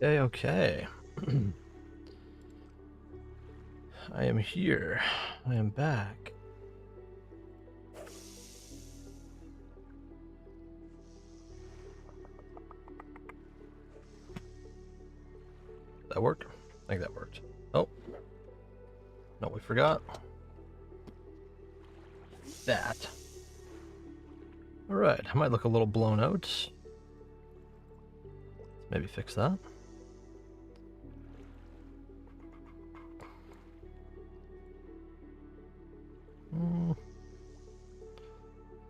Okay, okay. I am here. I am back. That worked? I think that worked. Oh. No, we forgot. That. Alright, I might look a little blown out. Let's maybe fix that.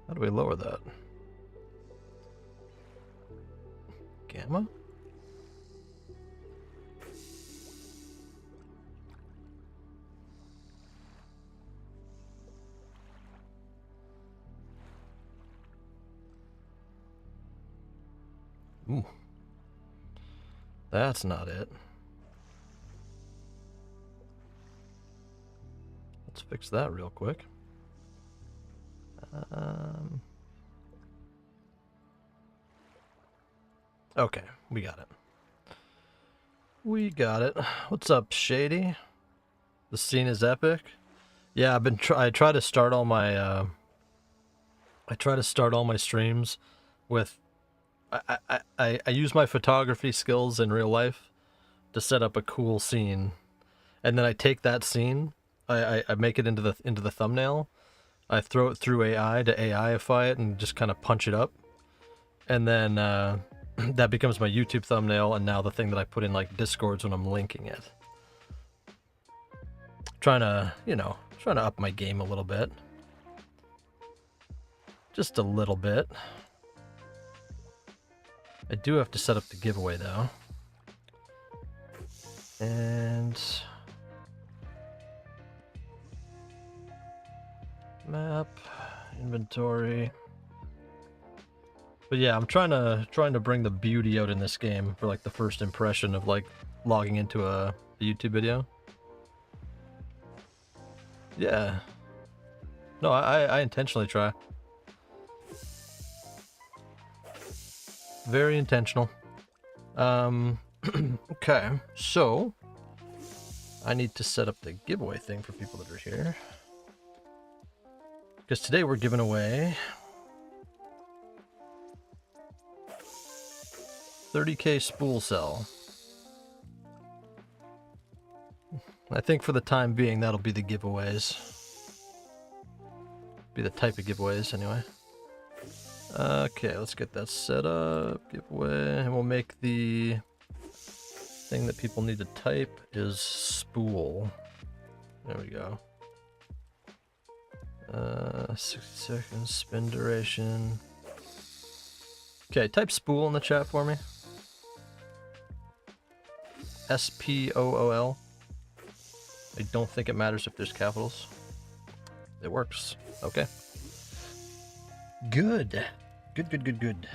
How do we lower that? Gamma? Ooh. That's not it. Let's fix that real quick. Okay, we got it. We got it. What's up, Shady? The scene is epic. Yeah, I try to start all my streams with I use my photography skills in real life to set up a cool scene, and then I take that scene, I make it into the thumbnail. I throw it through AI to AIify it and just kind of punch it up, and then that becomes my YouTube thumbnail, and now the thing that I put in like Discords when I'm linking it. Trying to up my game a little bit. Just a little bit. I do have to set up the giveaway though. And map, inventory. But yeah, I'm trying to bring the beauty out in this game for like the first impression of like logging into a YouTube video. Yeah. No, I intentionally try. Very intentional. Okay, so I need to set up the giveaway thing for people that are here. Because today we're giving away 30k Spool Cell. I think for the time being that'll be the giveaways. Be the type of giveaways anyway. Okay, let's get that set up. Giveaway, and we'll make the thing that people need to type is spool. There we go. 60 seconds, spin duration. Okay, type spool in the chat for me. SPOOL. I don't think it matters if there's capitals. It works. Okay. Good. Good.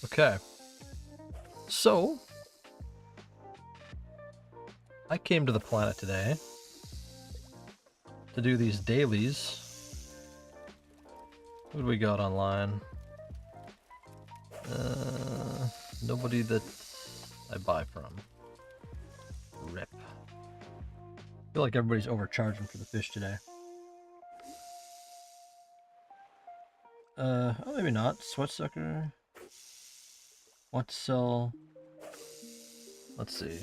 Okay. So, I came to the planet today to do these dailies. What do we got online? Nobody that I buy from. Rip. I feel like everybody's overcharging for the fish today. Oh, maybe not. Sweatsucker. Want to sell... Let's see.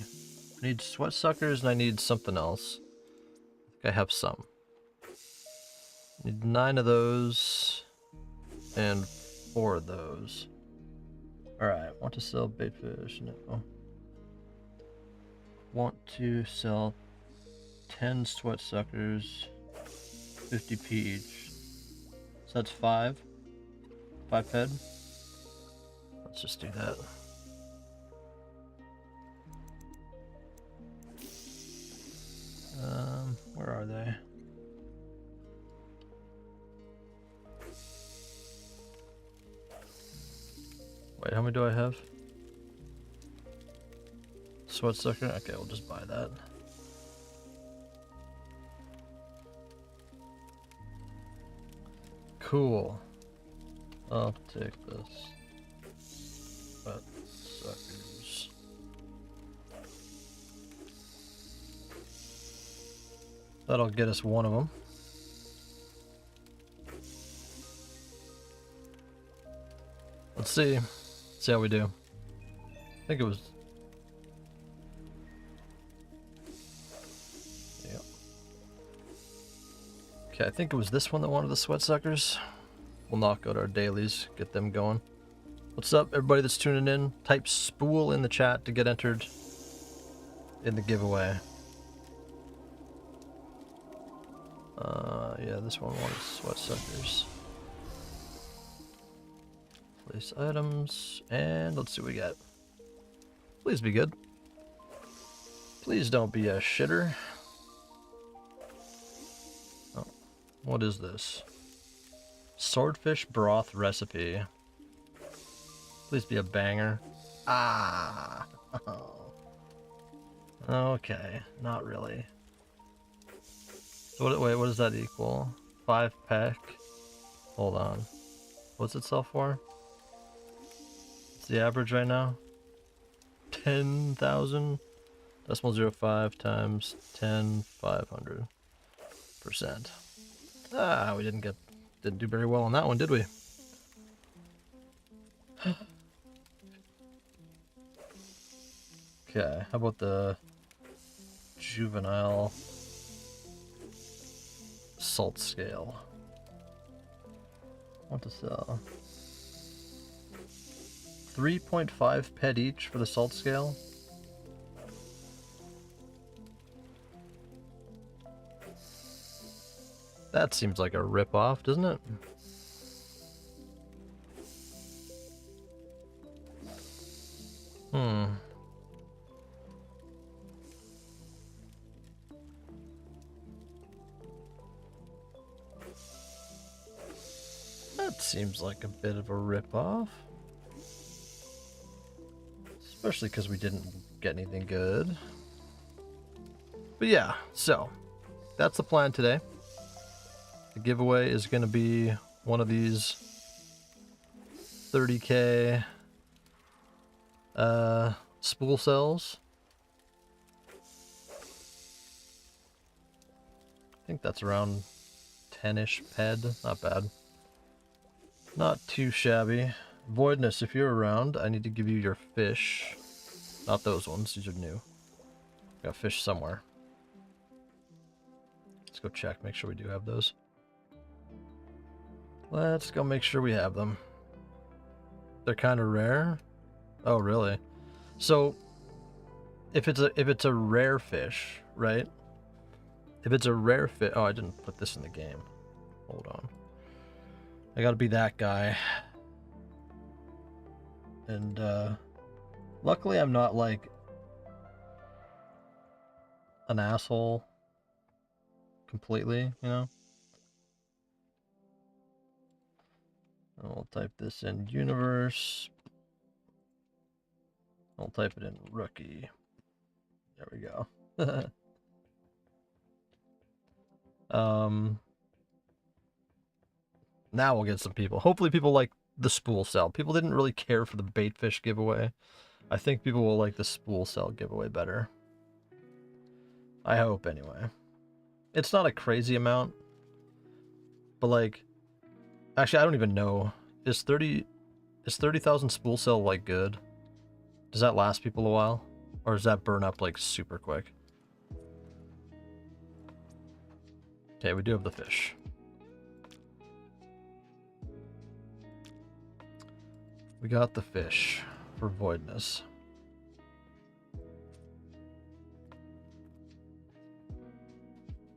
I need sweatsuckers and I need something else. I think I have some. I need 9 of those and 4 of those. Alright, want to sell baitfish? No. Want to sell 10 sweatsuckers, 50p each. So that's 5. 5 head. Let's just do that. Where are they? Wait, how many do I have? Sweatsucker? Okay, we'll just buy that. Cool. I'll take this. That'll get us one of them. Let's see. See how we do. I think it was... Yep. Okay, I think it was this one that wanted the sweat suckers. We'll knock out our dailies, get them going. What's up, everybody that's tuning in? Type Spool in the chat to get entered in the giveaway. Yeah, this one wanted sweat suckers. Place items, and let's see what we got. Please be good. Please don't be a shitter. Oh, what is this? Swordfish broth recipe. Please be a banger. Ah. Okay, not really. So wait, what does that equal? 5 pack? Hold on. What's it sell for? What's the average right now? 10,000? Decimal 0.5 times 10, 500%. Ah, we didn't do very well on that one, did we? Okay, how about the juvenile salt scale? I want to sell 3.5 pet each for the salt scale. That seems like a rip-off, doesn't it? That seems like a bit of a rip-off. Especially because we didn't get anything good. But yeah, so that's the plan today. The giveaway is going to be one of these 30k spool cells. I think that's around 10-ish ped. Not bad. Not too shabby. Voidness, if you're around, I need to give you your fish. Not those ones, these are new. Got fish somewhere. Let's go check, make sure we do have those. Let's go make sure we have them. They're kind of rare. Oh, really? So, if it's a rare fish, right? If it's a rare fish, oh, I didn't put this in the game. Hold on. I gotta be that guy. And luckily I'm not like an asshole completely, you know? I'll type this in universe. I'll type it in rookie. There we go. Now we'll get some people. Hopefully people like the Spool Cell. People didn't really care for the baitfish giveaway. I think people will like the Spool Cell giveaway better. I hope, anyway. It's not a crazy amount. But, like... Actually, I don't even know. Is 30,000 Spool Cell, like, good? Does that last people a while? Or does that burn up, like, super quick? Okay, we do have the fish. We got the fish for voidness.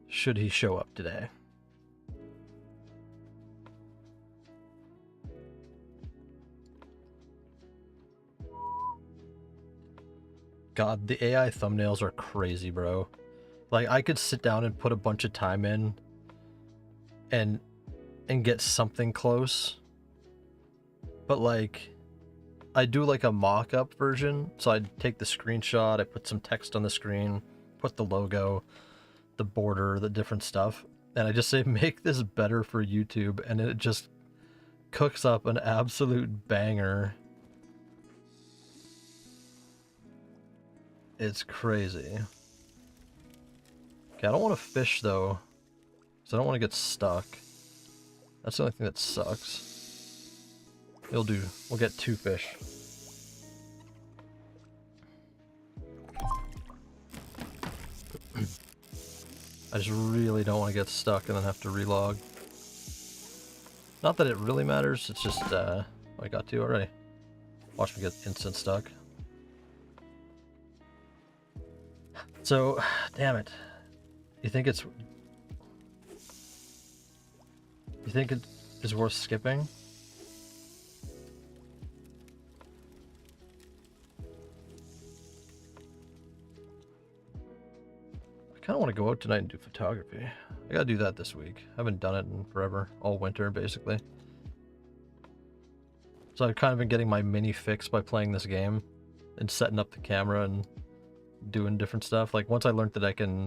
Should he show up today? God, the AI thumbnails are crazy, bro. Like, I could sit down and put a bunch of time in and get something close. But, like, I do, like, a mock-up version. So I'd take the screenshot, I put some text on the screen, put the logo, the border, the different stuff. And I just say, make this better for YouTube. And it just cooks up an absolute banger. It's crazy. Okay, I don't want to fish though, because I don't want to get stuck. That's the only thing that sucks. It'll do. We'll get 2 fish. I just really don't want to get stuck and then have to relog. Not that it really matters, it's just, I got 2 already. Watch me get instant stuck. So, damn it. You think it is worth skipping? I kind of want to go out tonight and do photography. I gotta do that this week. I haven't done it in forever. All winter, basically. So I've kind of been getting my mini fix by playing this game and setting up the camera and doing different stuff. Like, once I learned that I can,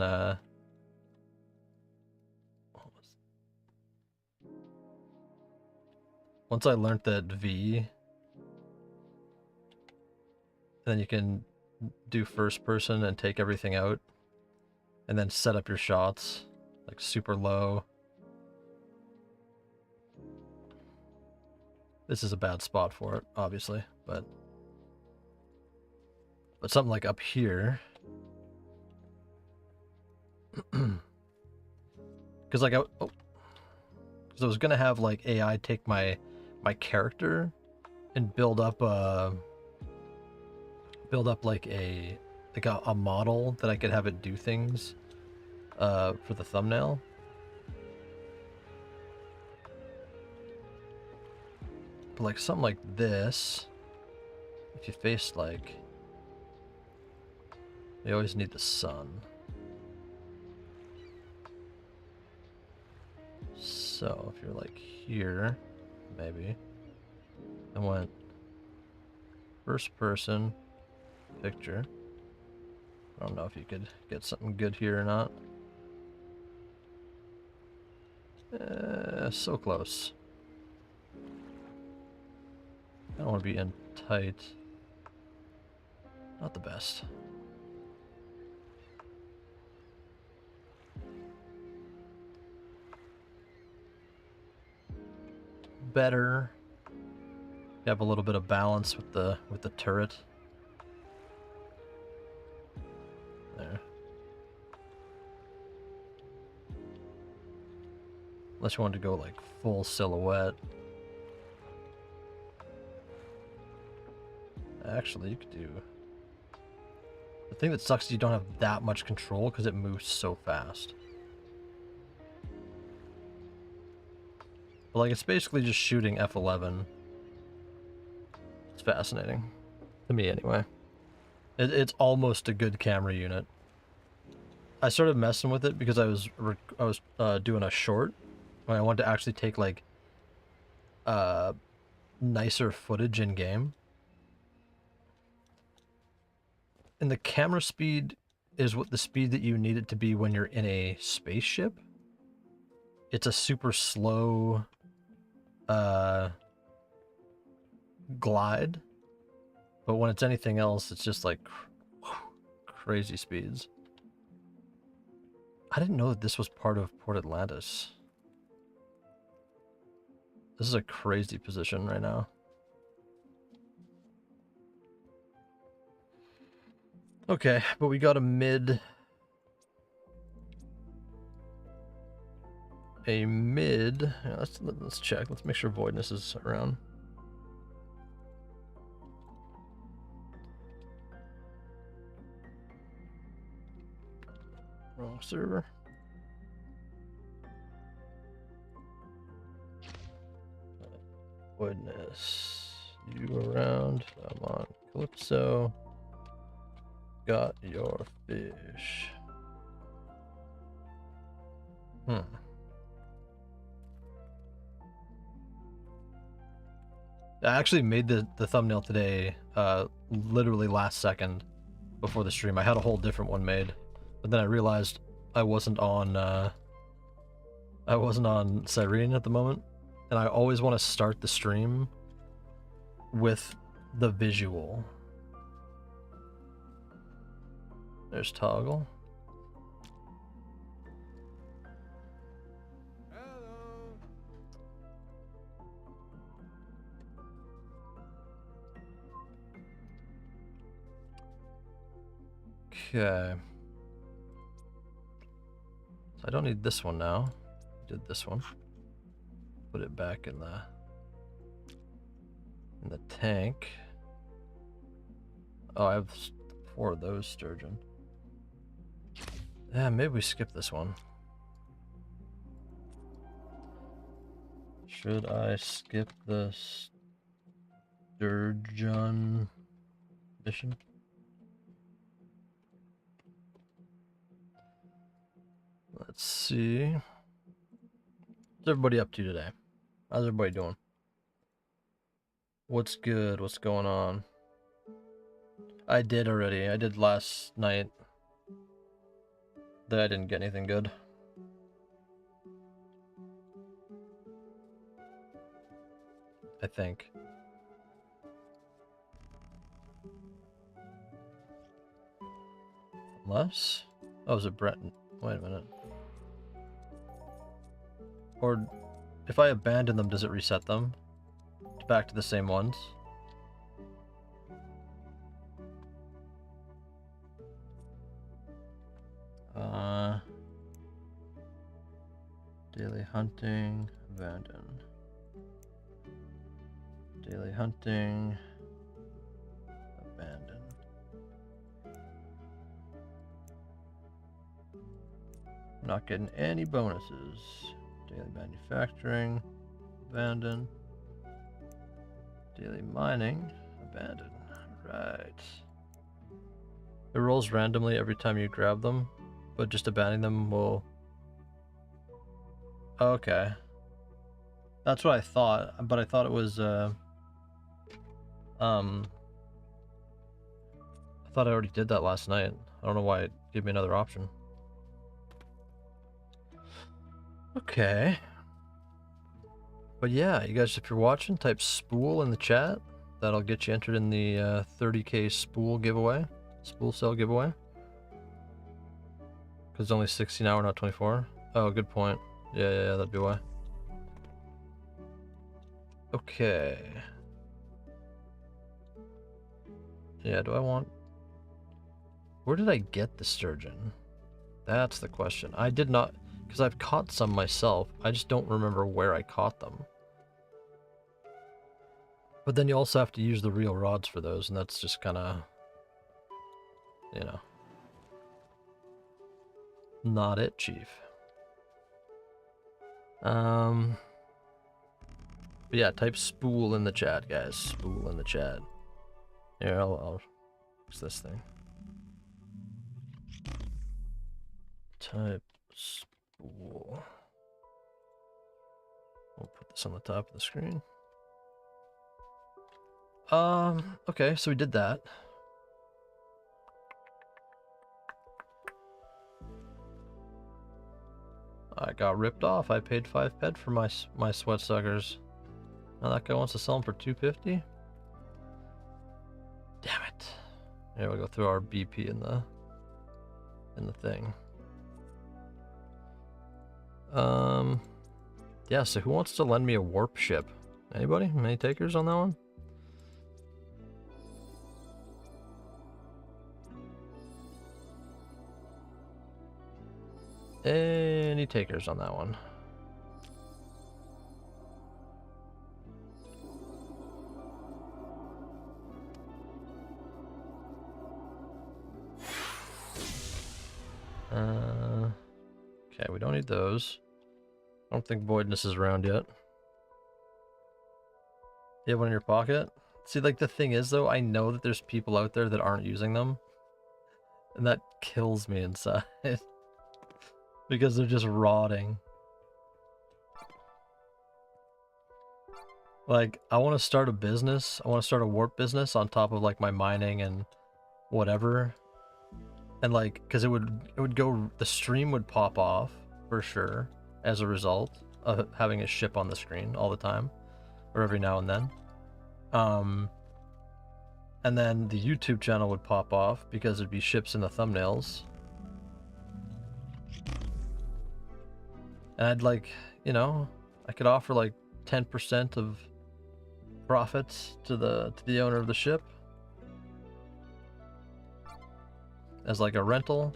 once I learned that V, then you can do first person and take everything out and then set up your shots like super low. This is a bad spot for it, obviously, but something like up here, because like because I was gonna have like AI take my character and build up like a model that I could have it do things for the thumbnail. But like something like this, if you face like, you always need the sun. So if you're like here, maybe, I went first person picture. I don't know if you could get something good here or not. So close. I don't want to be in tight. Not the best. Better. You have a little bit of balance with the turret. There. Unless you wanted to go like full silhouette. Actually, you could do... The thing that sucks is you don't have that much control because it moves so fast. But like, it's basically just shooting F11. It's fascinating. To me, anyway. It's almost a good camera unit. I started messing with it because I was doing a short. When I wanted to actually take like nicer footage in game. And the camera speed is what the speed that you need it to be when you're in a spaceship. It's a super slow glide, but when it's anything else, it's just like crazy speeds. I didn't know that this was part of Port Atlantis. This is a crazy position right now. Okay, but we got a mid. Yeah, let's check. Let's make sure Voidness is around. Wrong server. Voidness, you around? I'm on Calypso. Got your fish. I actually made the thumbnail today, literally last second before the stream. I had a whole different one made, but then I realized I wasn't on Cyrene at the moment, and I always want to start the stream with the visual. There's Toggle. Okay. So I don't need this one now. Did this one. Put it back in the tank. Oh, I have 4 of those sturgeon. Yeah, maybe we skip this one. Should I skip the sturgeon mission? Let's see. What's everybody up to today? How's everybody doing? What's good? What's going on? I did already. I did last night. That I didn't get anything good. I think. Unless? Oh, is it Breton? Wait a minute. Or if I abandon them, does it reset them? Back to the same ones? Daily hunting, abandon. Daily hunting, abandon. Not getting any bonuses. Daily manufacturing, abandon. Daily mining, abandon. Right. It rolls randomly every time you grab them, but just abandoning them will... Okay. That's what I thought, but I thought it was, I thought I already did that last night. I don't know why it gave me another option. Okay. But yeah, you guys, if you're watching, type Spool in the chat. That'll get you entered in the 30k Spool giveaway. Spool Cell giveaway. Because it's only 16 hour, not 24. Oh, good point. Yeah, that'd be why. Okay. Yeah, do I want... Where did I get the sturgeon? That's the question. I did not... Because I've caught some myself. I just don't remember where I caught them. But then you also have to use the real rods for those, and that's just kind of... You know. Not it, Chief. But yeah, type Spool in the chat, guys. Spool in the chat. Here, I'll fix this thing. Type Spool. We'll put this on the top of the screen. Okay, so we did that. I got ripped off. I paid 5 ped for my sweat suckers. Now that guy wants to sell them for 250. Damn it! Here we'll go through our BP in the thing. Yeah. So who wants to lend me a warp ship? Anybody? Any takers on that one? Any takers on that one? Okay, we don't need those. I don't think Voidness is around yet. You have one in your pocket? See, like, the thing is, though, I know that there's people out there that aren't using them. And that kills me inside. Because they're just rotting. Like, I want to start a business. I want to start a warp business on top of, like, my mining and whatever. And, like, because it would go... The stream would pop off, for sure, as a result of having a ship on the screen all the time. Or every now and then. And then the YouTube channel would pop off because there'd be ships in the thumbnails. And I'd like, you know, I could offer like 10% of profits to the owner of the ship. as like a rental.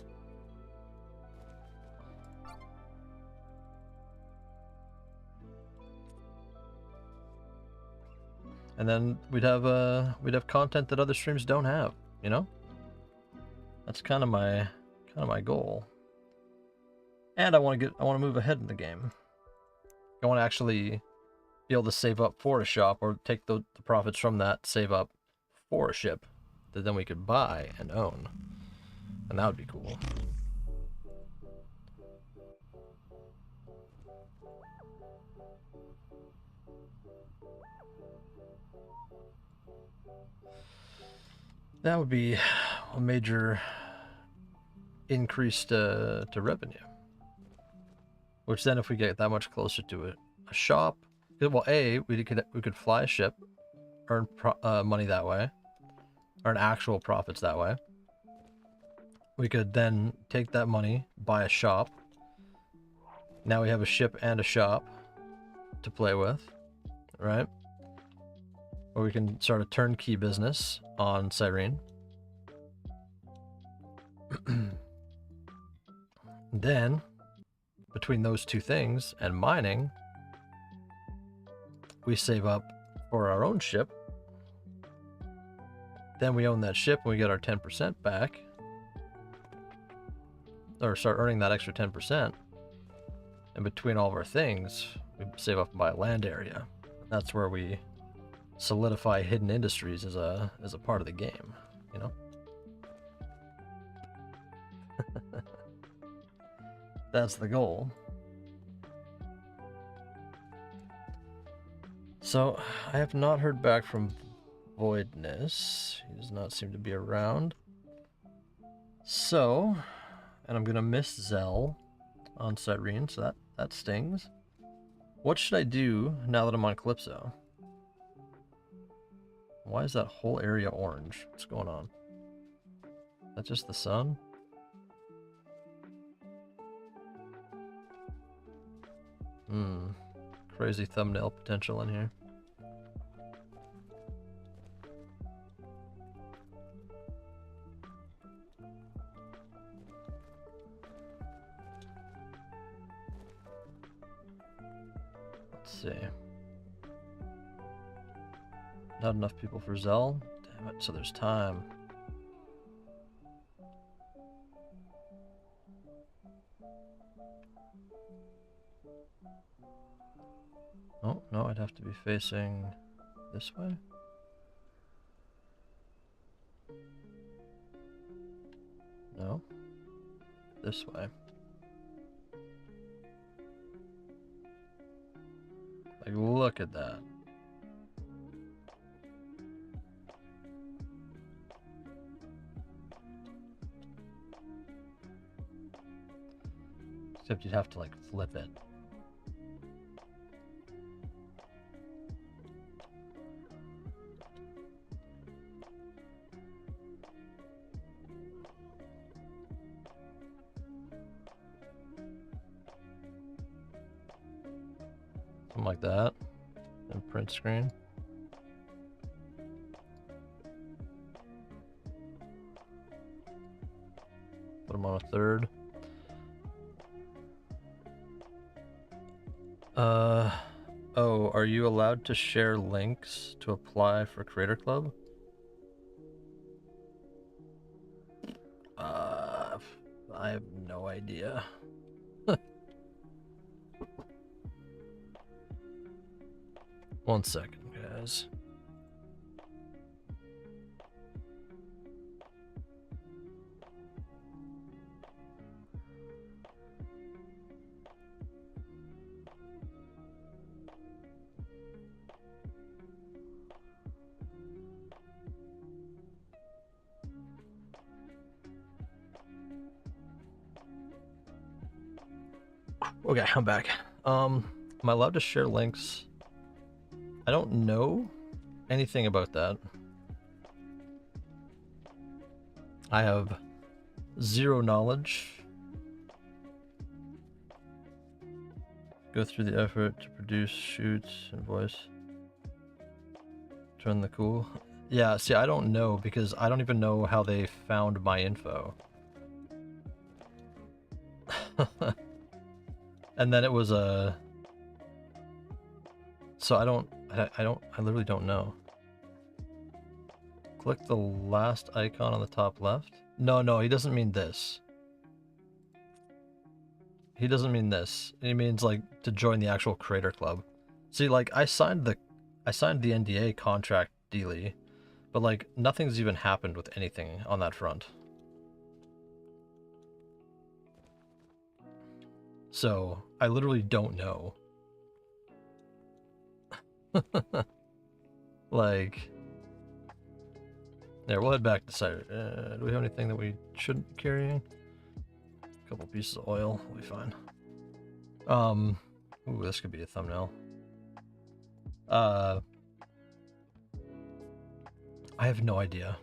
And then we'd have content that other streams don't have, you know? That's kind of my goal. And I want to move ahead in the game. I want to actually be able to save up for a shop, or take the profits from that, save up for a ship that then we could buy and own. And that would be cool. That would be a major increase to revenue. Which then, if we get that much closer to it, a shop, well, we could fly a ship, earn money that way, earn actual profits that way. We could then take that money, buy a shop. Now we have a ship and a shop to play with, right? Or we can start a turnkey business on Cyrene. Then, between those two things and mining, we save up for our own ship. Then we own that ship and we get our 10% back. Or start earning that extra 10%. And between all of our things, we save up and buy a land area. That's where we solidify hidden industries as a part of the game, you know? That's the goal. So, I have not heard back from Voidness. He does not seem to be around. So, and I'm gonna miss Zell on Cyrene, so that stings. What should I do now that I'm on Calypso? Why is that whole area orange? What's going on? Is that just the sun? Crazy thumbnail potential in here. Let's see. Not enough people for Zell? Damn it, so there's time. Oh, no, I'd have to be facing this way. No. This way. Like, look at that. Except you'd have to, like, flip it. Something like that. And print screen. Put them on a third. Oh, are you allowed to share links to apply for Creator Club? I have no idea. One second, guys. Okay, I'm back. Am I allowed to share links? I don't know anything about that. I have zero knowledge. Go through the effort to produce shoots and voice. Turn the cool. Yeah, see, I don't know because I don't even know how they found my info. And then it was a... So I literally don't know. Click the last icon on the top left. No, he doesn't mean this. He doesn't mean this. He means like to join the actual creator club. See, like I signed the NDA contract dealy, but like nothing's even happened with anything on that front. So I literally don't know. Like, there, we'll head back to site. Do we have anything that we shouldn't be carrying? A couple pieces of oil will be fine. Ooh, this could be a thumbnail. I have no idea.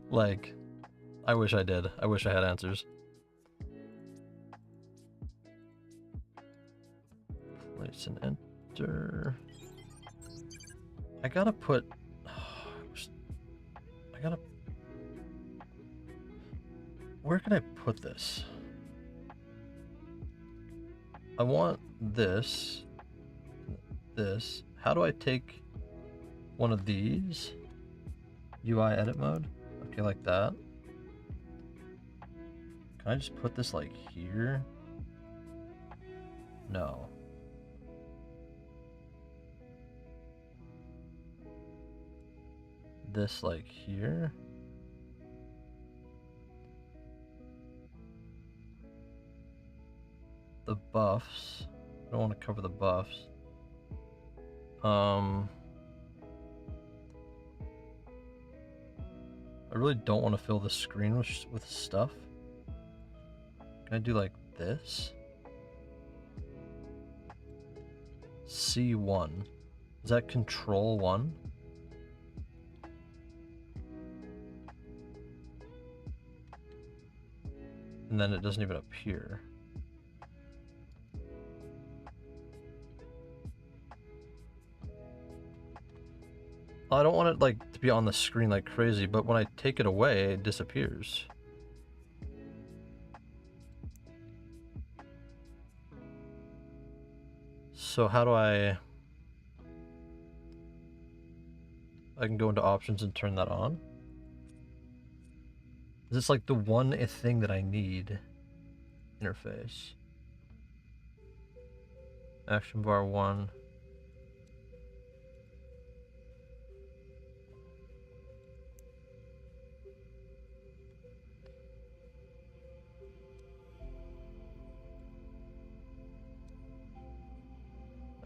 Like, I wish I did. I wish I had answers. Place and enter. I gotta put... Where can I put this? I want this. This. How do I take one of these? UI edit mode? Okay, like that. Can I just put this like here? No. This like here? The buffs. I don't want to cover the buffs. I really don't want to fill the screen with stuff. Can I do like this? C1. Is that Control 1? And then it doesn't even appear. I don't want it like to be on the screen like crazy, but when I take it away, it disappears. So how do I can go into options and turn that on? Is this like the one thing that I need? Interface. Action bar 1.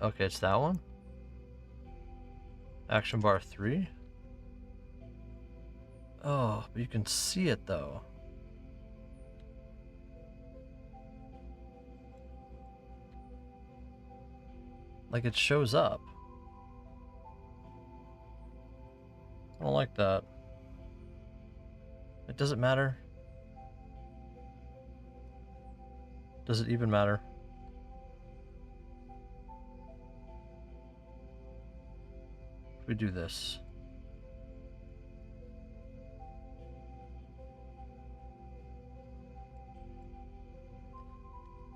Okay, it's that one. Action bar 3. Oh, but you can see it though. Like it shows up. I don't like that. It doesn't matter. Does it even matter? We do this.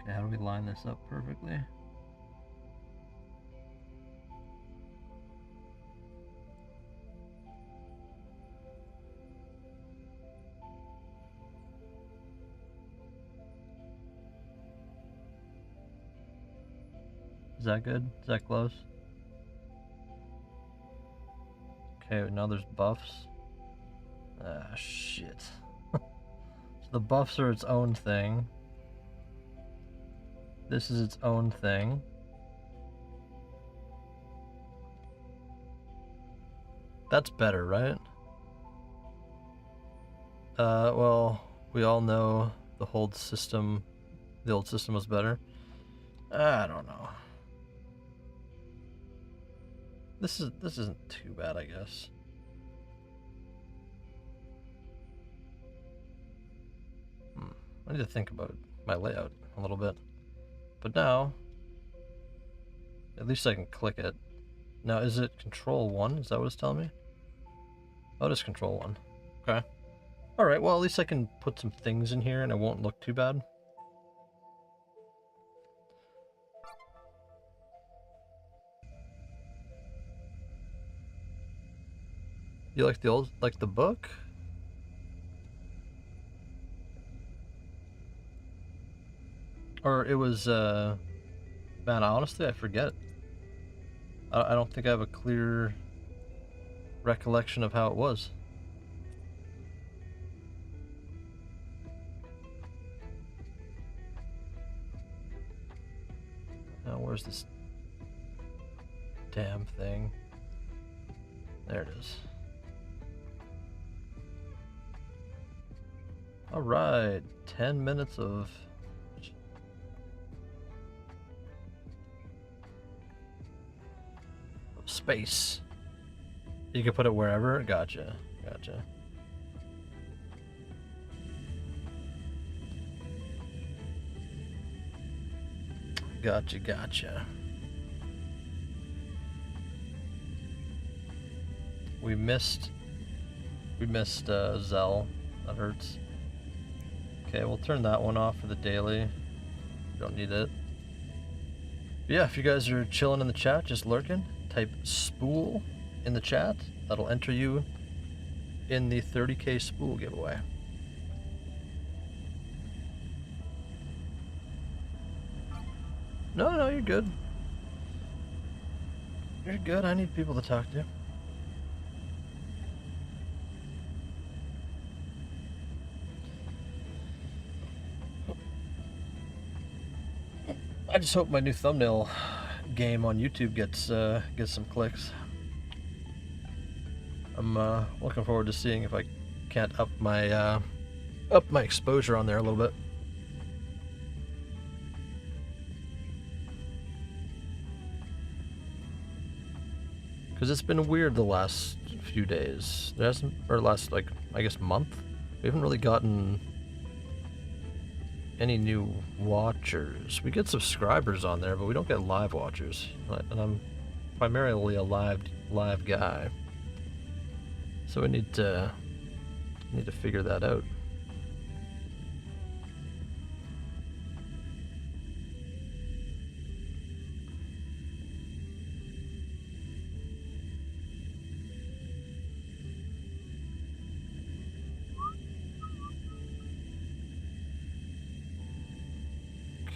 Okay, how do we line this up perfectly? Is that good? Is that close? Okay, now there's buffs. Ah, shit. So the buffs are its own thing. This is its own thing. That's better, right? Well, we all know the old system was better. I don't know. This isn't too bad, I guess. I need to think about my layout a little bit. But now, at least I can click it. Now, is it Control 1? Is that what it's telling me? Oh, it is Control 1. Okay. Alright, well at least I can put some things in here and it won't look too bad. You like the book? Or it was, man, honestly, I forget. I don't think I have a clear recollection of how it was. Now, where's this damn thing? There it is. Alright, 10 minutes of space. You can put it wherever? Gotcha. Gotcha. Gotcha, gotcha. We missed Zell. That hurts. Okay, we'll turn that one off for the daily. Don't need it. But yeah, if you guys are chilling in the chat, just lurking, type Spool in the chat. That'll enter you in the 30k Spool giveaway. No, you're good. You're good. I need people to talk to. I just hope my new thumbnail game on YouTube gets some clicks. I'm looking forward to seeing if I can't up my exposure on there a little bit. Because it's been weird the last few days. There hasn't, or last, like, I guess month. We haven't really gotten any new watchers. We get subscribers on there, but we don't get live watchers. And I'm primarily a live guy. So we need to figure that out.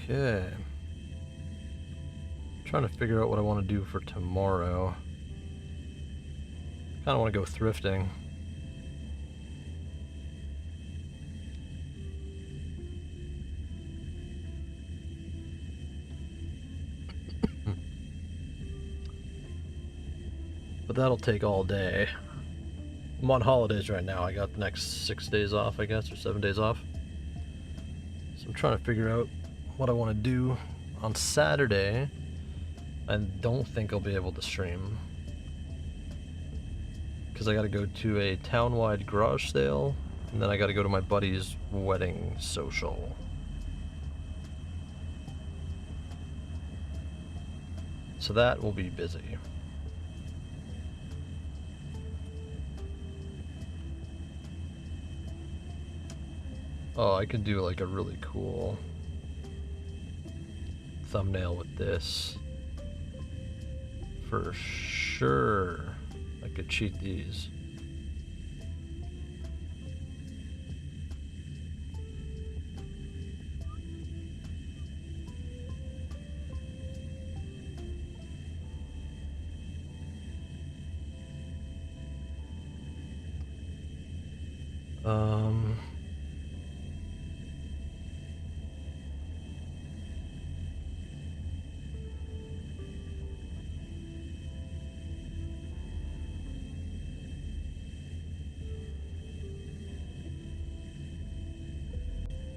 Okay. Trying to figure out what I want to do for tomorrow. Kind of want to go thrifting. But that'll take all day. I'm on holidays right now. I got the next 6 days off, I guess, or 7 days off. So I'm trying to figure out what I want to do on Saturday. I don't think I'll be able to stream because I got to go to a town-wide garage sale, and then I got to go to my buddy's wedding social. So that will be busy. Oh, I could do like a really cool thumbnail with this. For sure. I could cheat these.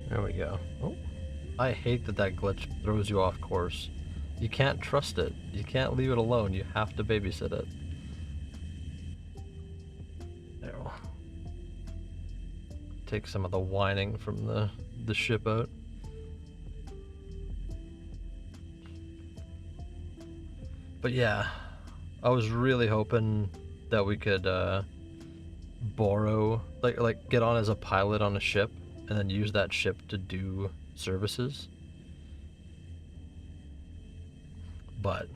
There we go. Oh, I hate that that glitch throws you off course. You can't trust it. You can't leave it alone. You have to babysit it. There. Take some of the whining from the ship out. But yeah, I was really hoping that we could borrow, like get on as a pilot on a ship and then use that ship to do services. But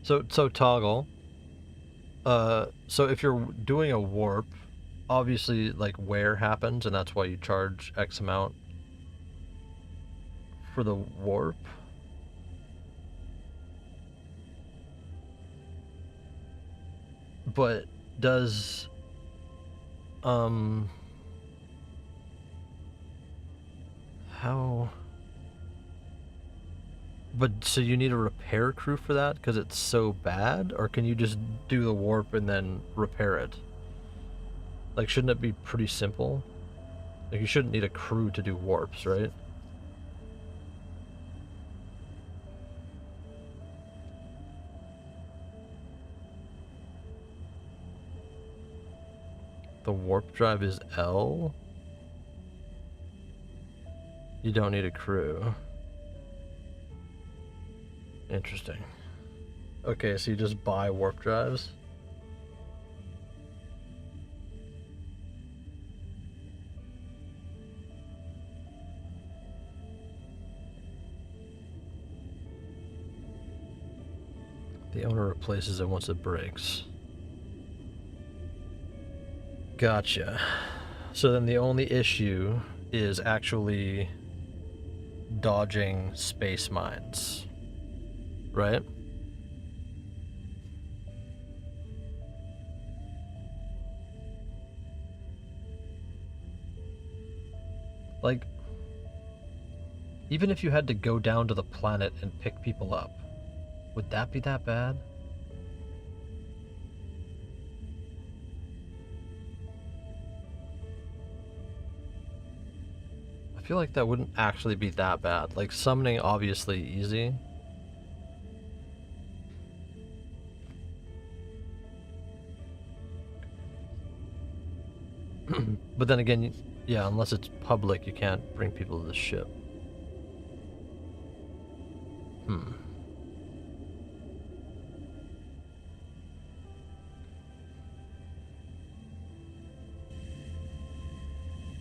so toggle. So if you're doing a warp, obviously like wear happens, and that's why you charge X amount for the warp. But does how? But so you need a repair crew for that because it's so bad, or can you just do the warp and then repair it? Like, shouldn't it be pretty simple? Like, you shouldn't need a crew to do warps, right? The warp drive is L? You don't need a crew. Interesting. Okay, so you just buy warp drives? The owner replaces it once it breaks. Gotcha. So then the only issue is actually dodging space mines, right? Like, even if you had to go down to the planet and pick people up, would that be that bad? I feel like that wouldn't actually be that bad. Like, summoning, obviously easy. But then again, yeah, unless it's public, you can't bring people to the ship.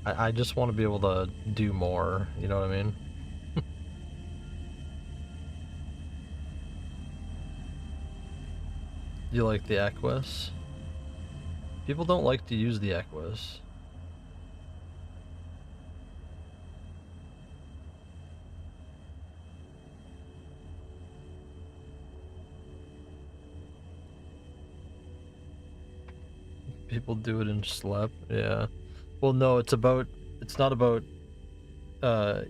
I just want to be able to do more, you know what I mean? You like the Equus? People don't like to use the Equus. People do it in Slep, yeah. Well, no, it's not about,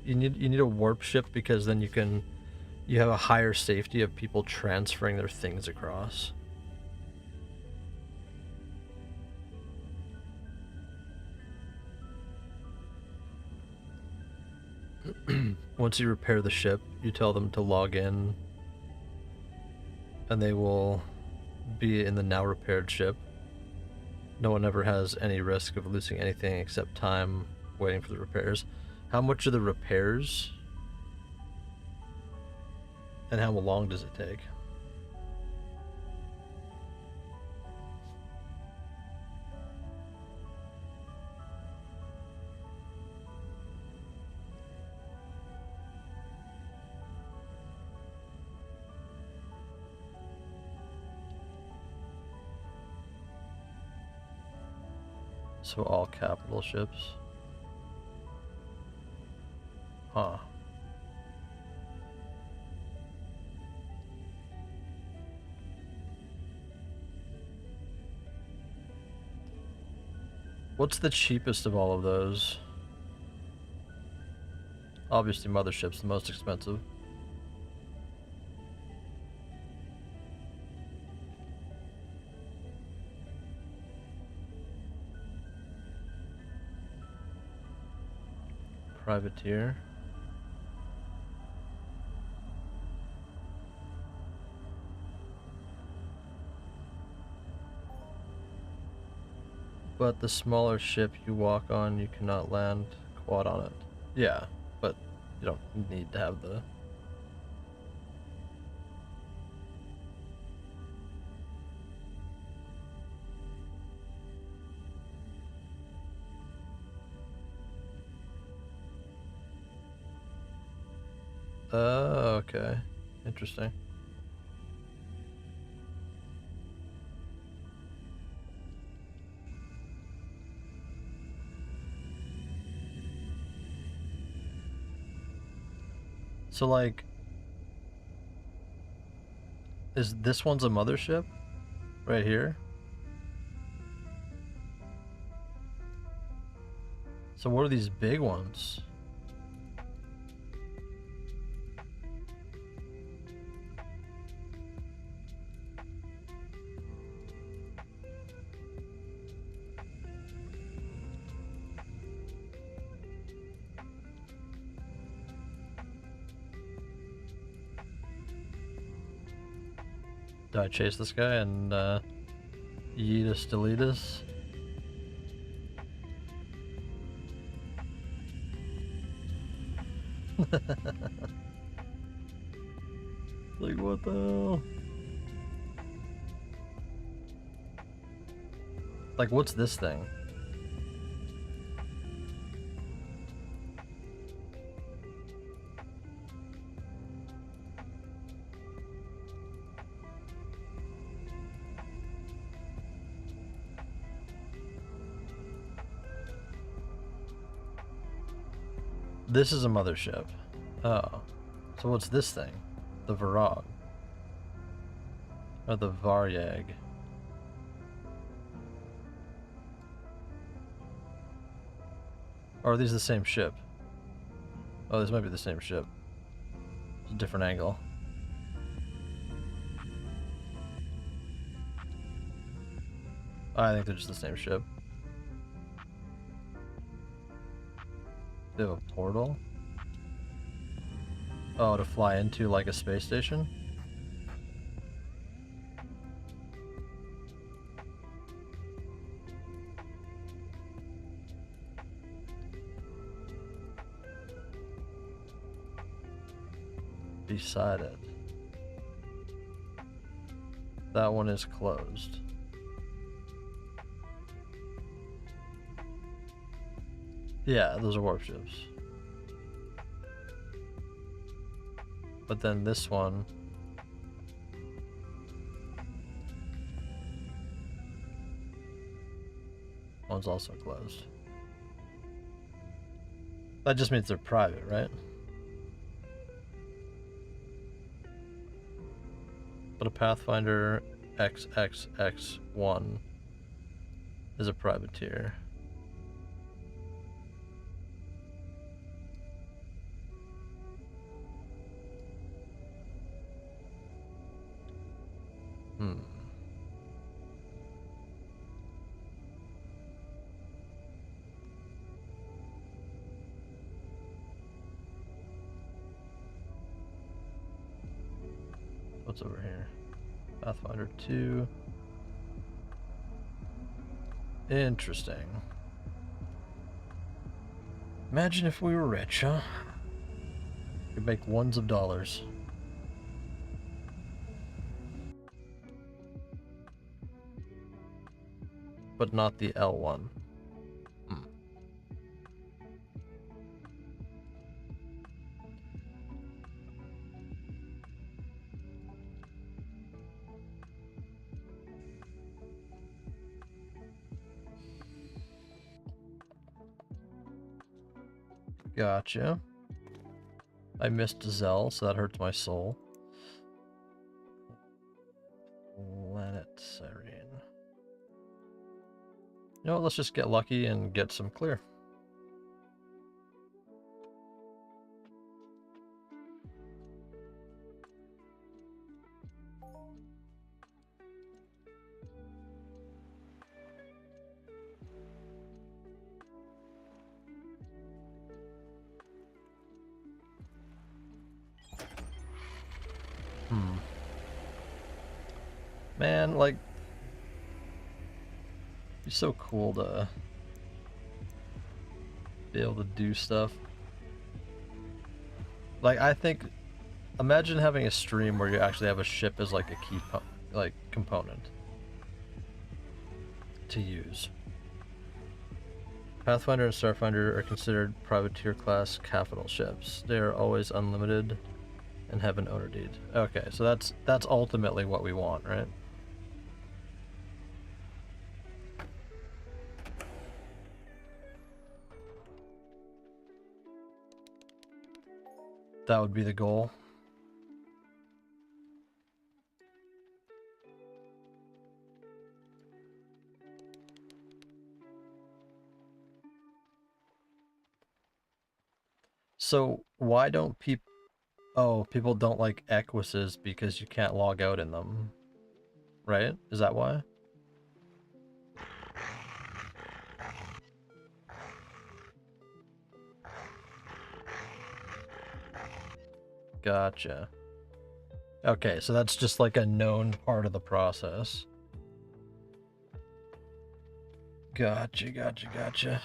you need a warp ship because then you have a higher safety of people transferring their things across. Once you repair the ship, you tell them to log in, and they will be in the now repaired ship. No one ever has any risk of losing anything except time waiting for the repairs. How much are the repairs? And how long does it take? So all capital ships. Huh. What's the cheapest of all of those? Obviously Mothership's the most expensive. Privateer. But the smaller ship you walk on, you cannot land quad on it. Yeah, but you don't need to have the... Oh, okay. Interesting. So, like, is this one's a mothership? Right here? So what are these big ones? Do I chase this guy and yeetus deletus? Like, what the hell? Like, what's this thing? This is a mothership. Oh. So what's this thing? The Varog. Or the Varyag. Or are these the same ship? Oh, this might be the same ship. It's a different angle. I think they're just the same ship. They have a portal? Oh, to fly into like a space station? Beside it. That one is closed. Yeah, those are warp ships. But then this one... one's also closed. That just means they're private, right? But a Pathfinder XXX1 is a privateer. What's over here? Pathfinder 2. Interesting. Imagine if we were rich, huh? We'd make ones of dollars. But not the L1. Gotcha. I missed Zell, so that hurts my soul. Planet Serene. You know what, let's just get lucky and get some clear. Man, like, it'd be so cool to be able to do stuff. Like, I think, imagine having a stream where you actually have a ship as like a key component to use. Pathfinder and Starfinder are considered privateer class capital ships. They are always unlimited and have an owner deed. Okay, so that's ultimately what we want, right? That would be the goal. So why don't people... Oh, people don't like Equises because you can't log out in them, right? Is that why? Gotcha. Okay, so that's just like a known part of the process. Gotcha, gotcha, gotcha.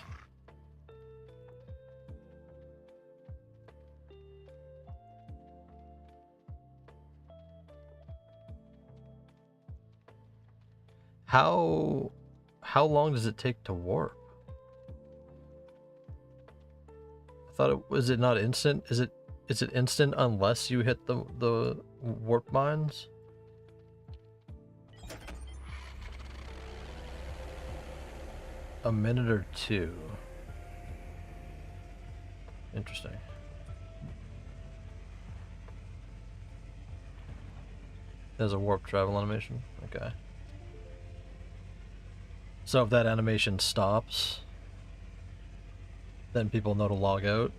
How long does it take to warp? I thought it not instant? Is it instant unless you hit the warp mines? A minute or two. Interesting. There's a warp travel animation. Okay. So if that animation stops, then people know to log out.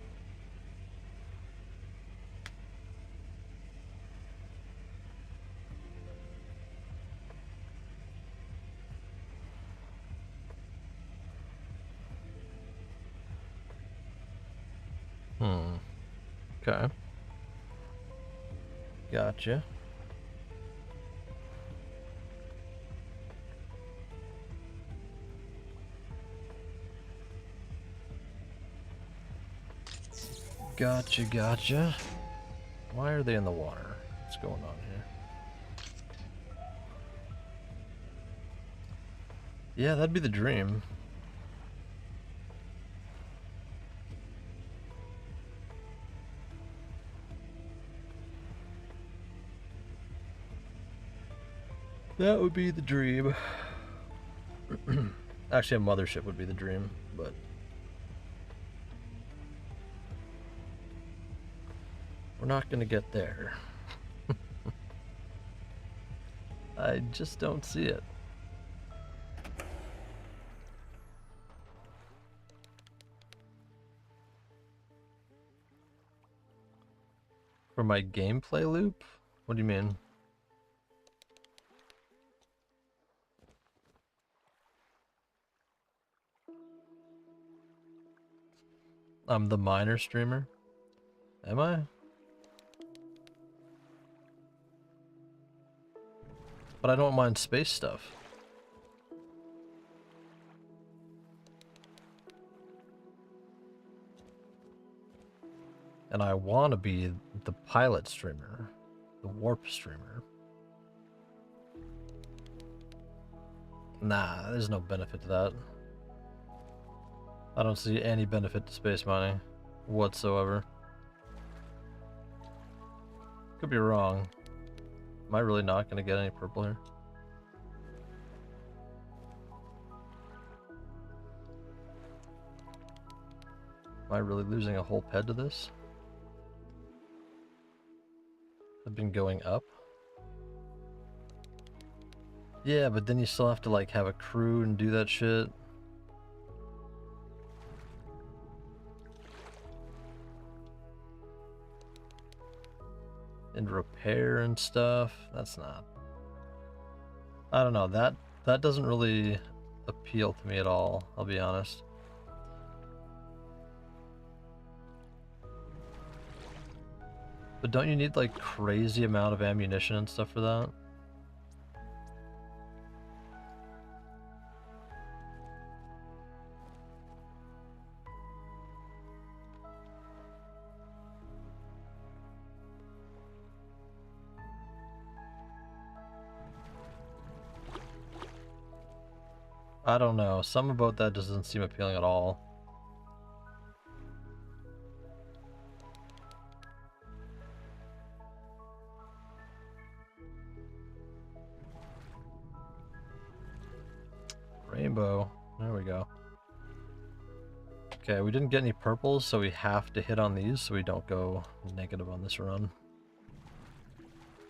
Okay. Gotcha. Gotcha, gotcha. Why are they in the water? What's going on here? Yeah, that'd be the dream. That would be the dream. Actually, a mothership would be the dream, but... we're not gonna get there. I just don't see it. For my gameplay loop? What do you mean? I'm the miner streamer? Am I? But I don't mind space stuff. And I want to be the pilot streamer. The warp streamer. Nah, there's no benefit to that. I don't see any benefit to space mining whatsoever. Could be wrong. Am I really not going to get any purple here? Am I really losing a whole ped to this? I've been going up. Yeah, but then you still have to like have a crew and do that shit. And repair and stuff. That's not... I don't know, that doesn't really appeal to me at all, I'll be honest. But don't you need like crazy amount of ammunition and stuff for that? I don't know, something about that doesn't seem appealing at all. rainbow. There we go. Okay, we didn't get any purples, so we have to hit on these so we don't go negative on this run.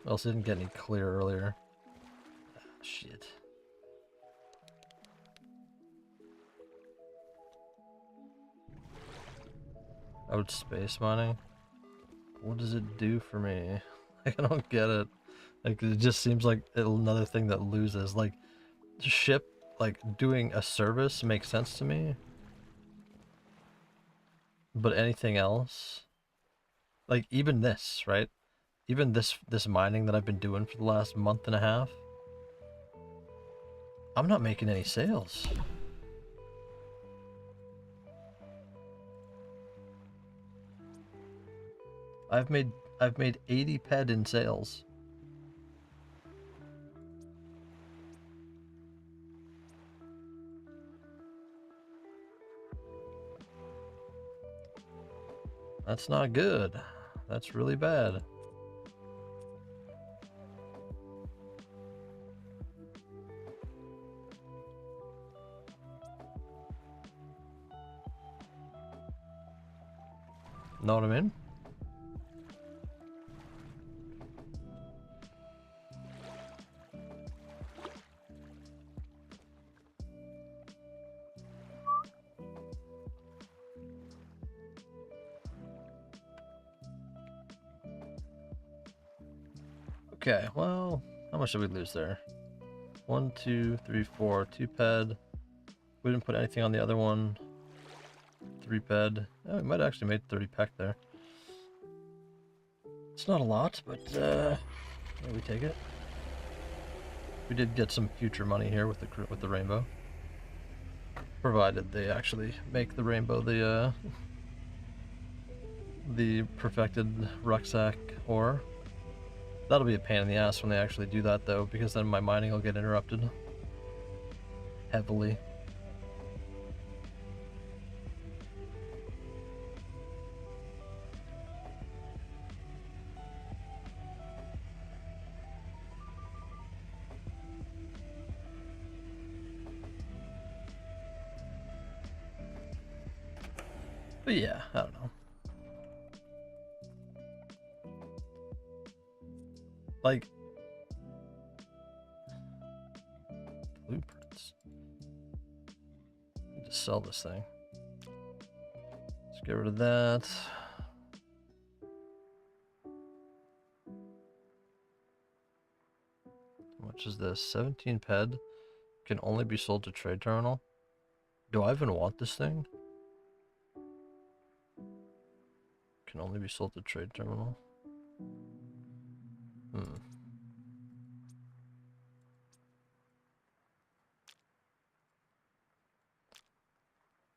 Also didn't get any clear earlier. Ah, shit. Out space mining? What does it do for me? Like, I don't get it. Like, it just seems like another thing that loses. Like, ship, like, doing a service makes sense to me. But anything else? Like, even this, right? Even this mining that I've been doing for the last month and a half, I'm not making any sales. I've made 80 ped in sales. That's not good. That's really bad. Know what I mean? Okay, well, how much did we lose there? 1, 2, 3, 4, 2 ped. We didn't put anything on the other one. 3 ped. Oh, we might have actually made 30 pec there. It's not a lot, but yeah, we take it. We did get some future money here with the rainbow, provided they actually make the rainbow the perfected rucksack ore. That'll be a pain in the ass when they actually do that, though, because then my mining will get interrupted heavily. But yeah, I don't know. Like, blueprints. Need to sell this thing. Let's get rid of that. How much is this? 17 ped. Can only be sold to trade terminal. Do I even want this thing? Can only be sold to trade terminal.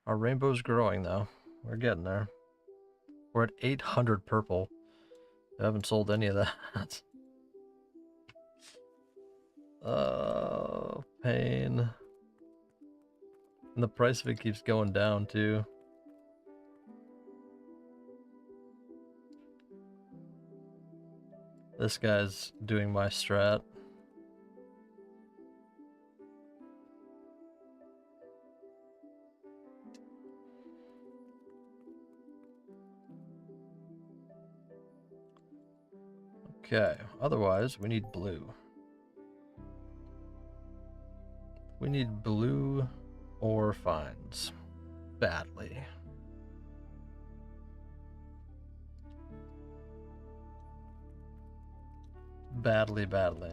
Our rainbow's growing though. We're getting there. We're at 800 purple. I haven't sold any of that. Oh, pain. And the price of it keeps going down too. This guy's doing my strat. Okay, otherwise we need blue. We need blue ore finds. Badly. Badly, badly.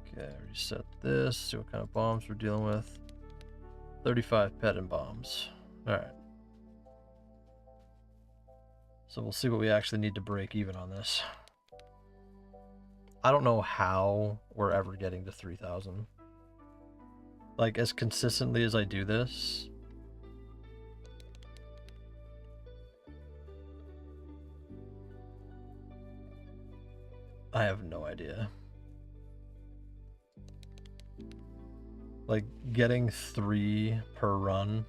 Okay, reset this, see what kind of bombs we're dealing with. 35 ped and bombs. Alright. So we'll see what we actually need to break even on this. I don't know how we're ever getting to 3,000. Like, as consistently as I do this, I have no idea. Like, getting 3 per run.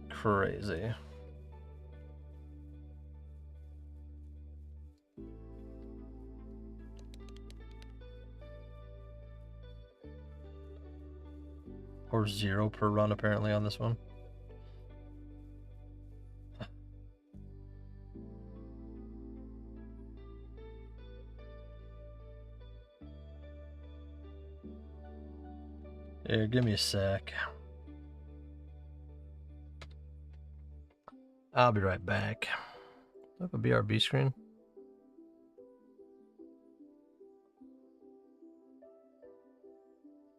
Crazy. Or 0 per run apparently on this one. Here, give me a sec. I'll be right back. Do I have a BRB screen?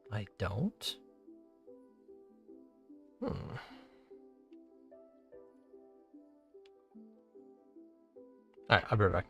I don't? Alright, I'll be right back.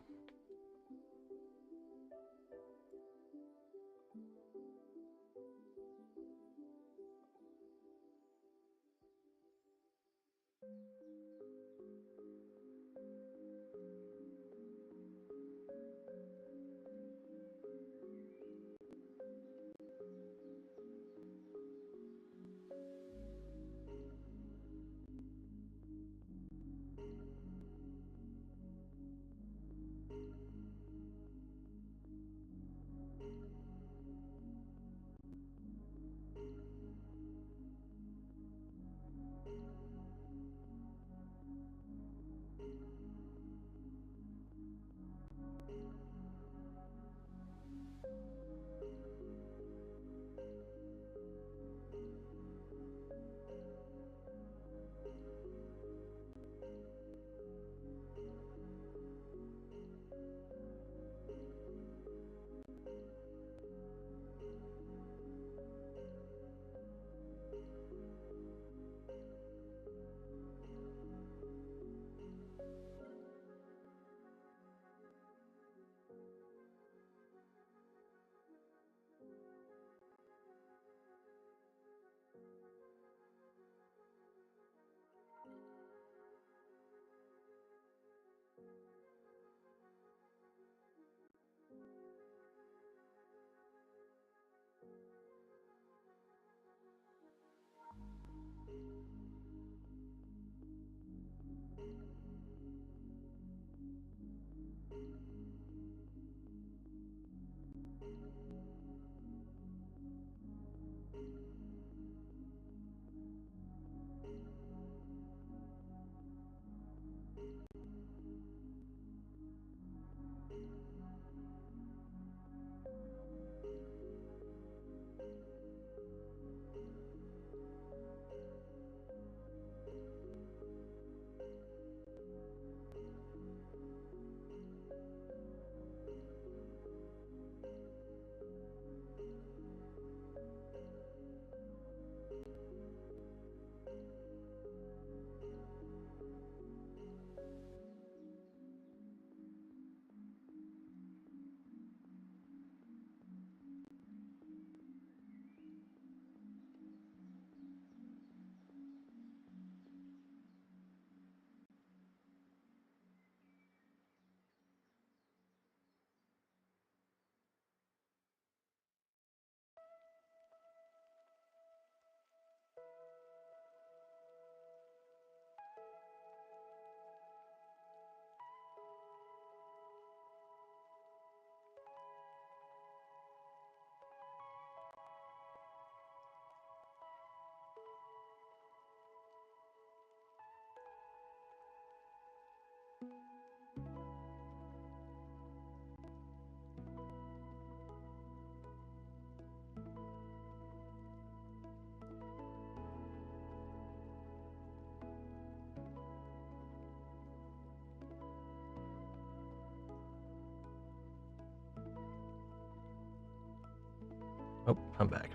Oh, I'm back.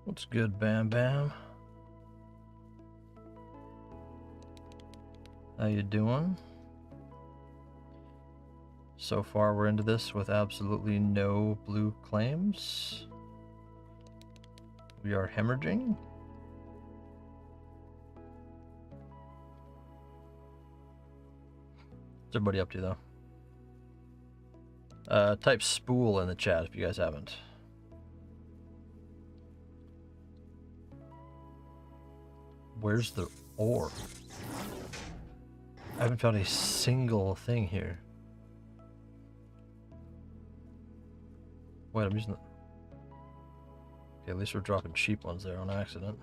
What's good, Bam Bam? How you doing? So far we're into this with absolutely no blue claims. We are hemorrhaging. What's everybody up to though? Type spool in the chat if you guys haven't. Where's the ore? I haven't found a single thing here. Wait, I'm using the... Okay, at least we're dropping cheap ones there on accident.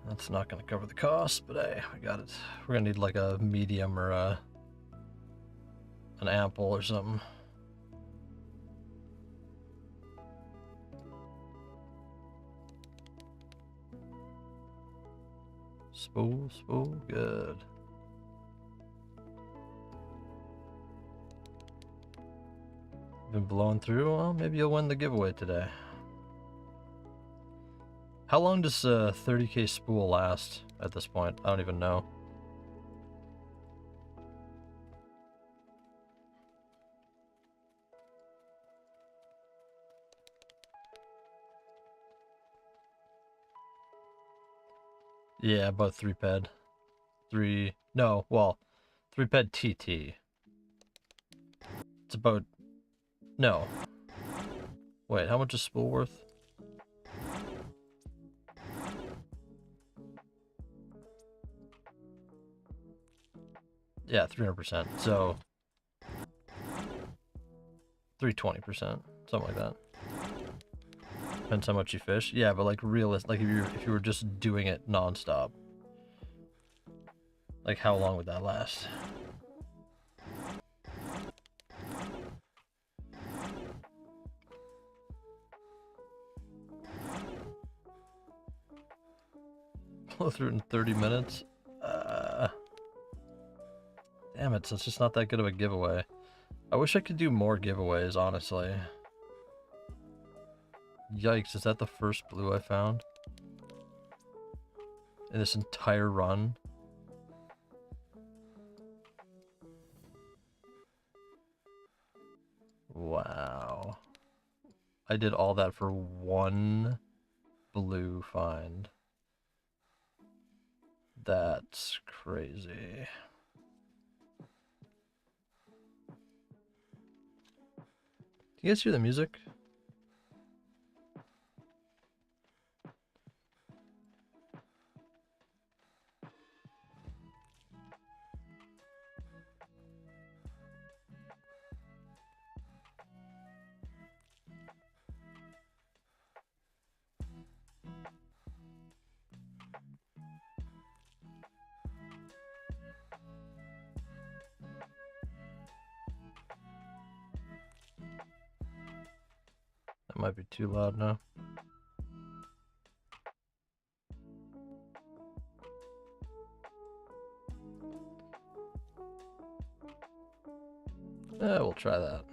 That's not going to cover the cost, but hey, I got it. We're going to need like a medium or an ample or something. Spool, good. Been blowing through? Well, maybe you'll win the giveaway today. How long does 30k spool last at this point? I don't even know. Yeah, about 3 ped. 3 ped TT. It's about... No. Wait, how much is spool worth? Yeah, 300%. So 320%, something like that. Depends how much you fish. Yeah, but like like if you were just doing it non-stop, like how long would that last? Blow through it in 30 minutes. Damn it, so it's just not that good of a giveaway. I wish I could do more giveaways, honestly. Yikes, is that the first blue I found? In this entire run? Wow. I did all that for one blue find. That's crazy. Do you guys hear the music? That might be too loud now. Yeah, we'll try that.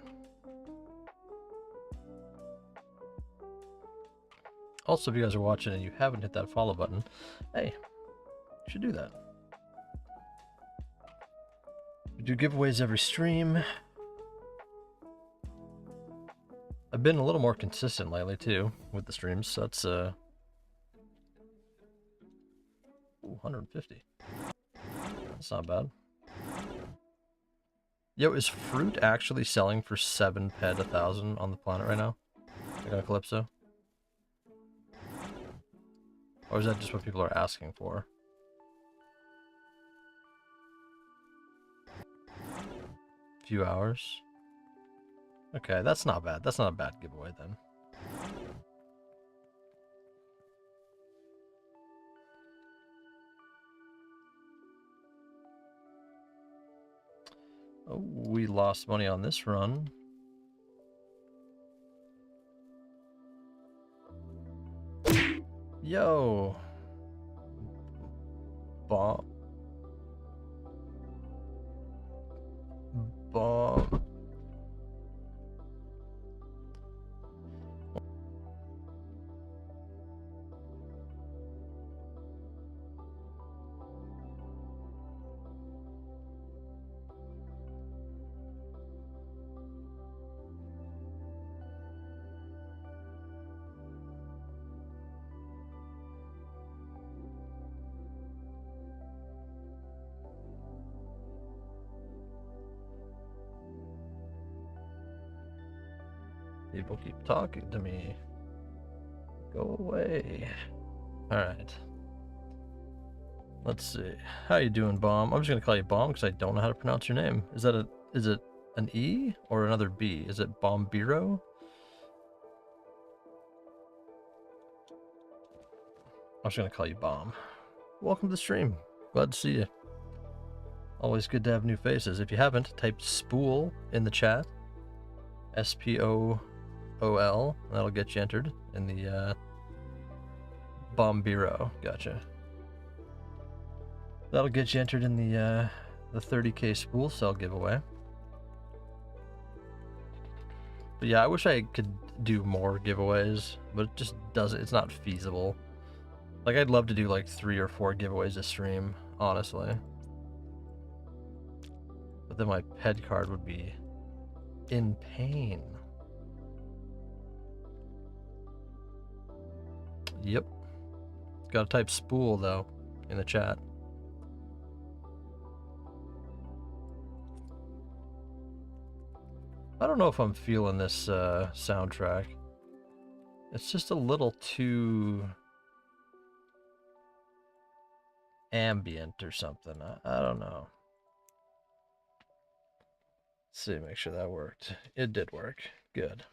Also, if you guys are watching and you haven't hit that follow button, hey, you should do that. We do giveaways every stream. I've been a little more consistent lately too with the streams, so that's 150. That's not bad. Yo, is fruit actually selling for 7 ped 1,000 on the planet right now? I got a Calypso. Or is that just what people are asking for? Few hours. Okay, that's not bad. That's not a bad giveaway then. Oh, we lost money on this run. Yo. Bomb. Bomb. People keep talking to me. Go away. Alright. Let's see. How you doing, Bomb? I'm just gonna call you Bomb because I don't know how to pronounce your name. Is it an E or another B? Is it Bombiro? I'm just gonna call you Bomb. Welcome to the stream. Glad to see you. Always good to have new faces. If you haven't, type Spool in the chat. SPOOL. That'll get you entered in the Bombiro. Gotcha. That'll get you entered in the 30k Spool Cell giveaway. But yeah, I wish I could do more giveaways, but it just doesn't. It's not feasible. Like, I'd love to do like 3 or 4 giveaways a stream, honestly. But then my ped card would be in pain. Yep. Gotta type Spool though in the chat. I don't know if I'm feeling this soundtrack. It's just a little too ambient or something. I don't know. Let's see, make sure that worked. It did work. Good.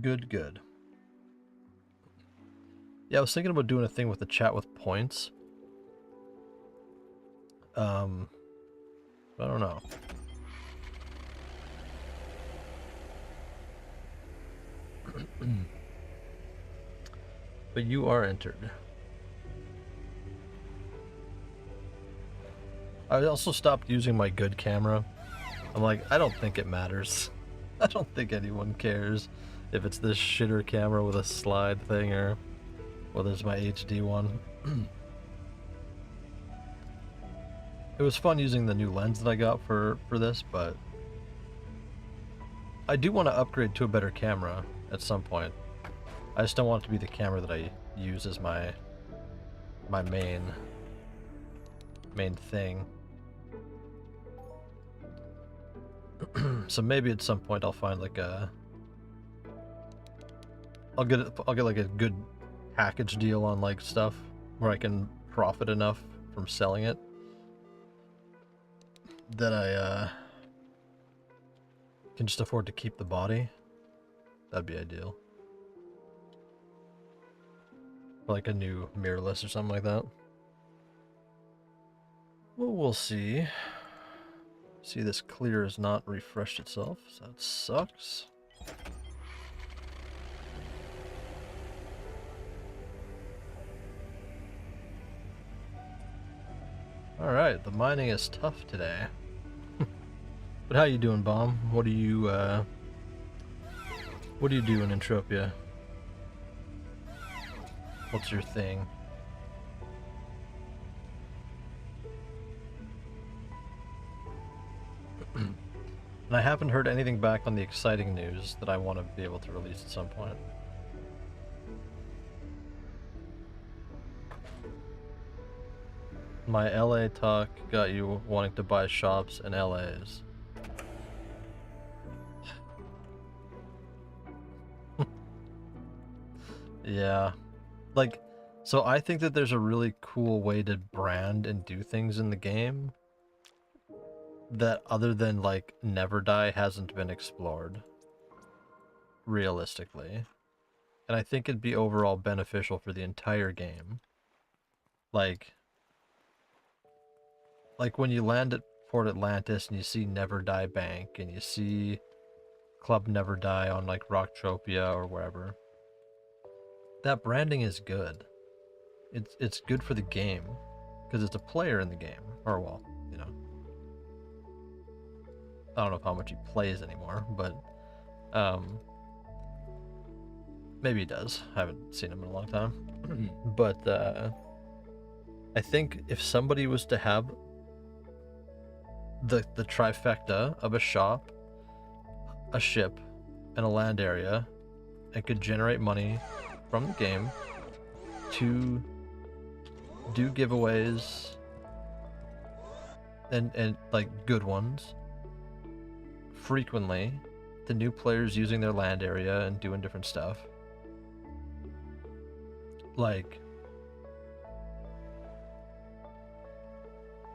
Good. Yeah, I was thinking about doing a thing with the chat with points. I don't know. But you are entered. I also stopped using my good camera. I'm like, I don't think it matters. I don't think anyone cares if it's this shitter camera with a slide thing or whether it's my HD one. It was fun using the new lens that I got for this, but I do want to upgrade to a better camera at some point. I just don't want it to be the camera that I use as my main thing. So maybe at some point I'll find like I'll get like a good package deal on like stuff where I can profit enough from selling it that I can just afford to keep the body. That'd be ideal. Like a new mirrorless or something like that. Well, we'll see. See, this clear has not refreshed itself, so that sucks. Alright, the mining is tough today. But how you doing, Bomb? What do you do in Entropia? What's your thing? And I haven't heard anything back on the exciting news that I want to be able to release at some point. My LA talk got you wanting to buy shops in LA's. Yeah. Like, so I think that there's a really cool way to brand and do things in the game that, other than like Never Die, hasn't been explored realistically. And I think it'd be overall beneficial for the entire game. Like when you land at Port Atlantis and you see Never Die Bank and you see Club Never Die on like Rocktropia or wherever, that branding is good. It's good for the game because it's a player in the game, or well, you know, I don't know how much he plays anymore, but maybe he does. I haven't seen him in a long time. But I think if somebody was to have the trifecta of a shop, a ship, and a land area, and could generate money from the game to do giveaways and like good ones frequently, the new players using their land area and doing different stuff. Like,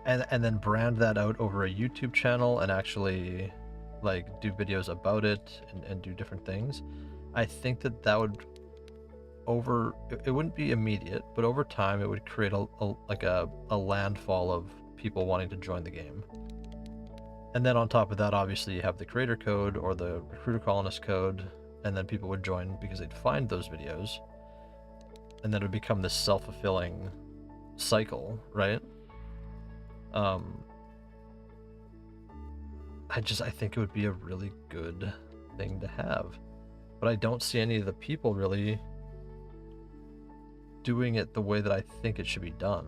and then brand that out over a YouTube channel and actually like do videos about it and do different things. I think that would it wouldn't be immediate, but over time it would create a landfall of people wanting to join the game. And then on top of that, obviously you have the creator code or the recruiter colonist code, and then people would join because they'd find those videos, and then it would become this self-fulfilling cycle, right? I think it would be a really good thing to have, but I don't see any of the people really doing it the way that I think it should be done.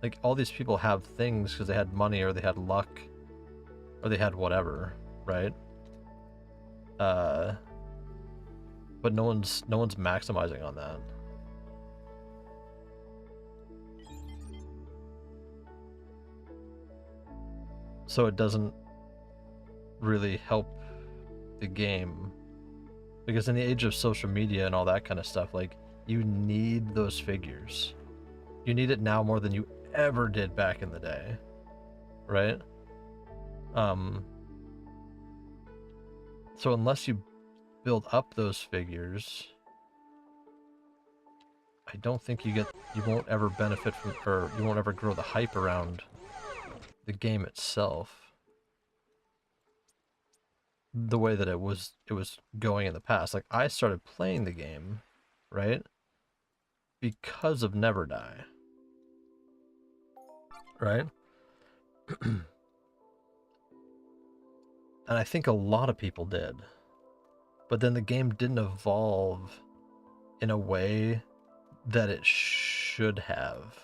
Like, all these people have things because they had money or they had luck or they had whatever, right? But no one's maximizing on that. So it doesn't really help the game, because in the age of social media and all that kind of stuff, like, you need those figures. You need it now more than you ever did back in the day, right? So unless you build up those figures, I don't think you won't ever benefit from, or you won't ever grow the hype around the game itself the way that it was going in the past. Like, I started playing the game, right, because of Never Die, right? And I think a lot of people did, but then the game didn't evolve in a way that it should have.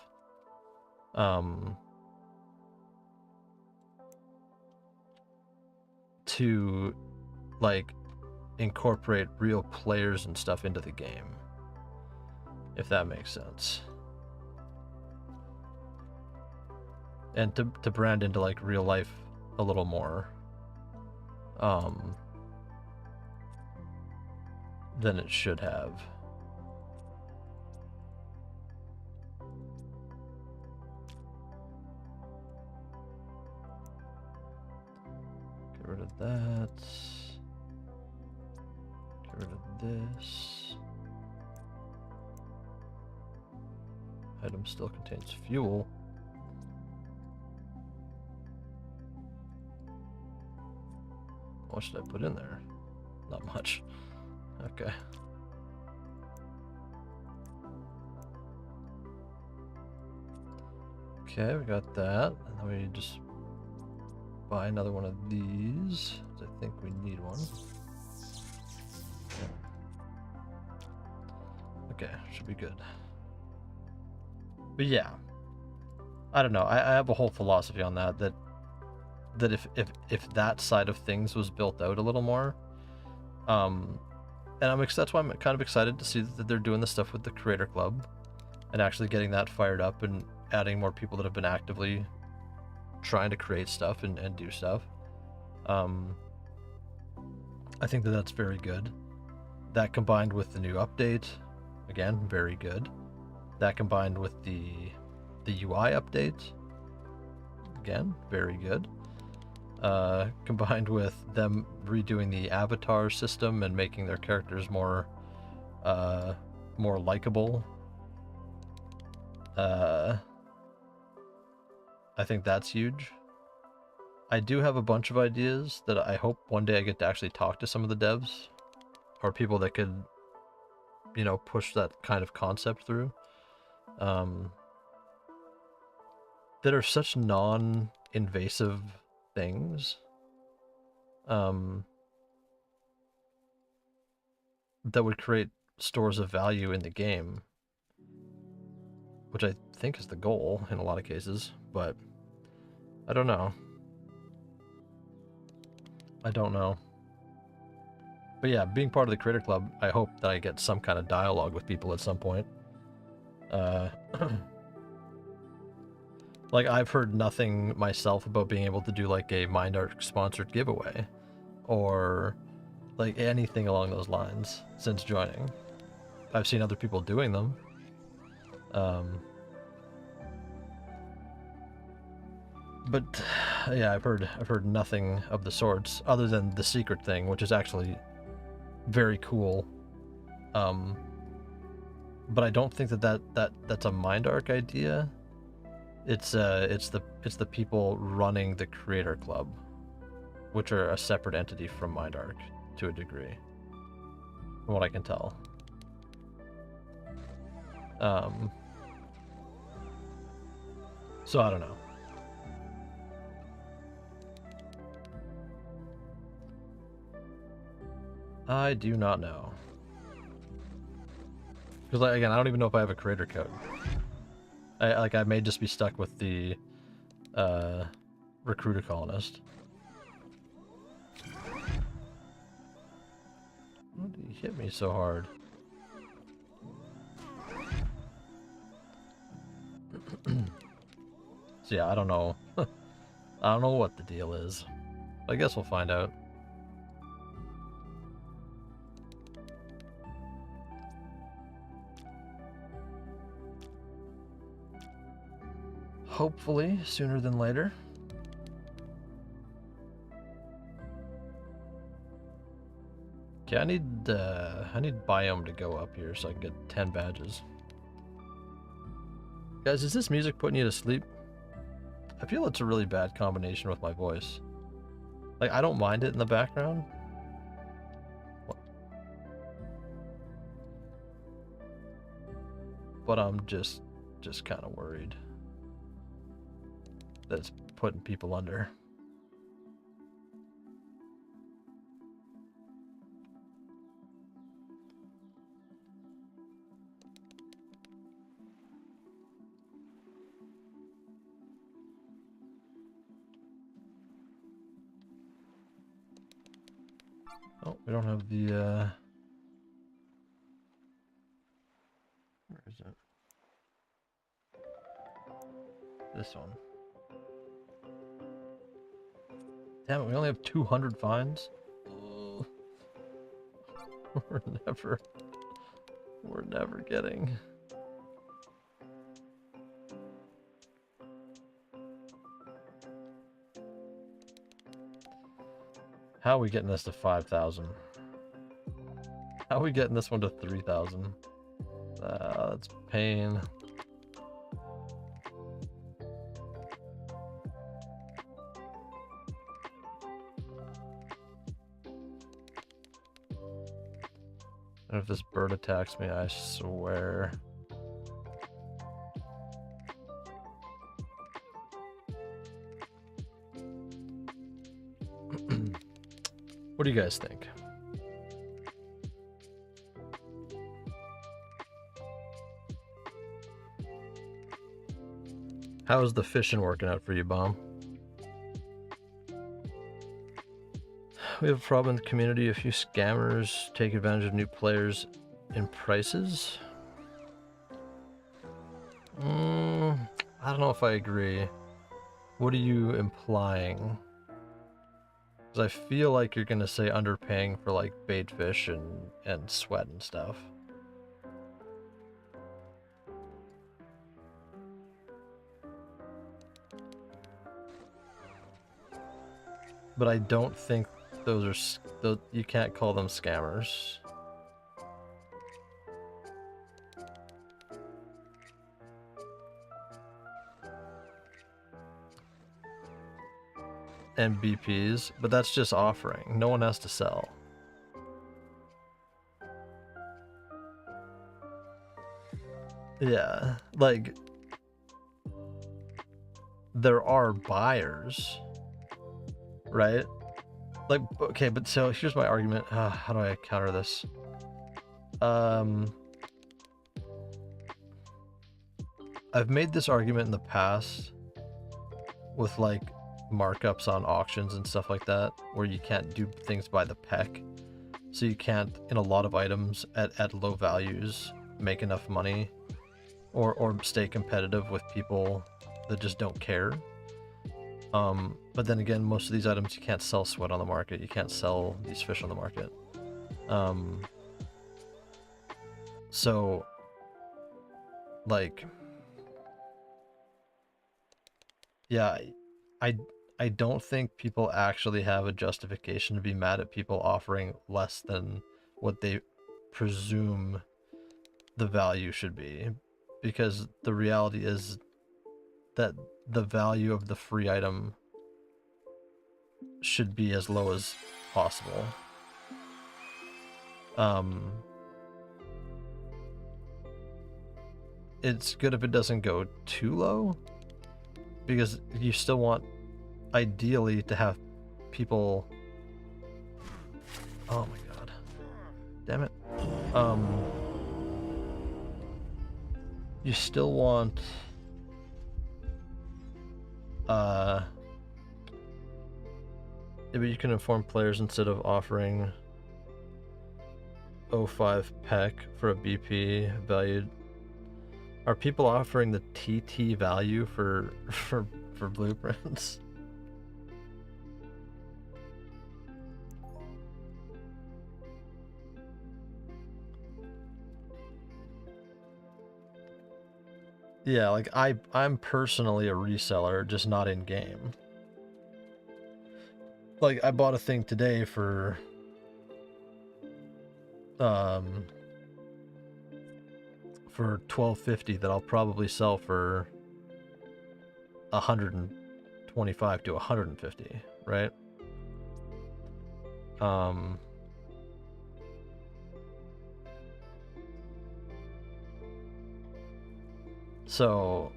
To like incorporate real players and stuff into the game, if that makes sense, and to brand into like real life a little more than it should have. Get rid of that. Get rid of this. Item still contains fuel. What should I put in there? Not much. Okay. Okay, we got that. And then we just buy another one of these. I think we need one. Yeah. Okay, should be good. But yeah, I don't know. I have a whole philosophy on that if that side of things was built out a little more, and that's why I'm kind of excited to see that they're doing the stuff with the Creator Club and actually getting that fired up and adding more people that have been actively trying to create stuff and do stuff. I think that that's very good. That combined with the new update, again, very good. That combined with the UI update, again, very good. Combined with them redoing the avatar system and making their characters more likable, I think that's huge. I do have a bunch of ideas that I hope one day I get to actually talk to some of the devs or people that could, push that kind of concept through. That are such non-invasive things, that would create stores of value in the game, which I think is the goal in a lot of cases, but I don't know. But yeah, being part of the Creator Club, I hope that I get some kind of dialogue with people at some point. Like, I've heard nothing myself about being able to do like a Mindark sponsored giveaway, or like anything along those lines since joining. I've seen other people doing them. But yeah, I've heard nothing of the sorts other than the secret thing, which is actually very cool. But I don't think that's a Mindark idea. It's the people running the Creator Club, which are a separate entity from Mindark to a degree, from what I can tell. So I don't know. I do not know. Because, like, again, I don't even know if I have a creator code. I may just be stuck with the recruiter colonist. Why did he hit me so hard? So yeah, I don't know. I don't know what the deal is. I guess we'll find out. Hopefully, sooner than later. Okay, I need biome to go up here so I can get 10 badges. Guys, is this music putting you to sleep? I feel it's a really bad combination with my voice. Like, I don't mind it in the background. What? But I'm just kind of worried that it's putting people under. Oh, we don't have the, where is it? This one. Damn it, we only have 200 finds? We're never getting. How are we getting this to 5,000? How are we getting this one to 3,000? That's pain. And if this bird attacks me, I swear. What do you guys think? How's the fishing working out for you, Bomb? We have a problem in the community. A few scammers take advantage of new players in prices. I don't know if I agree. What are you implying? Because I feel like you're gonna say underpaying for like bait fish and sweat and stuff. But I don't think those are, you can't call them scammers. And BPs, but that's just offering. No one has to sell. Yeah, like there are buyers, right? Like, okay, but so here's my argument. How do I counter this? I've made this argument in the past with like markups on auctions and stuff like that, where you can't do things by the peck. So you can't, in a lot of items at low values, make enough money or stay competitive with people that just don't care. But then again, most of these items you can't sell sweat on the market. You can't sell these fish on the market. So, like, yeah, I I don't think people actually have a justification to be mad at people offering less than what they presume the value should be, because the reality is that the value of the free item should be as low as possible. It's good if it doesn't go too low, because you still want, ideally, to have people... Oh my god. Damn it. You still want... Yeah, but you can inform players instead of offering 0.5 PEC for a BP valued. Are people offering the TT value for blueprints? Yeah, like I'm personally a reseller, just not in game. Like I bought a thing today for $12.50 that I'll probably sell for 125 to 150, right? So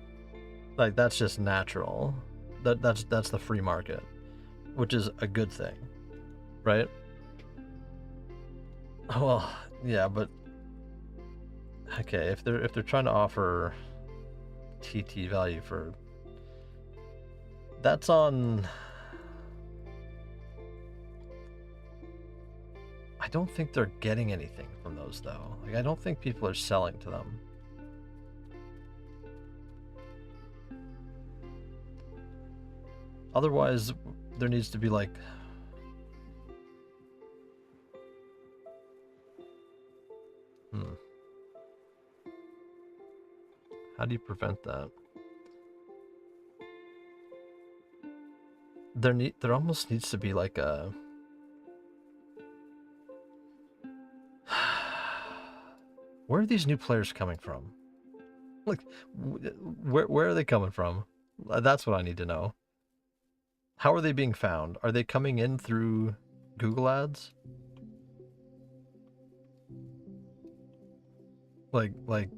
like that's just natural. That's the free market, which is a good thing, right? Well, yeah, but okay, if they're trying to offer TT value for, that's on... I don't think they're getting anything from those though. Like I don't think people are selling to them. Otherwise, there needs to be like... How do you prevent that? There almost needs to be like a... Where are these new players coming from? Like, where are they coming from? That's what I need to know. How are they being found? Are they coming in through Google Ads? Like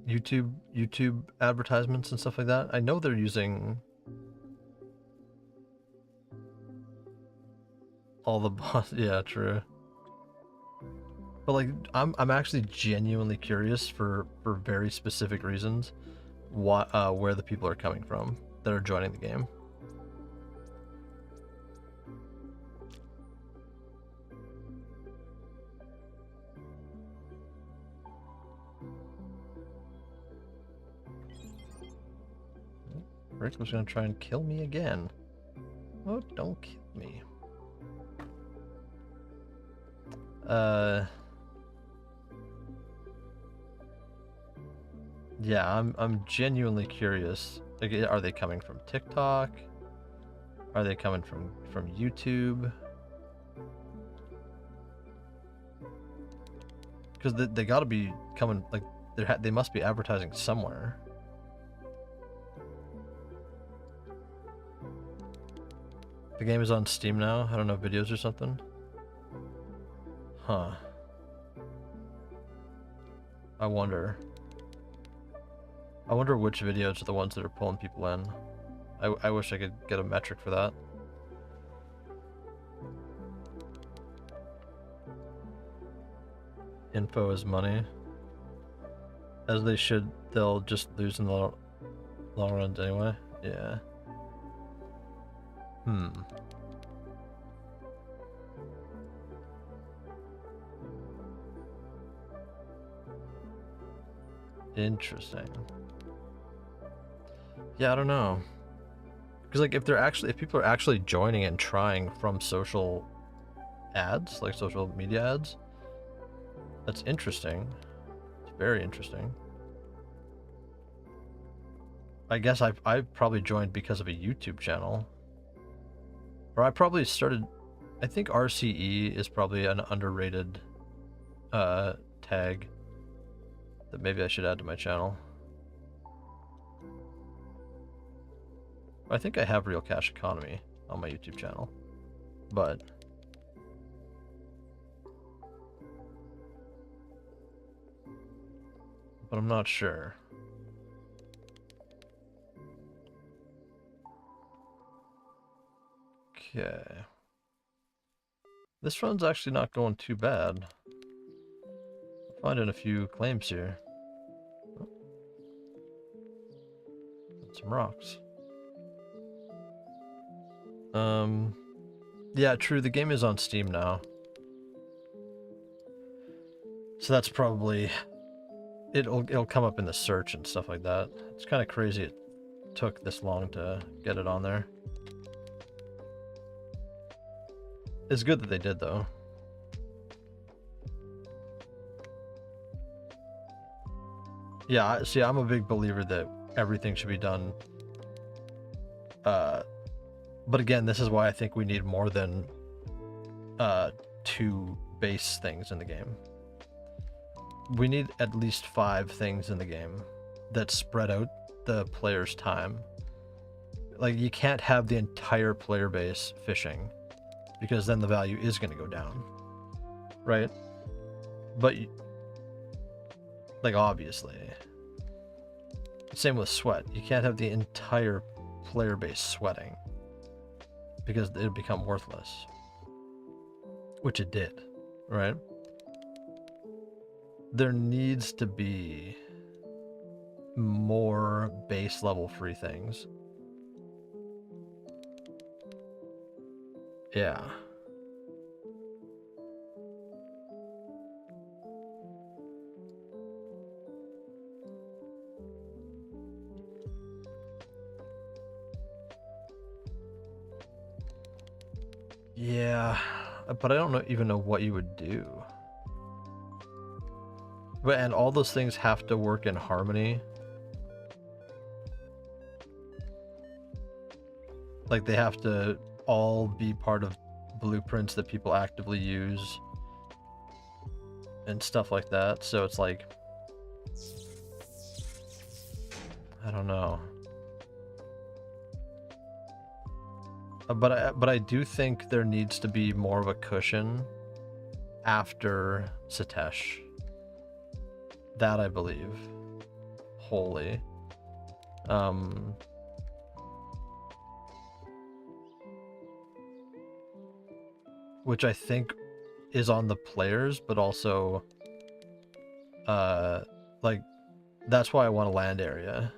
YouTube advertisements and stuff like that? I know they're using all the bots. Yeah, true. But like I'm actually genuinely curious for very specific reasons where the people are coming from that are joining the game. Rick was gonna try and kill me again. Oh, don't kill me. Yeah, I'm genuinely curious. Like, are they coming from TikTok? Are they coming from YouTube? Because they got to be coming, like they must be advertising somewhere. The game is on Steam now. I don't know, videos or something. Huh. I wonder which videos are the ones that are pulling people in. I wish I could get a metric for that. Info is money. As they should, they'll just lose in the long run anyway. Yeah. Interesting. Yeah, I don't know. Because like if people are actually joining and trying from social ads, like social media ads, That's interesting. It's very interesting. I guess I probably joined because of a YouTube channel. Or I probably started... I think RCE is probably an underrated tag that maybe I should add to my channel. I think I have Real Cash Economy on my YouTube channel, but I'm not sure. Okay. This run's actually not going too bad. I'm finding a few claims here. Oh. Some rocks. Yeah, true, the game is on Steam now. So that's probably... It'll come up in the search and stuff like that. It's kind of crazy it took this long to get it on there. It's good that they did, though. Yeah, see, I'm a big believer that everything should be done. But again, this is why I think we need more than 2 base things in the game. We need at least 5 things in the game that spread out the player's time. Like, you can't have the entire player base fishing, because then the value is going to go down, right? But, like, obviously. Same with sweat. You can't have the entire player base sweating, because it would become worthless. Which it did, right? There needs to be more base level free things. Yeah. Yeah, but I don't even know what you would do. But and all those things have to work in harmony. Like, they have to all be part of blueprints that people actively use and stuff like that. So it's like, I don't know. But I do think there needs to be more of a cushion after Satesh. That I believe wholly. Which I think is on the players, but also like, that's why I want a land area.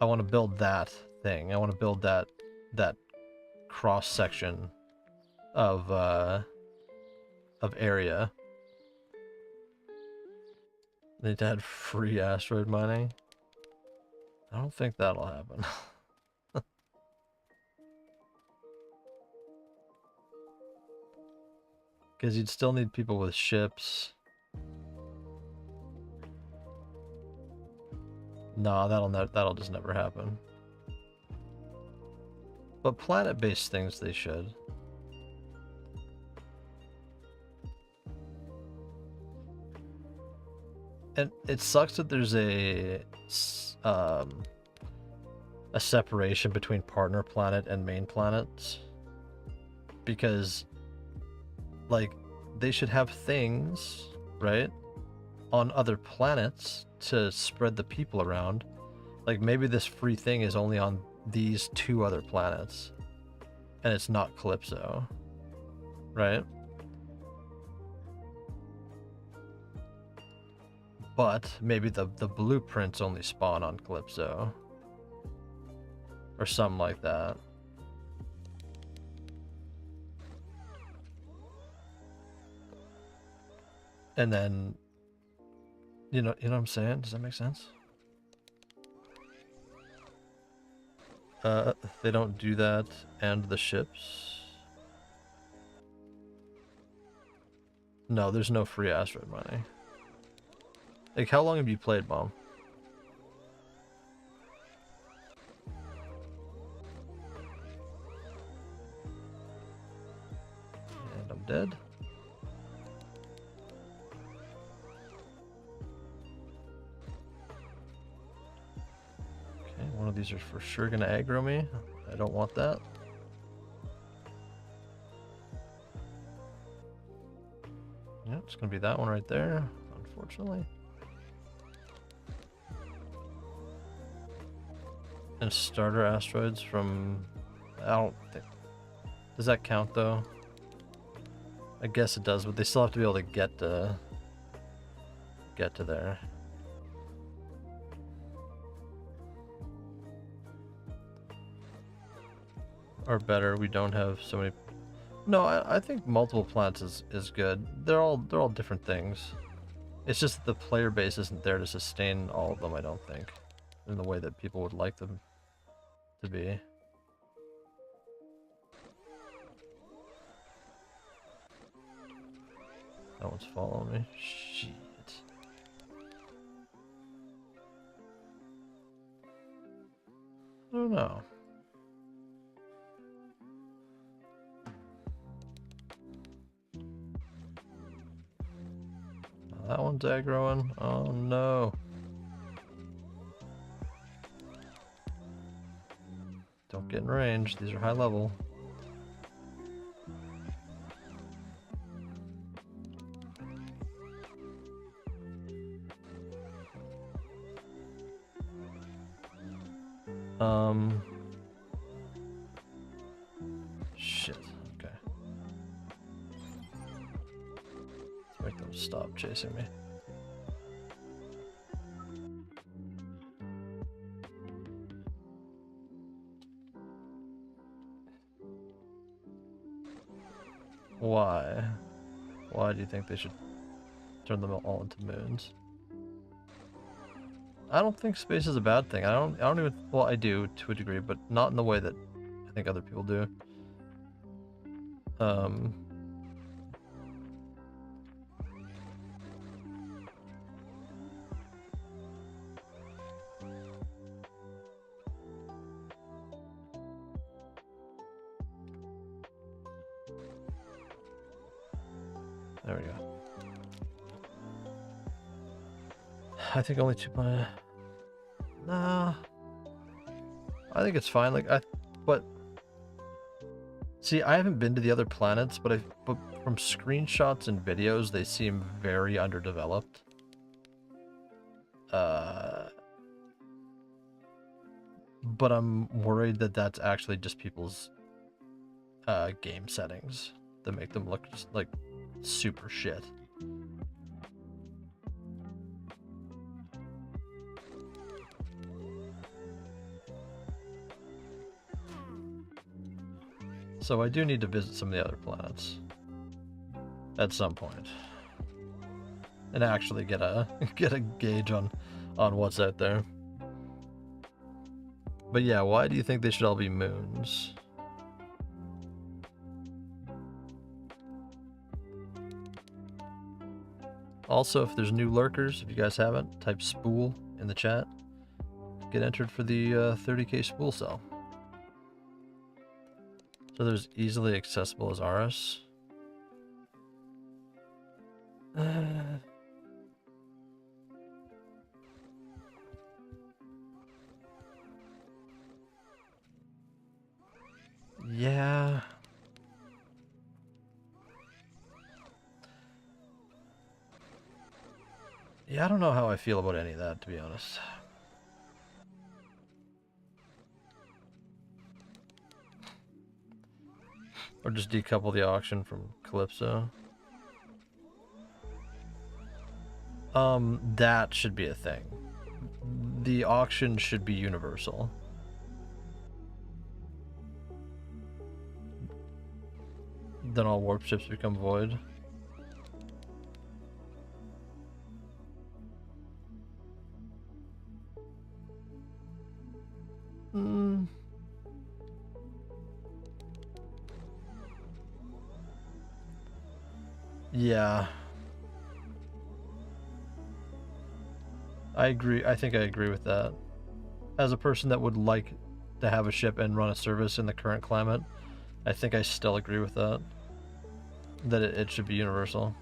I want to build that thing. I want to build that cross section of area. They need to add free asteroid mining. I don't think that'll happen. Because you'd still need people with ships. No, that'll just never happen. But planet-based things they should. And it sucks that there's a separation between partner planet and main planets, because, like, they should have things, right, on other planets to spread the people around. Like, maybe this free thing is only on these 2 other planets, and it's not Calypso, right? But maybe the blueprints only spawn on Calypso, or something like that. And then, you know what I'm saying? Does that make sense? They don't do that, and the ships. No, there's no free asteroid mining. Like, how long have you played, Mom? And I'm dead. Okay, one of these are for sure gonna aggro me. I don't want that. Yeah, it's gonna be that one right there, unfortunately. And starter asteroids from... I don't think... Does that count, though? I guess it does, but they still have to be able to get to there. Or better, we don't have so many... No, I think multiple planets is good. They're all different things. It's just that the player base isn't there to sustain all of them, I don't think. In the way that people would like them to be. That one's following me. Shit. I don't know. That one's aggroing. Oh no. Don't get in range. These are high level. Shit. Okay. Let's make them stop chasing me. Why? Why do you think they should turn them all into moons? I don't think space is a bad thing. I don't even, well, I do to a degree, but not in the way that I think other people do. There we go. I think only 2 planets. Nah. I think it's fine. But see, I haven't been to the other planets, but from screenshots and videos, they seem very underdeveloped. But I'm worried that that's actually just people's game settings that make them look just like super shit. So I do need to visit some of the other planets at some point and actually get a gauge on what's out there. But yeah, why do you think they should all be moons? Also, if there's new lurkers, if you guys haven't, type Spool in the chat. Get entered for the 30k Spool Cell. So there's easily accessible as RS. Yeah. Yeah, I don't know how I feel about any of that, to be honest. Or just decouple the auction from Calypso. That should be a thing. The auction should be universal. Then all warp ships become void. Yeah. I agree. I think I agree with that. As a person that would like to have a ship and run a service in the current climate, I think I still agree with that. That it should be universal.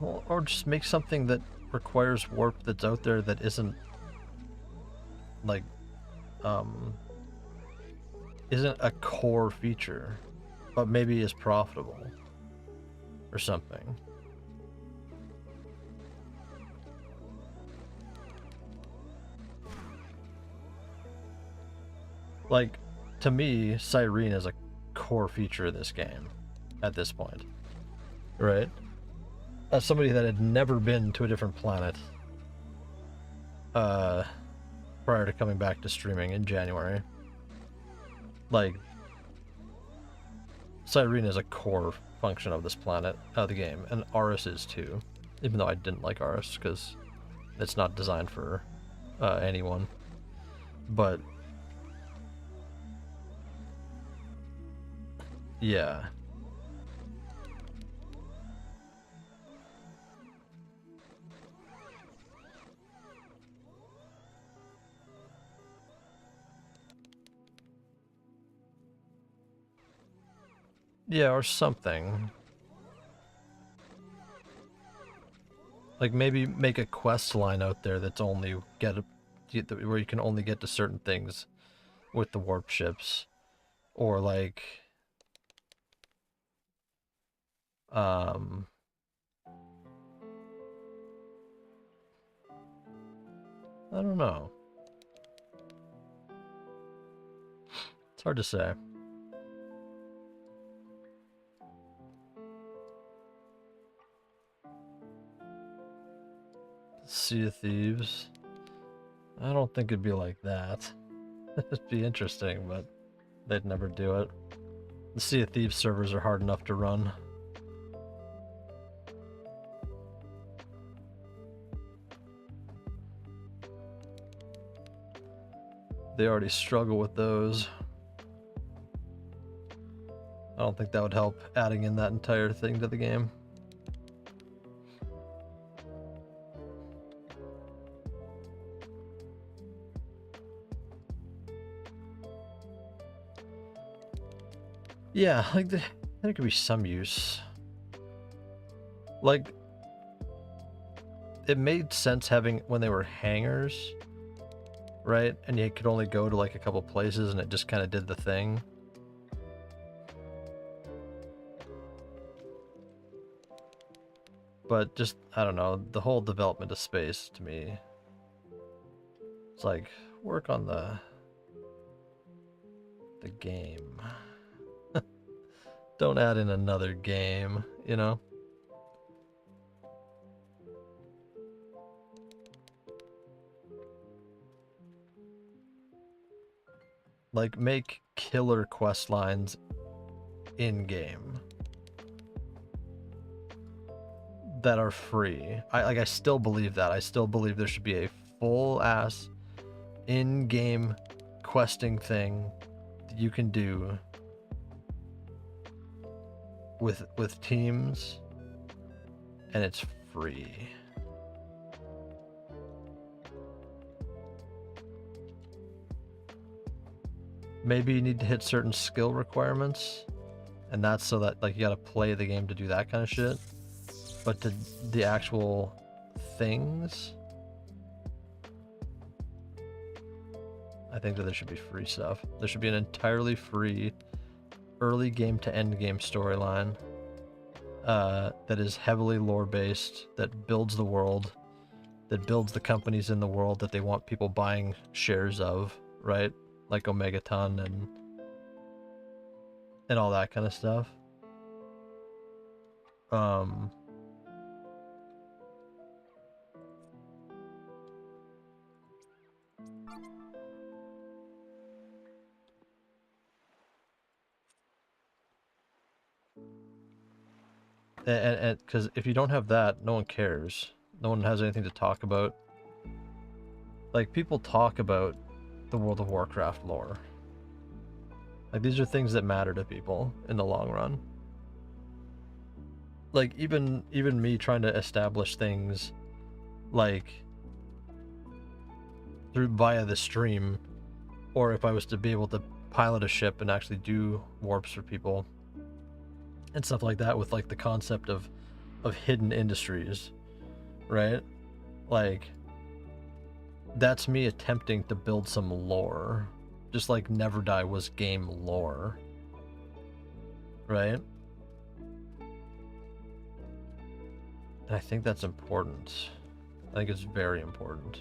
Well, or just make something that requires warp that's out there that isn't like isn't a core feature, but maybe is profitable or something. Like, to me, Cyrene is a core feature of this game at this point, right? As somebody that had never been to a different planet prior to coming back to streaming in January, like, Cyrene is a core function of this planet, of the game, and Aris is too, even though I didn't like Aris because it's not designed for anyone. But yeah. Yeah, or something. Like maybe make a quest line out there that's only where you can only get to certain things with the warp ships, or like um I don't know. It's hard to say. Sea of Thieves. I don't think it'd be like that. It'd be interesting, but they'd never do it. The Sea of Thieves servers are hard enough to run. They already struggle with those. I don't think that would help adding in that entire thing to the game. Yeah, like there could be some use. Like, it made sense having when they were hangars, right? And you could only go to like a couple places and it just kind of did the thing. But just, I don't know, the whole development of space to me, it's like, work on the game. Don't add in another game, you know? Like, make killer quest lines in-game that are free. I still believe that. I still believe there should be a full-ass in-game questing thing that you can do with teams, and it's free. Maybe you need to hit certain skill requirements, and that's so that like you gotta play the game to do that kind of shit. But to the actual things, I think that there should be free stuff. There should be an entirely free early game to end game storyline that is heavily lore based, that builds the world, that builds the companies in the world that they want people buying shares of, right? Like Omegaton and all that kind of stuff. And because if you don't have that, no one cares. No one has anything to talk about. Like, people talk about the World of Warcraft lore. Like, these are things that matter to people in the long run. Like, even me trying to establish things, like, via the stream, or if I was to be able to pilot a ship and actually do warps for people and stuff like that, with like the concept of hidden industries, right? Like, that's me attempting to build some lore, just like Never Die was game lore, right? And I think that's important. I think it's very important.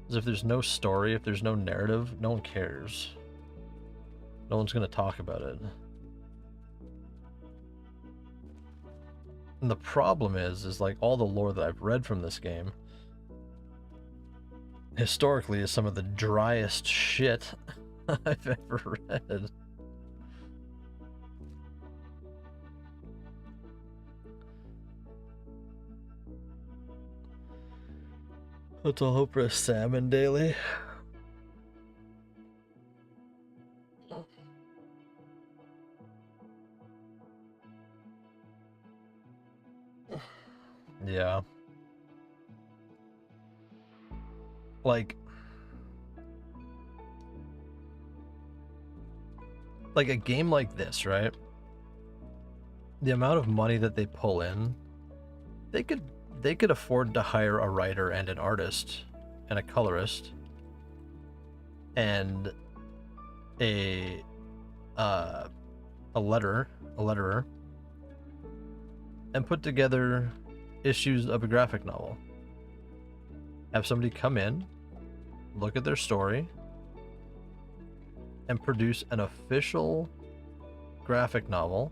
Because if there's no story, if there's no narrative, no one cares. No one's going to talk about it. And the problem is like all the lore that I've read from this game, historically, is some of the driest shit I've ever read. Let's all hope for a salmon daily. Yeah. Like a game like this, right? The amount of money that they pull in, they could afford to hire a writer and an artist and a colorist and a letterer, and put together issues of a graphic novel. Have somebody come in, look at their story, and produce an official graphic novel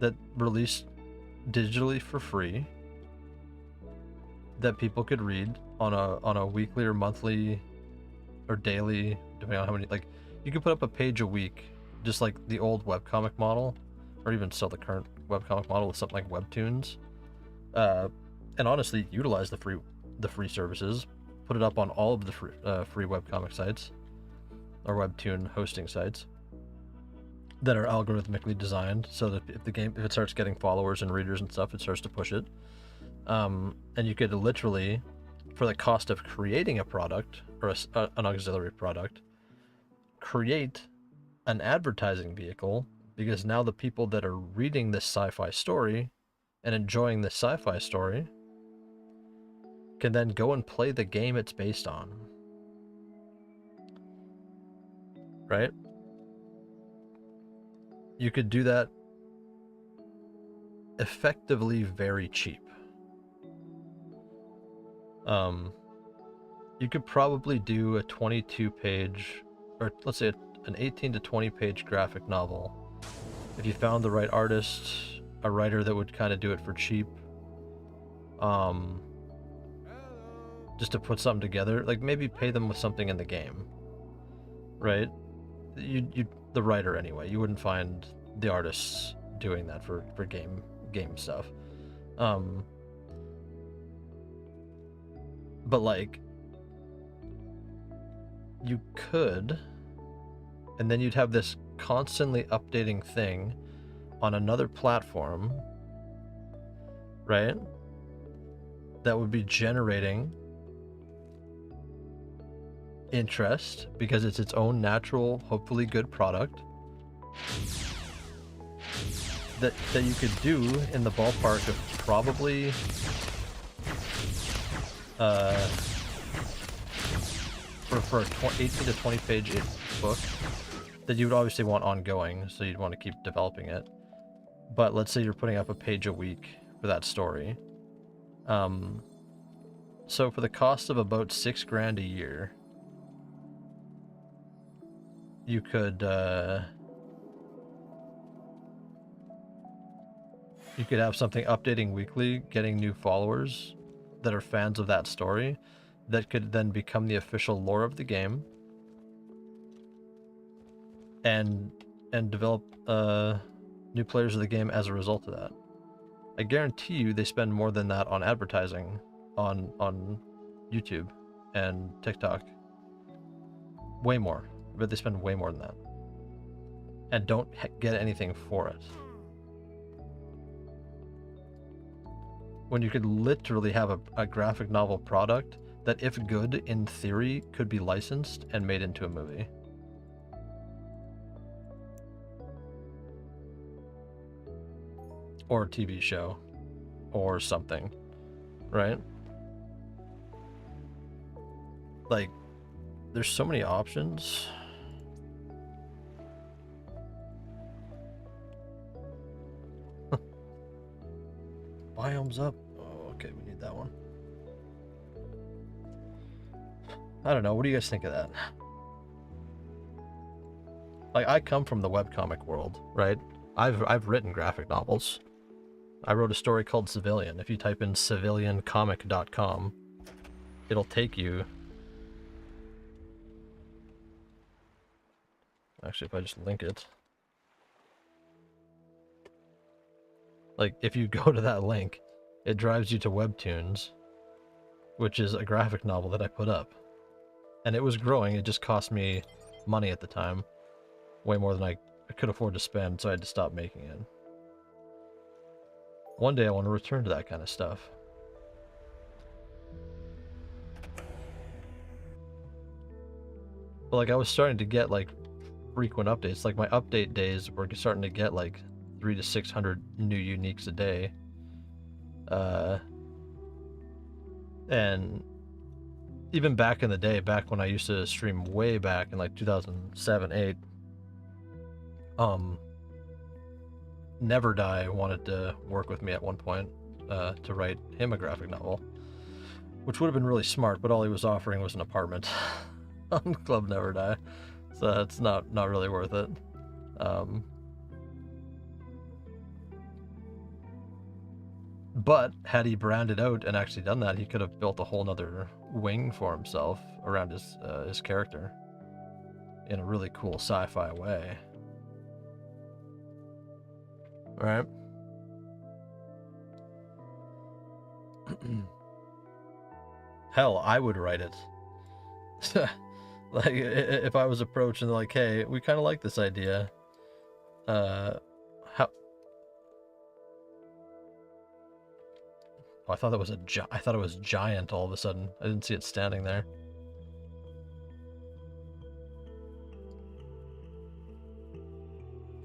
that released digitally for free, that people could read on a weekly or monthly or daily, depending on how many. Like, you could put up a page a week, just like the old webcomic model, or even still the current webcomic model with something like Webtoons, and honestly utilize the free services, put it up on all of the free webcomic sites or Webtoon hosting sites that are algorithmically designed so that if it starts getting followers and readers and stuff, it starts to push it. And you could literally, for the cost of creating a product or an auxiliary product, create an advertising vehicle, because now the people that are reading this sci-fi story and enjoying this sci-fi story can then go and play the game it's based on. Right? You could do that effectively very cheap. You could probably do a 22-page, or let's say an 18 to 20-page graphic novel if you found the right artist, a writer that would kind of do it for cheap, just to put something together. Like, maybe pay them with something in the game, right? You the writer anyway. You wouldn't find the artists doing that for game stuff. But like, you could, and then you'd have this constantly updating thing on another platform, right? That would be generating interest because it's its own natural, hopefully good product that you could do in the ballpark of probably for a 18 to 20 page book that you would obviously want ongoing, so you'd want to keep developing it. But let's say you're putting up a page a week for that story. So for the cost of about $6,000 a year, you could have something updating weekly, getting new followers that are fans of that story, that could then become the official lore of the game, and develop new players of the game as a result of that. I guarantee you they spend more than that on advertising on YouTube and TikTok. Way more. But they spend way more than that. And don't get anything for it. When you could literally have a graphic novel product that, if good, in theory, could be licensed and made into a movie. Or a TV show. Or something. Right? Like, there's so many options. Biomes up. Oh, okay, we need that one. I don't know. What do you guys think of that? Like, I come from the webcomic world, right? I've written graphic novels. I wrote a story called Civilian. If you type in civiliancomic.com, it'll take you... Actually, if I just link it... Like, if you go to that link, it drives you to Webtoons, which is a graphic novel that I put up. And it was growing, it just cost me money at the time. Way more than I could afford to spend, so I had to stop making it. One day I want to return to that kind of stuff. But like, I was starting to get like frequent updates. Like, my update days were starting to get like 300 to 600 new uniques a day. And even back in the day, back when I used to stream way back in like 2007, 8, Never Die wanted to work with me at one point to write him a graphic novel, which would have been really smart, but all he was offering was an apartment on Club Never Die, so it's not really worth it. But had he branded out and actually done that, he could have built a whole nother wing for himself around his character in a really cool sci-fi way. Right? Hell, I would write it. Like, if I was approached and they're like, hey, we kind of like this idea. How... Oh, I thought that was I thought it was giant all of a sudden. I didn't see it standing there.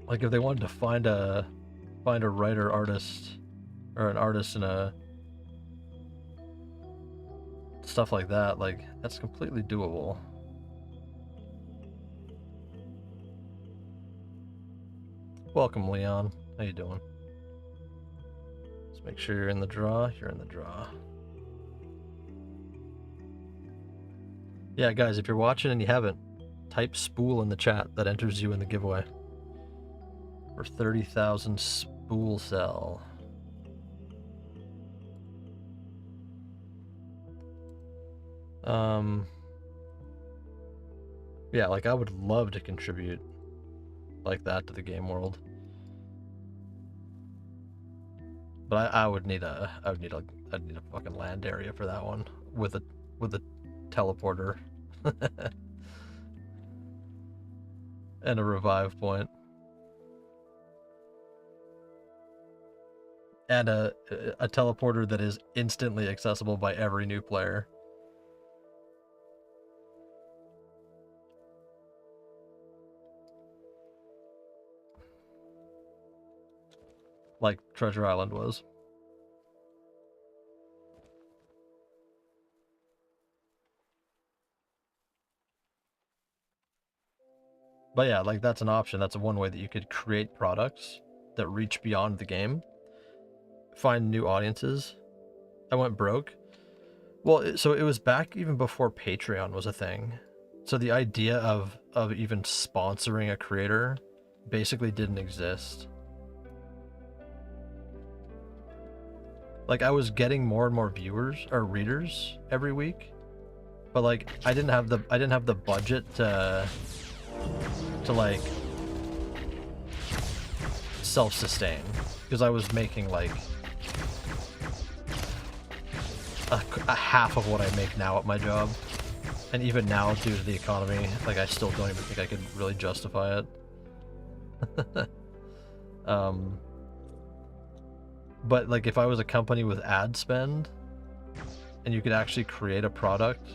Like, if they wanted to find a writer, artist, or an artist in a stuff like that, like, that's completely doable. Welcome, Leon. How you doing? Let's make sure you're in the draw. You're in the draw. Yeah, guys, if you're watching and you haven't, type Spool in the chat. That enters you in the giveaway for 30,000 Spool Cell. Yeah, like, I would love to contribute like that to the game world, but I would need a fucking land area for that one with a teleporter and a revive point. And a teleporter that is instantly accessible by every new player. Like Treasure Island was. But yeah, like, that's an option. That's one way that you could create products that reach beyond the game. Find new audiences. I went broke. Well, so it was back even before Patreon was a thing. So the idea of even sponsoring a creator basically didn't exist. Like, I was getting more and more viewers or readers every week, but like, I didn't have the budget to like self-sustain, because I was making like a half of what I make now at my job, and even now, due to the economy, like I still don't even think I could really justify it. But like if I was a company with ad spend, and you could actually create a product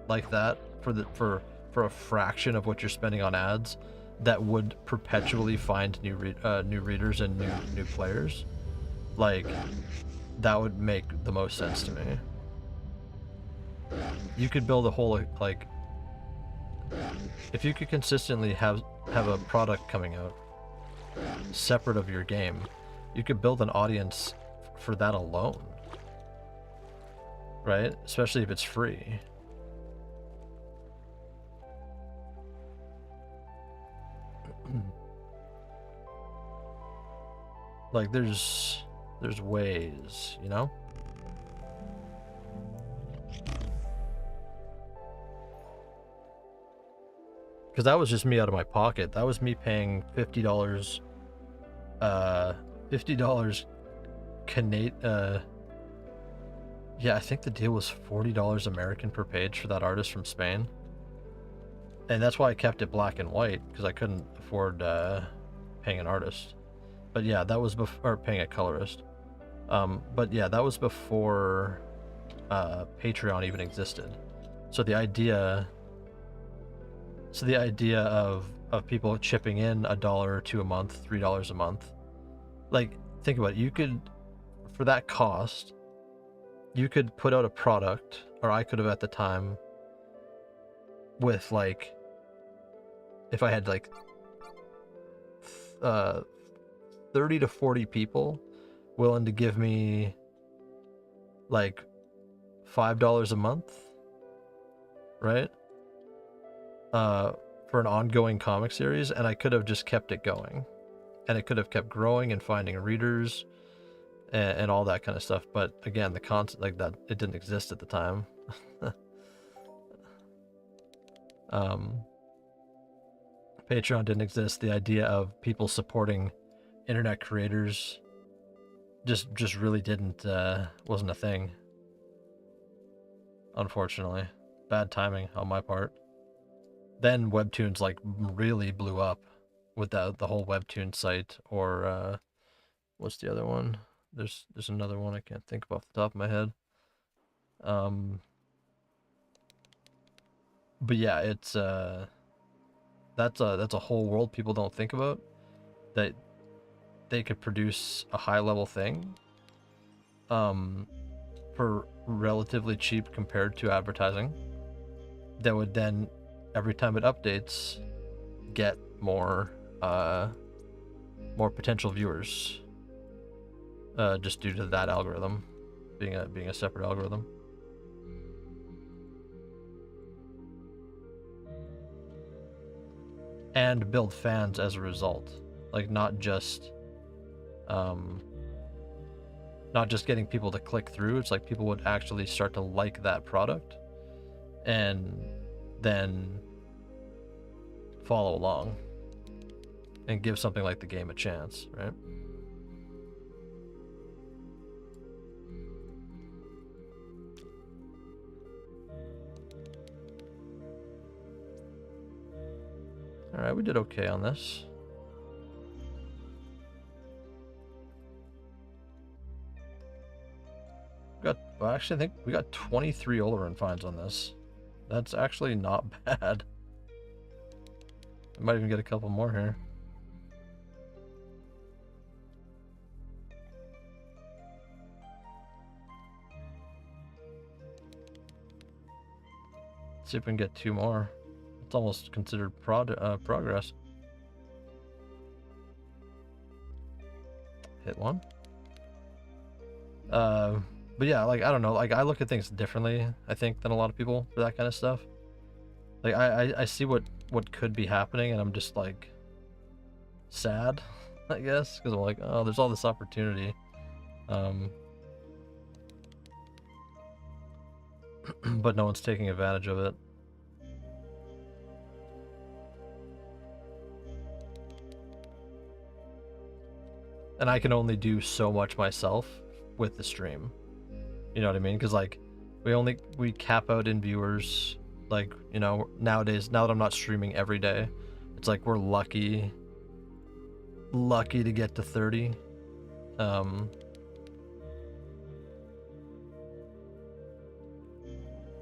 like that for a fraction of what you're spending on ads, that would perpetually find new readers and new players, like that would make the most sense to me. You could build a whole, like, if you could consistently have a product coming out separate of your game, you could build an audience for that alone, right? Especially if it's free. Like there's ways, you know? Because that was just me out of my pocket. That was me paying $50 Canadian, yeah, I think the deal was $40 American per page for that artist from Spain. And that's why I kept it black and white, because I couldn't afford paying an artist. But yeah, that was before paying a colorist. But yeah, that was before Patreon even existed. So the idea of people chipping in $1 or $2 a month, $3 a month, like think about it. You could, for that cost, you could put out a product, or I could have at the time, with like, if I had like 30 to 40 people willing to give me like $5 a month, right? For an ongoing comic series, and I could have just kept it going, and it could have kept growing and finding readers and all that kind of stuff. But again, the concept like that, it didn't exist at the time. Patreon didn't exist. The idea of people supporting internet creators just really didn't wasn't a thing, unfortunately. Bad timing on my part. Then webtoons like really blew up with the whole webtoon site, or what's the other one? There's another one I can't think of off the top of my head. But yeah, it's that's a whole world people don't think about, that they could produce a high level thing for relatively cheap compared to advertising, that would then, every time it updates, get more potential viewers, just due to that algorithm being a separate algorithm. And build fans as a result, like not just getting people to click through. It's like people would actually start to like that product and then follow along and give something like the game a chance, right? All right, we did okay on this. Well, actually, I think we got 23 Oleron finds on this. That's actually not bad. I might even get a couple more here. Let's see if we can get 2 more. It's almost considered progress. Hit 1. But yeah, like, I don't know, like, I look at things differently, I think, than a lot of people for that kind of stuff. Like, I see what could be happening, and I'm just, like, sad, I guess, because I'm like, oh, there's all this opportunity. But no one's taking advantage of it. And I can only do so much myself with the stream. You know what I mean? Because like we cap out in viewers. Like, you know, nowadays, now that I'm not streaming every day, it's like we're lucky to get to 30.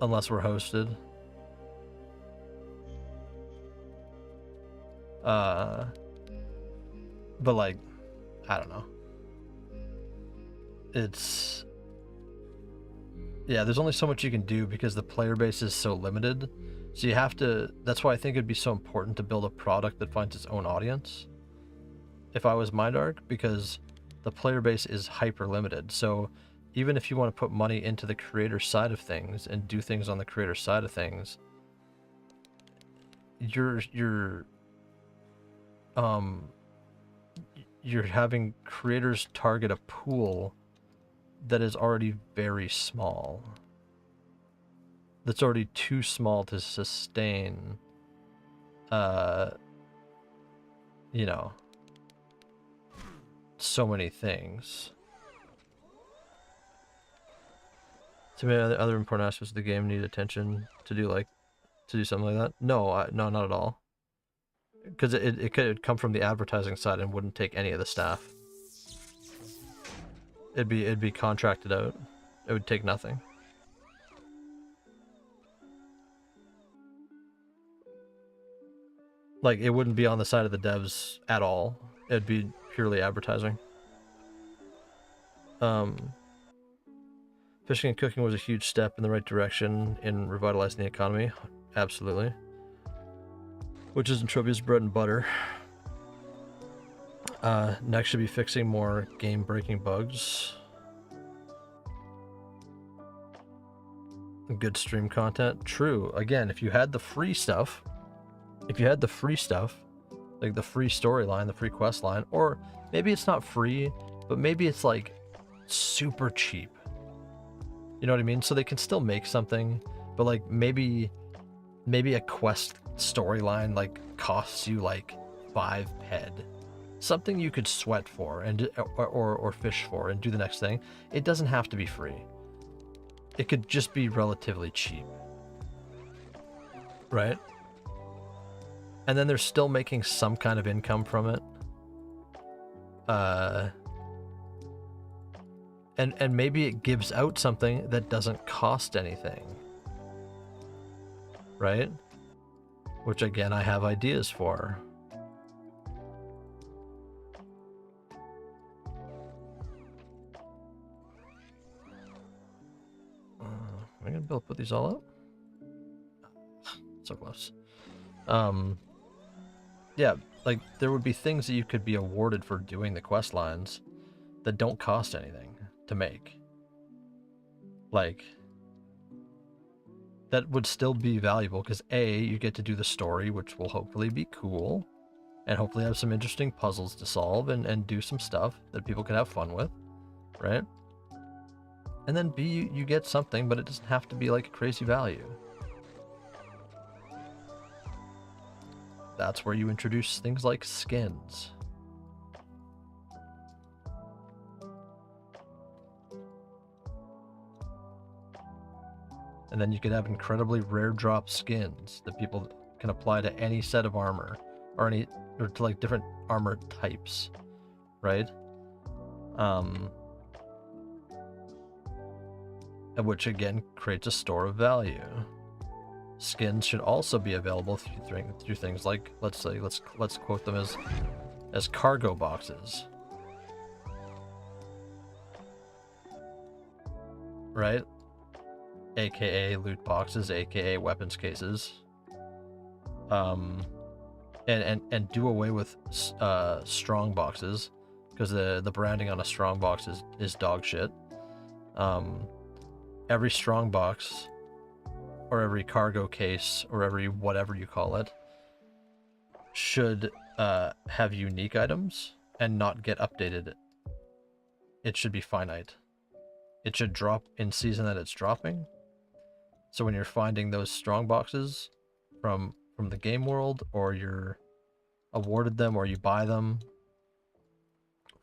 Unless we're hosted. But like, I don't know. It's, yeah, there's only so much you can do because the player base is so limited. So you have to, that's why I think it'd be so important to build a product that finds its own audience. If I was Mindark, because the player base is hyper limited. So even if you want to put money into the creator side of things and do things on the creator side of things, you're having creators target a pool that is already very small. That's already too small to sustain, you know, so many things. So many other important aspects of the game need attention to do something like that. No, no, not at all. Because it could come from the advertising side and wouldn't take any of the staff. It'd be contracted out. It would take nothing. Like, it wouldn't be on the side of the devs at all. It'd be purely advertising. Fishing and cooking was a huge step in the right direction in revitalizing the economy. Absolutely. Which is Entropia's bread and butter. Next should be fixing more game-breaking bugs. Good stream content. True. Again, if you had the free stuff, like the free storyline, the free quest line, or maybe it's not free, but maybe it's like super cheap. You know what I mean? So they can still make something, but like maybe a quest storyline like costs you like 5 ped. Something you could sweat for and or fish for and do the next thing. It doesn't have to be free. It could just be relatively cheap. Right? And then they're still making some kind of income from it. And maybe it gives out something that doesn't cost anything. Right? Which again, I have ideas for. Am I gonna be able to put these all up? So close. Yeah, like there would be things that you could be awarded for doing the quest lines that don't cost anything to make. Like, that would still be valuable because A, you get to do the story, which will hopefully be cool, and hopefully have some interesting puzzles to solve and do some stuff that people can have fun with, right? And then B, you get something, but it doesn't have to be like a crazy value. That's where you introduce things like skins. And then you could have incredibly rare drop skins that people can apply to any set of armor or to like different armor types, right? Which again creates a store of value. Skins should also be available through things like, let's quote them as cargo boxes, right? AKA loot boxes, AKA weapons cases. And do away with strong boxes, because the branding on a strong box is dog shit. Every strong box or every cargo case or every whatever you call it should have unique items and not get updated. It should be finite. It should drop in season that it's dropping. So when you're finding those strong boxes from the game world, or you're awarded them or you buy them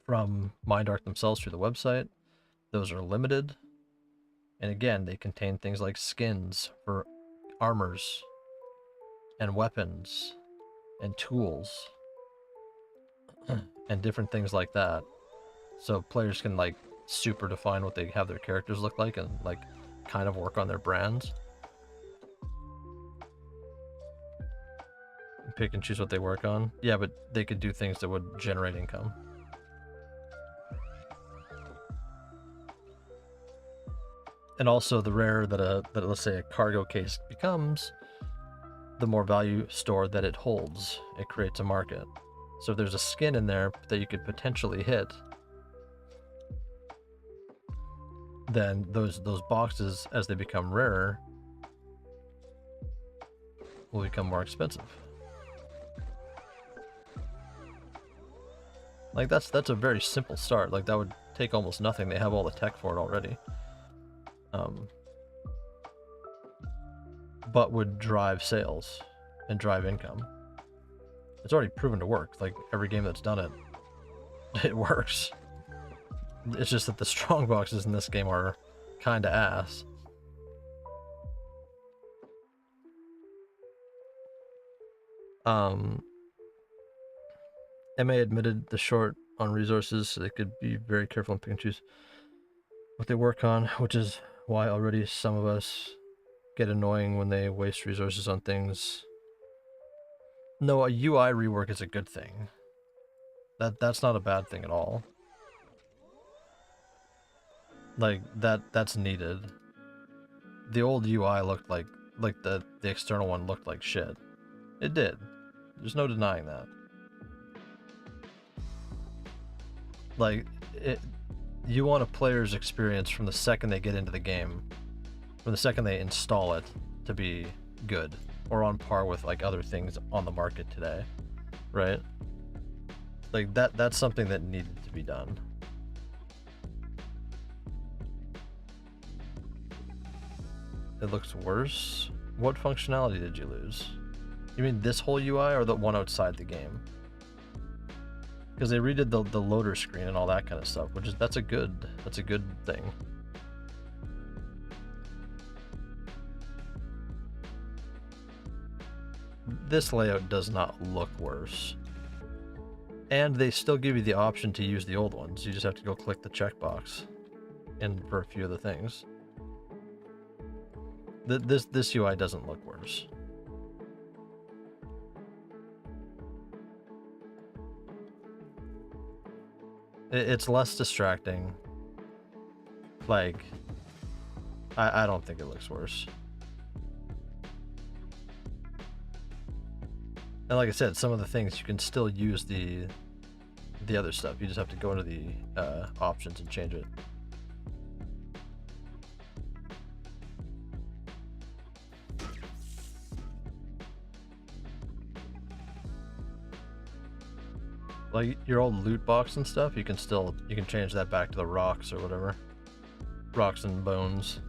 from Mindark themselves through the website. Those are limited. And again, they contain things like skins for armors and weapons and tools and different things like that. So players can like super define what they have their characters look like and like kind of work on their brands. Pick and choose what they work on. Yeah, but they could do things that would generate income. And also, the rarer that let's say a cargo case becomes, the more value stored that it holds. It creates a market. So if there's a skin in there that you could potentially hit, then those boxes, as they become rarer, will become more expensive. Like that's a very simple start. Like that would take almost nothing. They have all the tech for it already. But would drive sales and drive income. It's already proven to work. Like every game that's done it, it works. It's just that the strong boxes in this game are kind of ass. MA admitted the short on resources, so they could be very careful and pick and choose what they work on, which is why already some of us get annoying when they waste resources on things. No, a UI rework is a good thing. That's not a bad thing at all. Like that's needed. The old UI looked like the external one looked like shit. It did. There's no denying that. Like you want a player's experience from the second they get into the game, from the second they install it, to be good or on par with like other things on the market today, right? Like that's something that needed to be done. It looks worse. What functionality did you lose? You mean this whole UI or the one outside the game? Because they redid the loader screen and all that kind of stuff, which is that's a good thing. This layout does not look worse. And they still give you the option to use the old ones. You just have to go click the checkbox and for a few of the things. This UI doesn't look worse. It's less distracting. Like, I don't think it looks worse. And like I said, some of the things you can still use the other stuff. You just have to go into the options and change it. Like your old loot box and stuff, you can change that back to the rocks or whatever. Rocks and bones.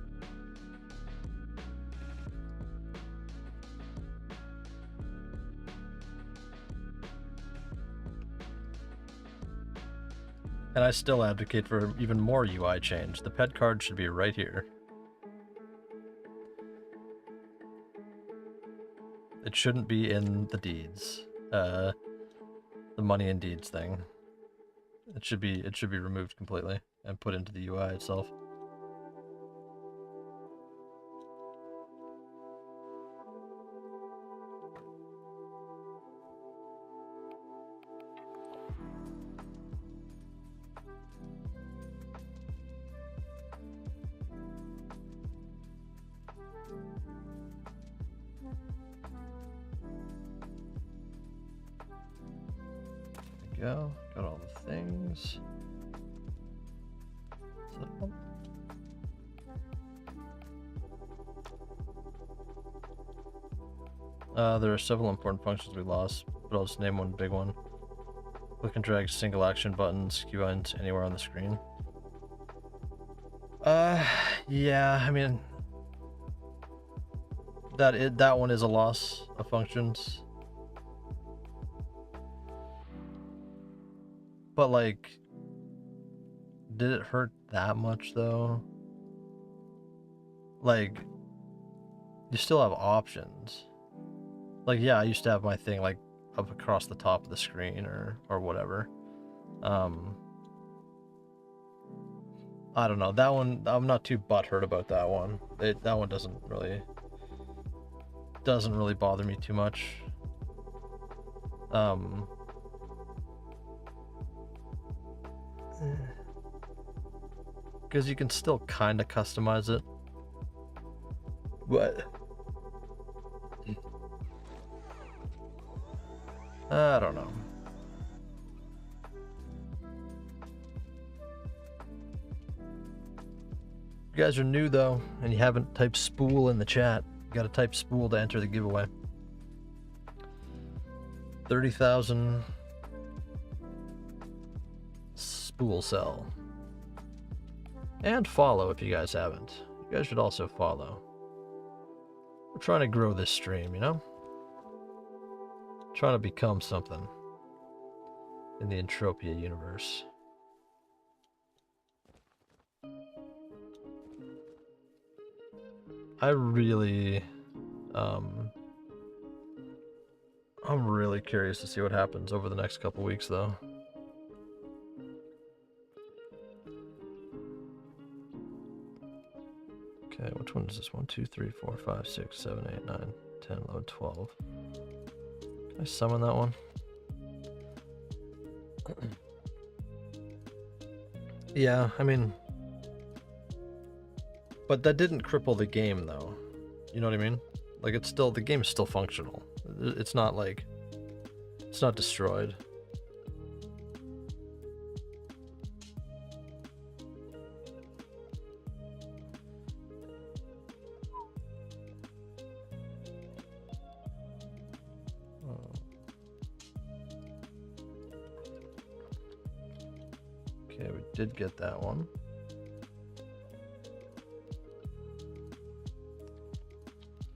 And I still advocate for even more UI change. The pet card should be right here. It shouldn't be in the deeds. The money and deeds thing. It should be removed completely and put into the UI itself. Go. Got all the things. There are several important functions we lost, but I'll just name one big one. Click and drag single action buttons, key buttons anywhere on the screen. Yeah, I mean, that one is a loss of functions. But like, did it hurt that much though? Like, you still have options. Like, yeah, I used to have my thing like up across the top of the screen or whatever. I don't know. That one, I'm not too butthurt about that one. That one doesn't really bother me too much. Because you can still kind of customize it, but I don't know. If you guys are new though, and you haven't typed spool in the chat, you gotta type spool to enter the giveaway. 30,000 Spool Cell. And follow if you guys haven't. You guys should also follow. We're trying to grow this stream, you know? Trying to become something in the Entropia Universe. I'm really curious to see what happens over the next couple weeks, though. Okay, which one is this? 1, 2, 3, 4, 5, 6, 7, 8, 9, 10, 11, 12. Can I summon that one? Yeah, I mean... But that didn't cripple the game, though. You know what I mean? Like, it's still... The game's still functional. It's not, like... It's not destroyed. Okay, we did get that one.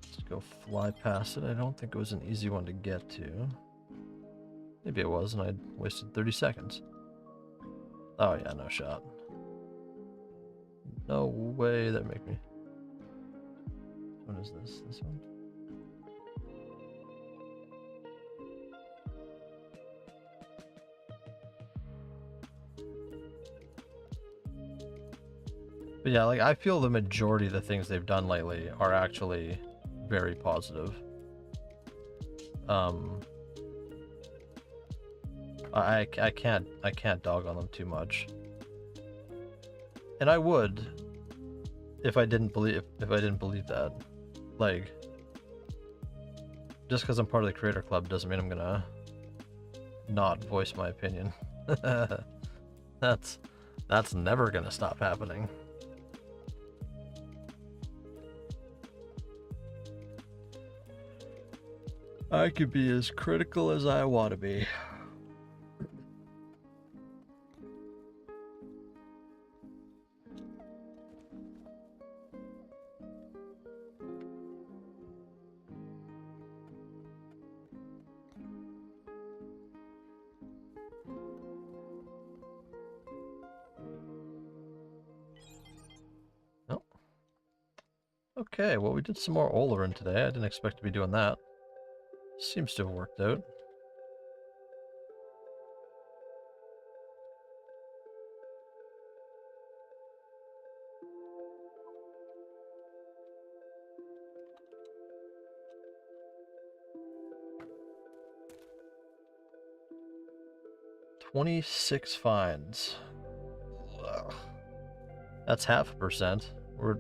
Let's go fly past it. I don't think it was an easy one to get to. Maybe it was, and I wasted 30 seconds. Oh yeah, no shot. No way that make me... What is this? This one? But yeah, like, I feel the majority of the things they've done lately are actually very positive. I can't dog on them too much. And I would if I didn't believe that. Like, just because I'm part of the creator club doesn't mean I'm gonna not voice my opinion. That's never gonna stop happening. I could be as critical as I want to be. Oh. Okay, well, we did some more Olerin today. I didn't expect to be doing that. Seems to have worked out. $26 fines. Ugh. That's 0.5%. We're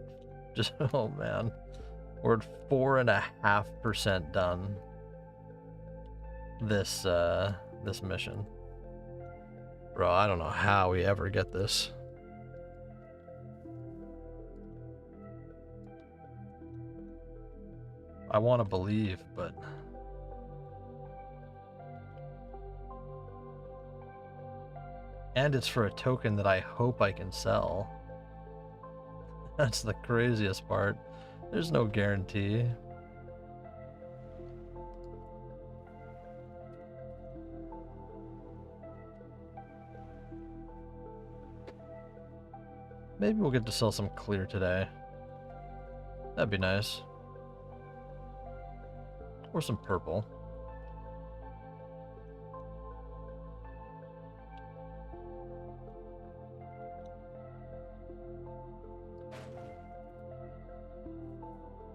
just, oh man. We're at 4.5% done this mission. Bro, I don't know how we ever get this. I want to believe, but and it's for a token that I hope I can sell. That's the craziest part. There's no guarantee. Maybe we'll get to sell some clear today. That'd be nice. Or some purple.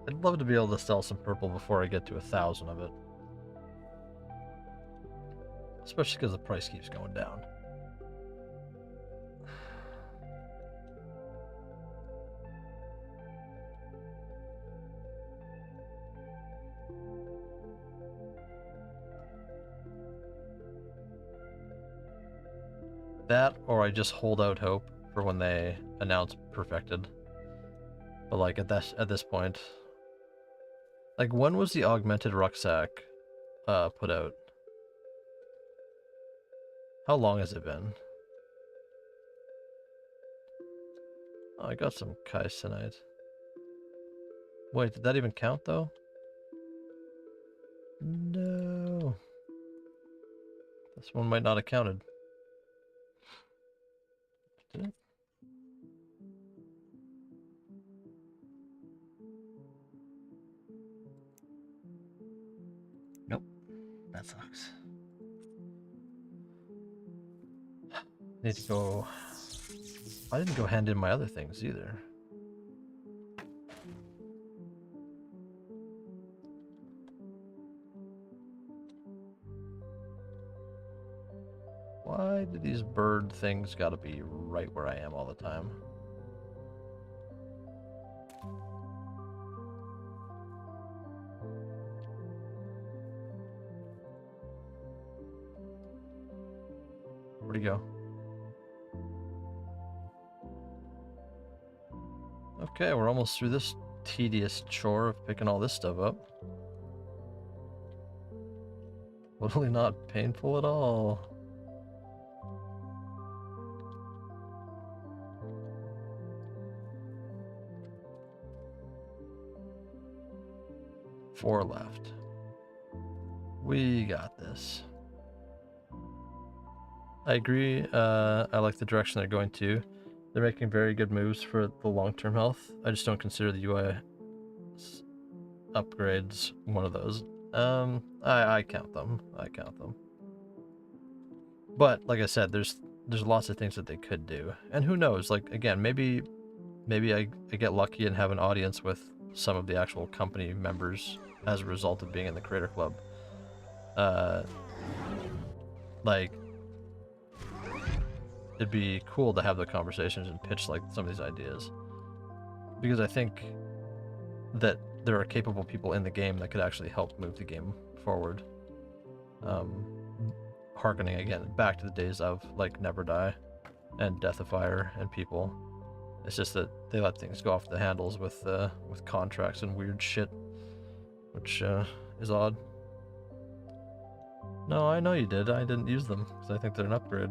I'd love to be able to sell some purple before I get to 1,000 of it. Especially because the price keeps going down. That, or I just hold out hope for when they announce perfected. But like at this point, like when was the augmented rucksack put out? How long has it been? Oh, I got some kaisenite. Wait, did that even count though? No. This one might not have counted. Did it? Nope. That sucks. Need to go... I didn't go hand in my other things either. Why do these bird things gotta be right where I am all the time? Where'd he go? Okay, we're almost through this tedious chore of picking all this stuff up. Totally not painful at all. Four left. We got this. I agree. I like the direction they're going to. They're making very good moves for the long-term health. I just don't consider the UI upgrades one of those. I count them. I count them. But like I said, there's lots of things that they could do, and who knows? Like again, maybe I get lucky and have an audience with some of the actual company members as a result of being in the Creator Club. Like, it'd be cool to have the conversations and pitch like some of these ideas, because I think that there are capable people in the game that could actually help move the game forward. Harkening again back to the days of like Never Die and Deathifier and people. It's just that they let things go off the handles with contracts and weird shit, which is odd. No, I know you did. I didn't use them because I think they're an upgrade.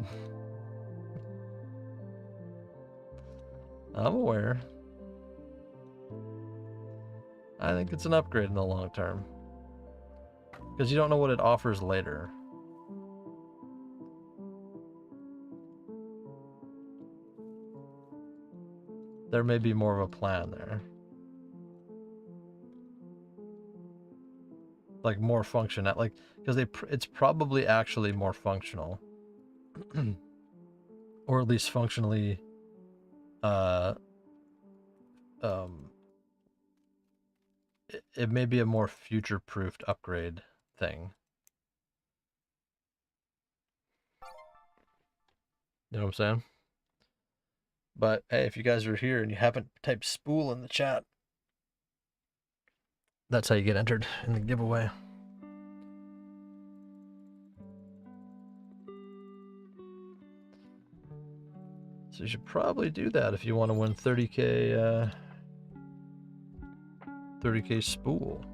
I'm aware. I think it's an upgrade in the long term, because you don't know what it offers later. There may be more of a plan there. Like more function, like, because it's probably actually more functional. Or at least functionally it may be a more future-proofed upgrade thing. You know what I'm saying? But hey, if you guys are here and you haven't typed Spool in the chat, that's how you get entered in the giveaway. So you should probably do that if you want to win 30k 30k Spool.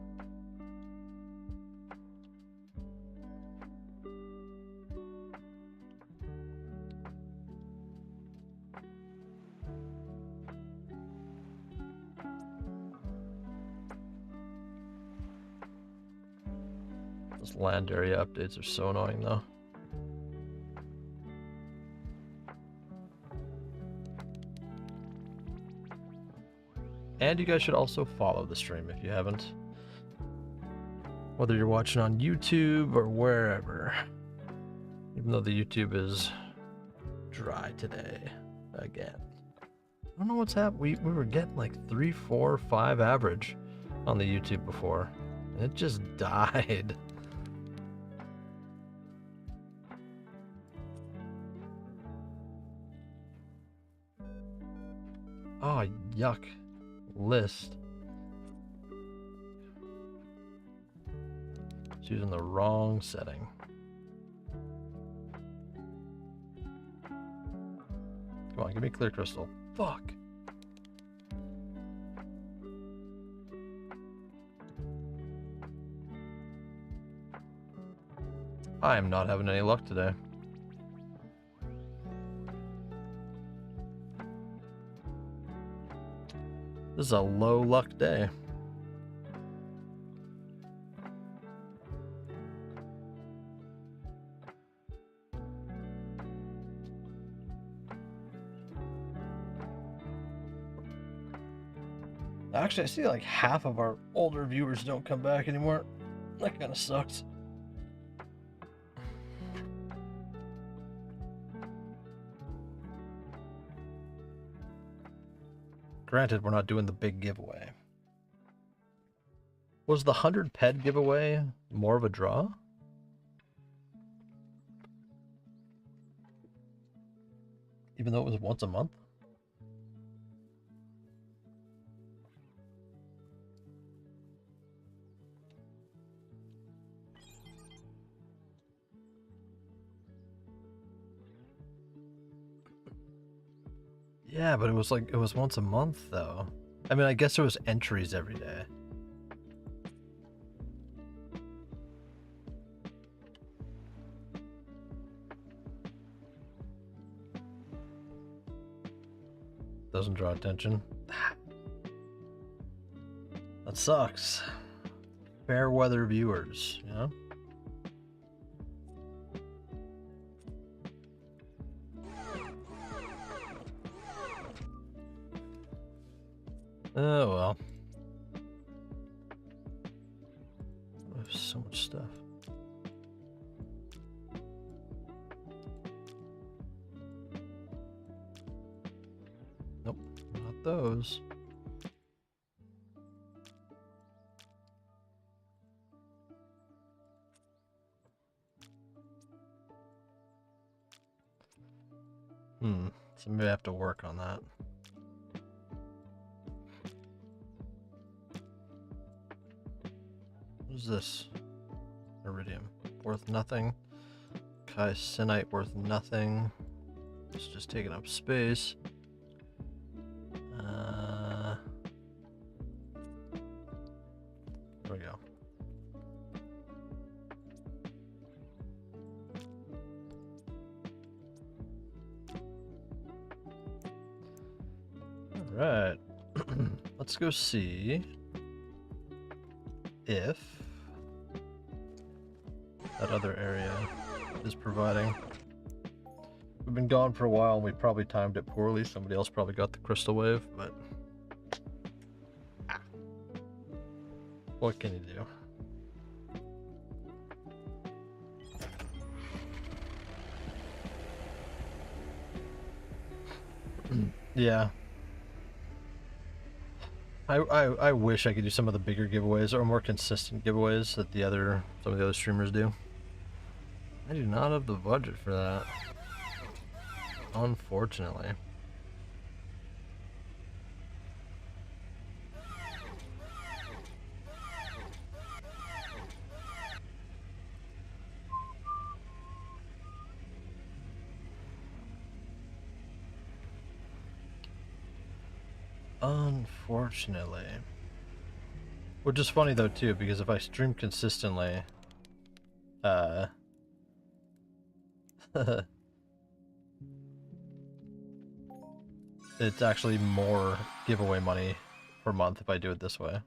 Those land area updates are so annoying though. And you guys should also follow the stream if you haven't. Whether you're watching on YouTube or wherever. Even though the YouTube is dry today. Again. I don't know what's happened. We were getting like 3, 4, 5 average on the YouTube before. And it just died. Oh, yuck. List. It's using the wrong setting. Come on, give me clear crystal. Fuck. I am not having any luck today. This is a low luck day. Actually, I see like half of our older viewers don't come back anymore. That kind of sucks. Granted, we're not doing the big giveaway. Was the 100 ped giveaway more of a draw? Even though it was once a month? Yeah, but it was like, it was once a month though. I mean, I guess there was entries every day. Doesn't draw attention. That sucks. Fair weather viewers, you know? Oh well. There's so much stuff. Nope, not those. So maybe I have to work on that. What is this? Iridium. Worth nothing. Kaisenite worth nothing. It's just taking up space. There we go. Alright. Let's go see if that other area is providing. We've been gone for a while and we probably timed it poorly. Somebody else probably got the crystal wave, but what can you do? Yeah. I wish I could do some of the bigger giveaways or more consistent giveaways that some of the other streamers do. I do not have the budget for that, unfortunately. Unfortunately. Which is funny though too, because if I stream consistently, it's actually more giveaway money per month if I do it this way.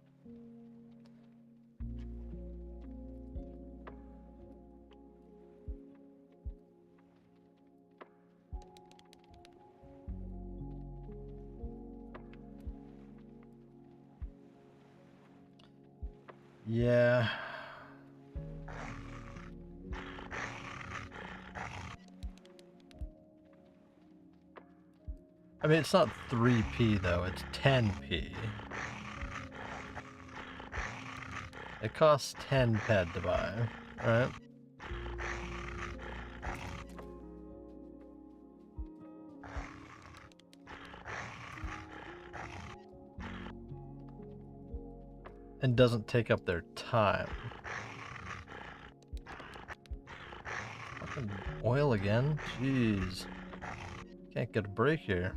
Yeah. I mean, it's not 3p though, it's 10p. It costs 10 ped to buy, right? And doesn't take up their time. Fucking oil again? Jeez. Can't get a break here.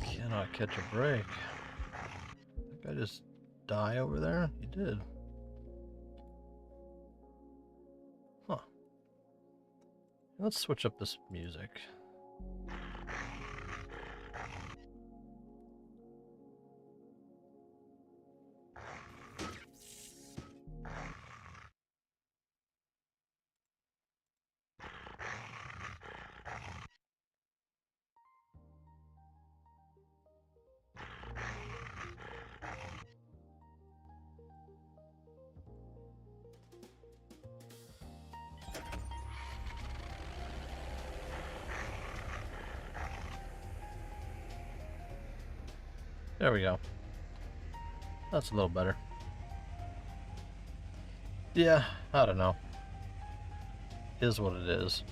Cannot catch a break. That guy just die over there? He did. Huh. Let's switch up this music. There we go. That's a little better. Yeah, I don't know. Is what it is.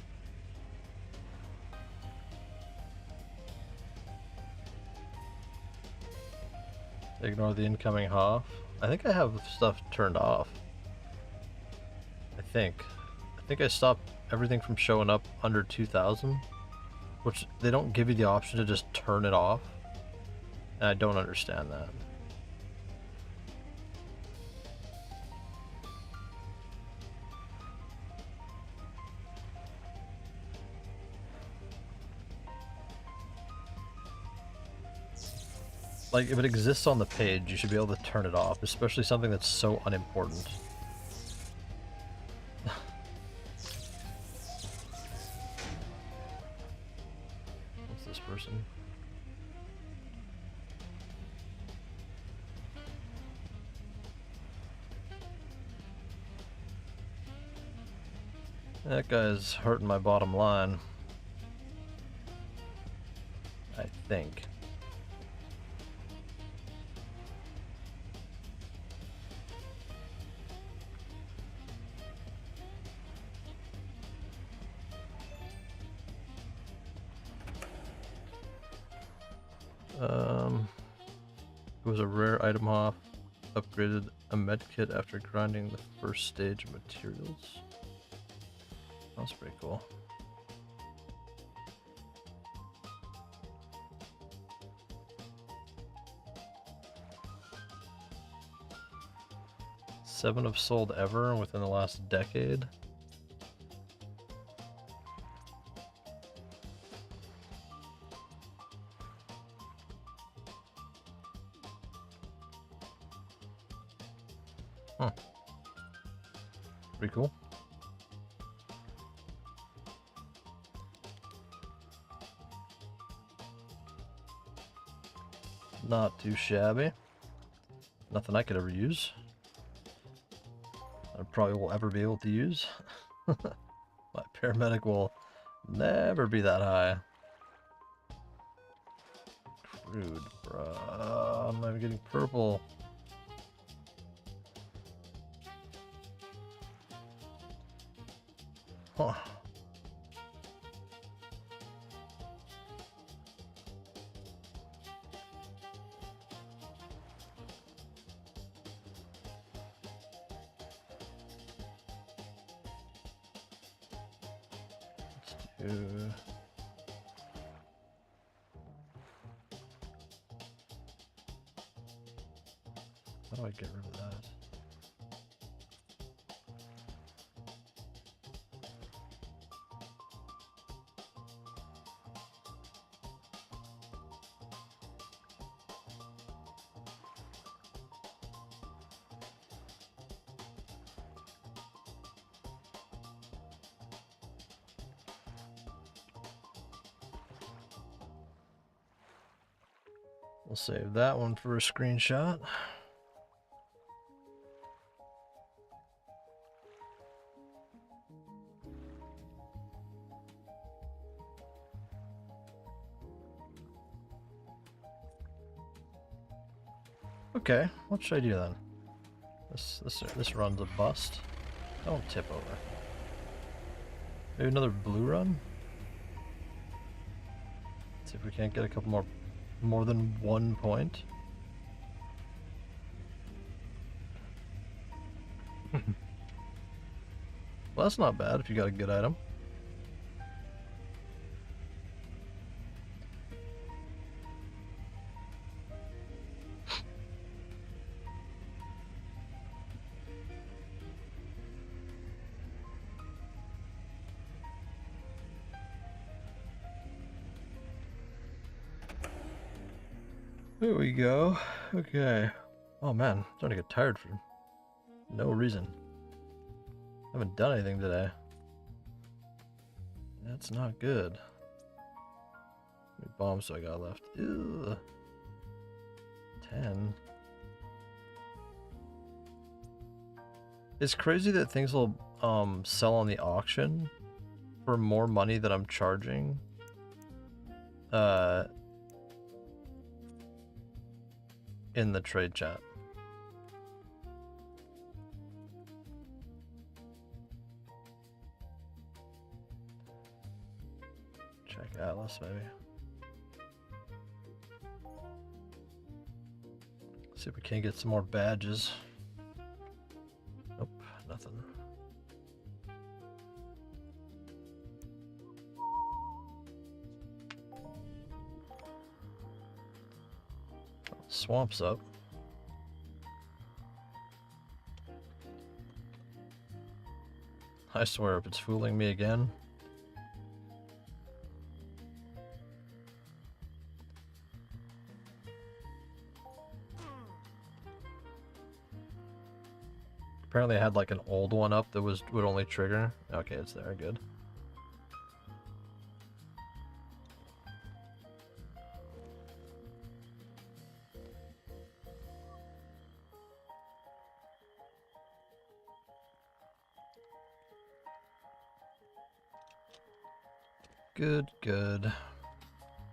Ignore the incoming HOF. I think I have stuff turned off. I think I stopped everything from showing up under 2000, which they don't give you the option to just turn it off. And I don't understand that. Like, if it exists on the page, you should be able to turn it off, especially something that's so unimportant. What's this person? That guy's hurting my bottom line. I think. It was a rare item off. Upgraded a medkit after grinding the first stage of materials. That's pretty cool. Seven have sold ever within the last decade. Huh. Pretty cool. Not too shabby. Nothing I could ever use. I probably will ever be able to use. My paramedic will never be that high. Crude, bruh. I'm not even getting purple. Huh. Let's do... How do I get rid of that? We'll save that one for a screenshot. Okay, what should I do then? This run's a bust. Don't tip over. Maybe another blue run? See if we can't get a couple more than 1 point. Well, that's not bad if you got a good item. There we go. Okay. Oh man, I'm starting to get tired for no reason. I haven't done anything today. That's not good. How many bombs do I got left? Ew. 10. It's crazy that things will sell on the auction for more money than I'm charging. In the trade chat. Check Atlas, maybe. See if we can't get some more badges. Nope, nothing. Swamp's up. I swear if it's fooling me again. Apparently I had like an old one up that would only trigger. Okay, it's there, good. Good, good.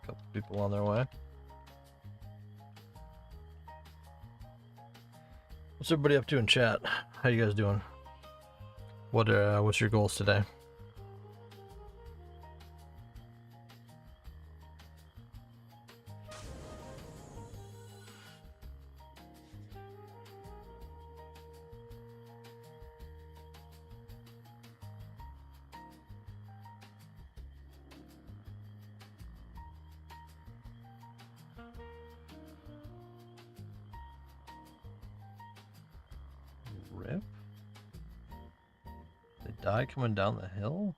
Couple people on their way. What's everybody up to in chat? How you guys doing? What's your goals today? Rip? They die coming down the hill?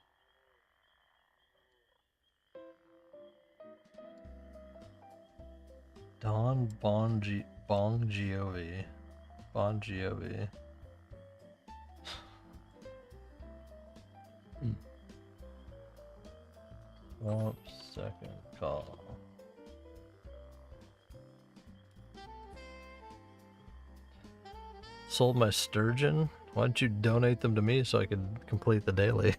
Don Bon Jovi. Bon Jovi. Swamp second call. Sold my sturgeon? Why don't you donate them to me so I could complete the daily?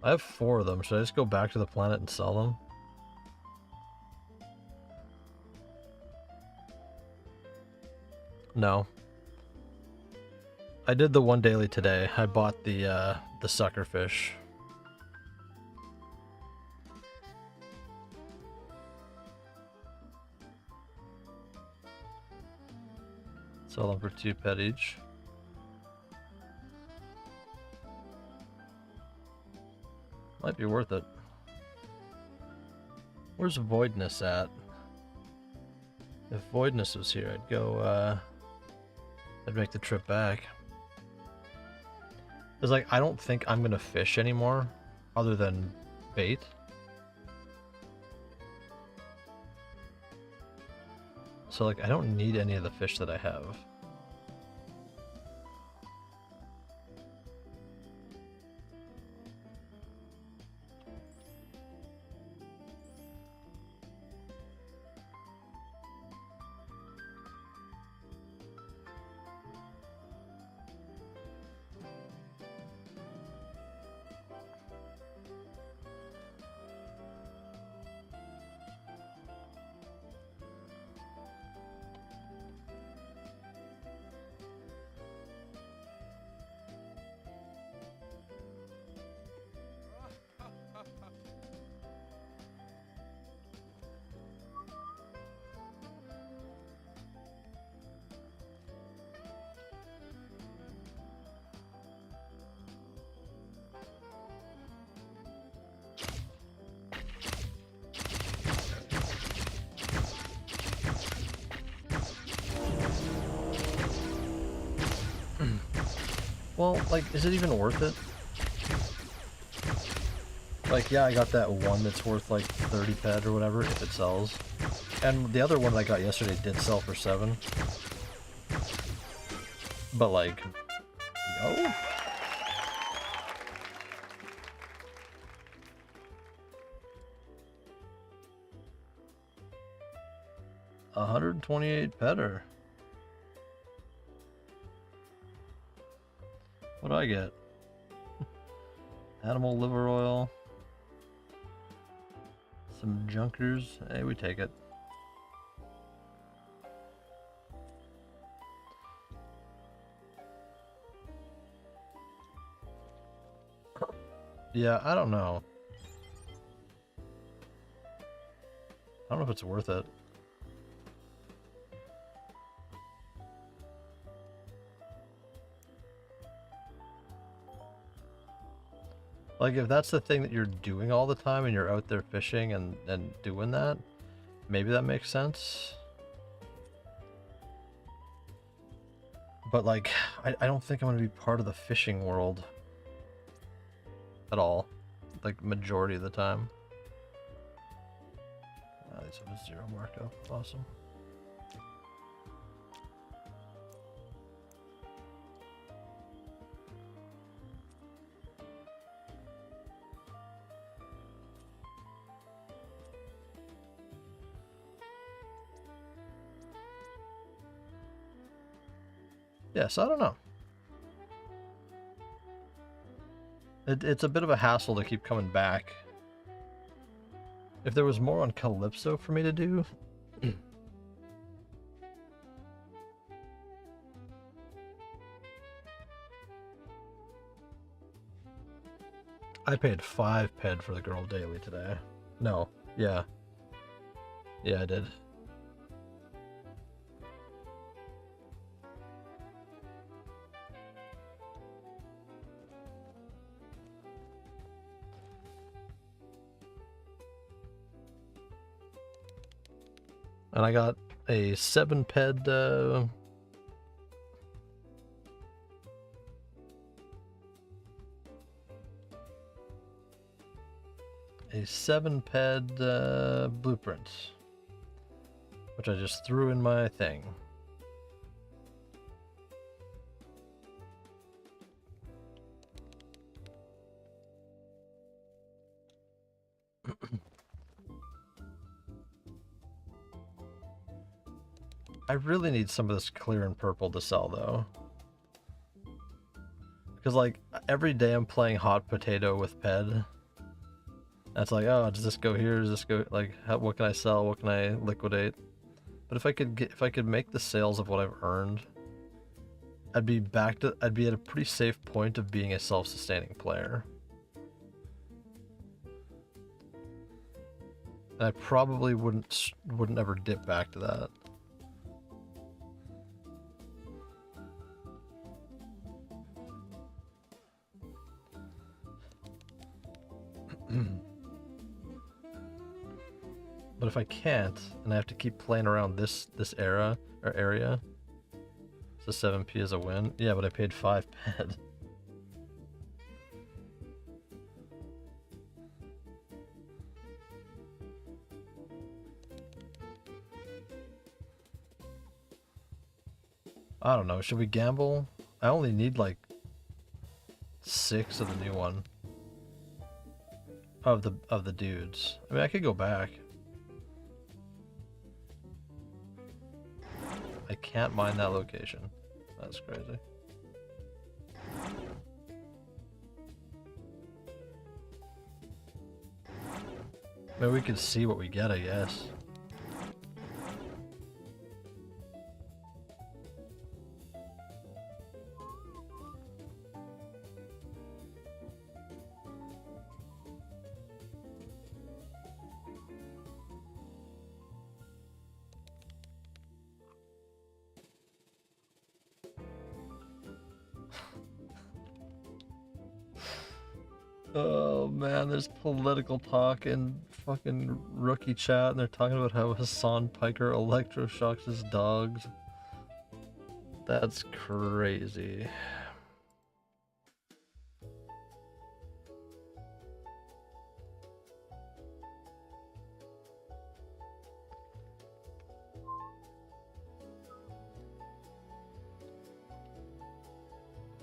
I have 4 of them. Should I just go back to the planet and sell them? No. I did the one daily today. I bought the sucker fish. Sell them for 2 pet each. Might be worth it. Where's Voidness at? If Voidness was here, I'd go, I'd make the trip back. It's like, I don't think I'm gonna fish anymore, other than bait. So like, I don't need any of the fish that I have. Well, like, is it even worth it? Like, yeah, I got that one that's worth like 30 ped or whatever if it sells. And the other one that I got yesterday did sell for 7. But like, no? $128 pedder. What do I get? Animal liver oil. Some junkers. Hey, we take it. Yeah, I don't know. I don't know if it's worth it. Like, if that's the thing that you're doing all the time and you're out there fishing and doing that, maybe that makes sense. But, like, I don't think I'm going to be part of the fishing world at all. Like, majority of the time. These have a 0 markup. Awesome. Yes, I don't know. It's a bit of a hassle to keep coming back. If there was more on Calypso for me to do... I paid 5 ped for the girl daily today. No, yeah. Yeah, I did. And I got a 7 ped, a 7 ped blueprint, which I just threw in my thing. I really need some of this clear and purple to sell, though. Because, like, every day I'm playing hot potato with Ped. That's like, oh, does this go here? Does this go, like, what can I sell? What can I liquidate? But if I could make the sales of what I've earned, I'd be at a pretty safe point of being a self-sustaining player. And I probably wouldn't ever dip back to that. But if I can't, and I have to keep playing around this area, so 7p is a win. Yeah, but I paid 5 ped. I don't know. Should we gamble? I only need like 6 of the new one. Of the dudes. I mean, I could go back. I can't mine that location. That's crazy. Maybe we could see what we get, I guess. Oh man, there's political talk in fucking rookie chat, and they're talking about how Hassan Piker electroshocks his dogs. That's crazy.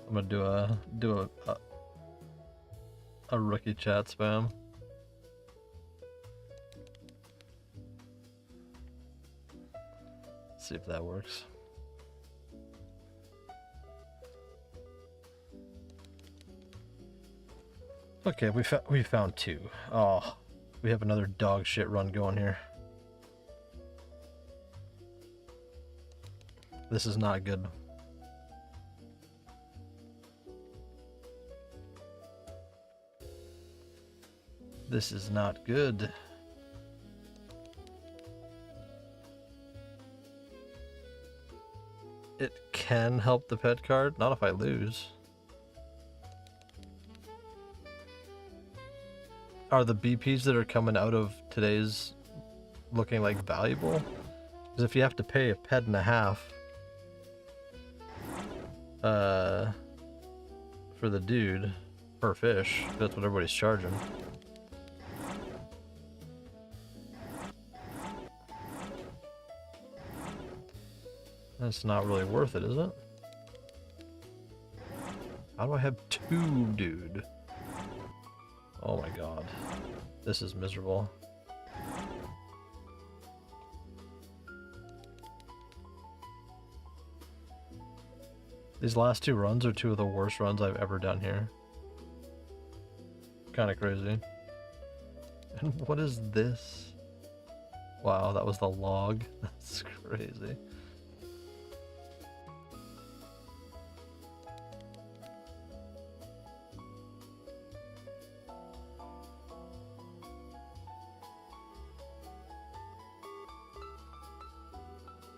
I'm gonna a rookie chat spam. See if that works. Okay, we found two. Oh, we have another dog shit run going here. This is not good. This is not good. It can help the pet card, not if I lose. Are the BPs that are coming out of today's looking like valuable? Because if you have to pay a pet and a half for the dude per fish, that's what everybody's charging. That's not really worth it, is it? How do I have two, dude? Oh my god. This is miserable. These last two runs are two of the worst runs I've ever done here. Kind of crazy. And what is this? Wow, that was the log. That's crazy.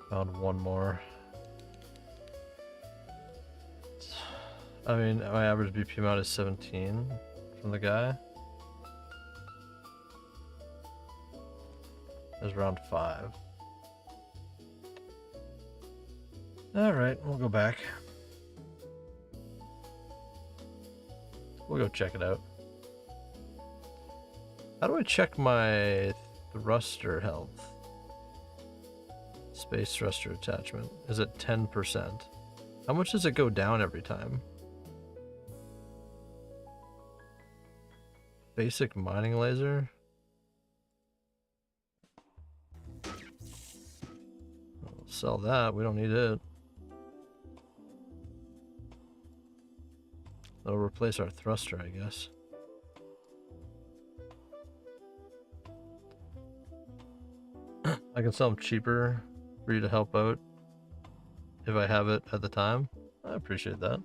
Found one more. I mean, my average BP amount is 17 from the guy. There's round 5. Alright, we'll go back. We'll go check it out. How do I check my thruster health? Space thruster attachment is at 10%. How much does it go down every time? Basic mining laser? We'll sell that, we don't need it. That'll replace our thruster, I guess. I can sell them cheaper for you to help out if I have it at the time. I appreciate that.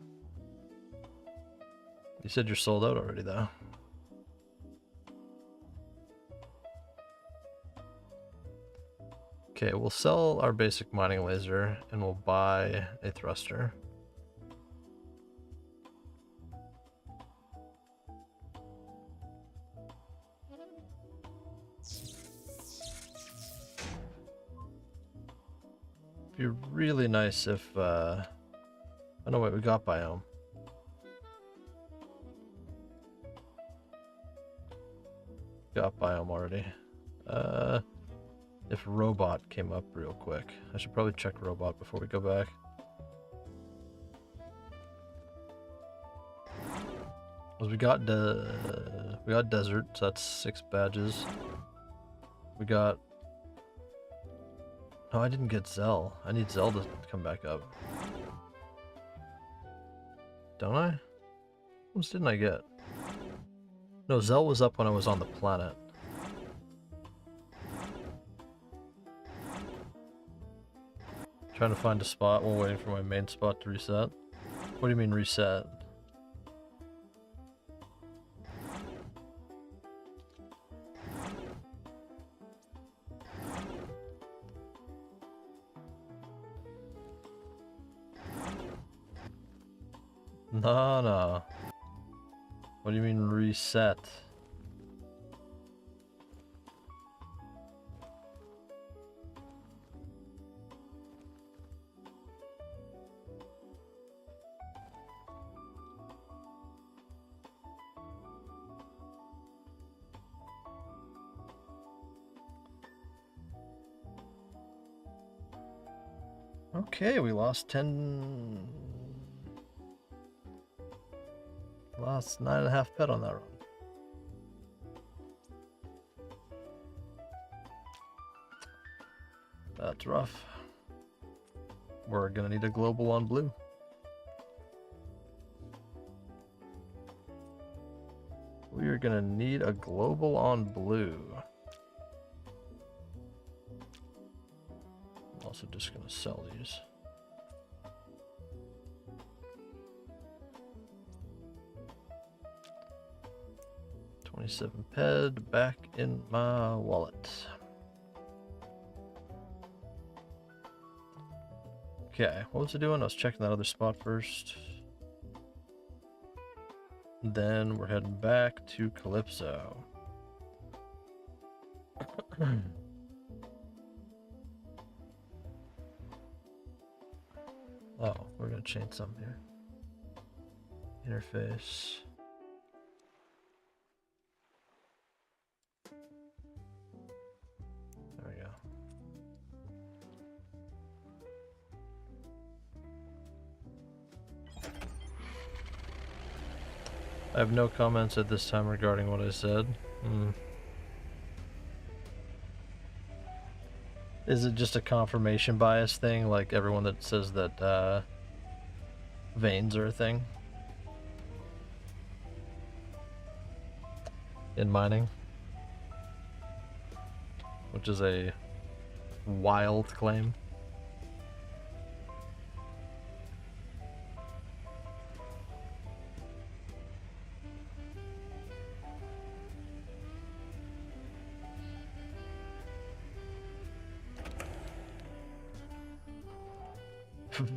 You said you're sold out already, though. Okay, we'll sell our basic mining laser and we'll buy a thruster. It'd be really nice if, oh no, wait, we got biome. Got biome already. If robot came up real quick. I should probably check robot before we go back. We got desert, so that's 6 badges. We got... No, I didn't get Zell. I need Zell to come back up. Don't I? What else didn't I get? No, Zell was up when I was on the planet. Trying to find a spot while waiting for my main spot to reset. What do you mean reset? No. What do you mean reset? Okay, we lost 10... Lost 9.5 pet on that run. That's rough. We're gonna need a global on blue. We are gonna need a global on blue. I'm also just gonna sell these. $27 ped back in my wallet. Okay, what was it doing? I was checking that other spot first. Then we're heading back to Calypso. Oh, we're gonna change something here. Interface. There we go. I have no comments at this time regarding what I said. Is it just a confirmation bias thing, like everyone that says that veins are a thing in mining? Which is a wild claim.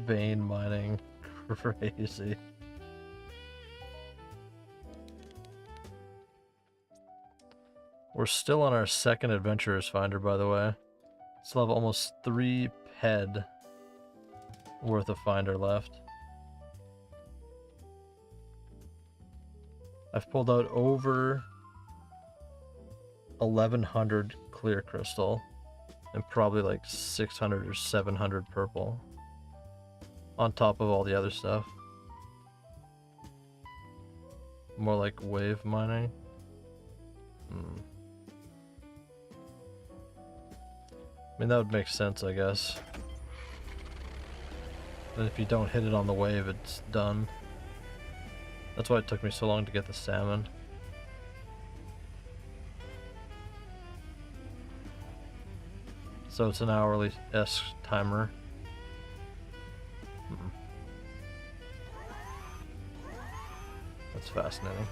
Vein mining, crazy. We're still on our second adventurer's finder, by the way. Still have almost 3 ped worth of finder left. I've pulled out over 1100 clear crystal and probably like 600 or 700 purple on top of all the other stuff. More like wave mining. I mean, that would make sense, I guess. But if you don't hit it on the wave, it's done. That's why it took me so long to get the salmon. So it's an hourly-esque timer. That's fascinating.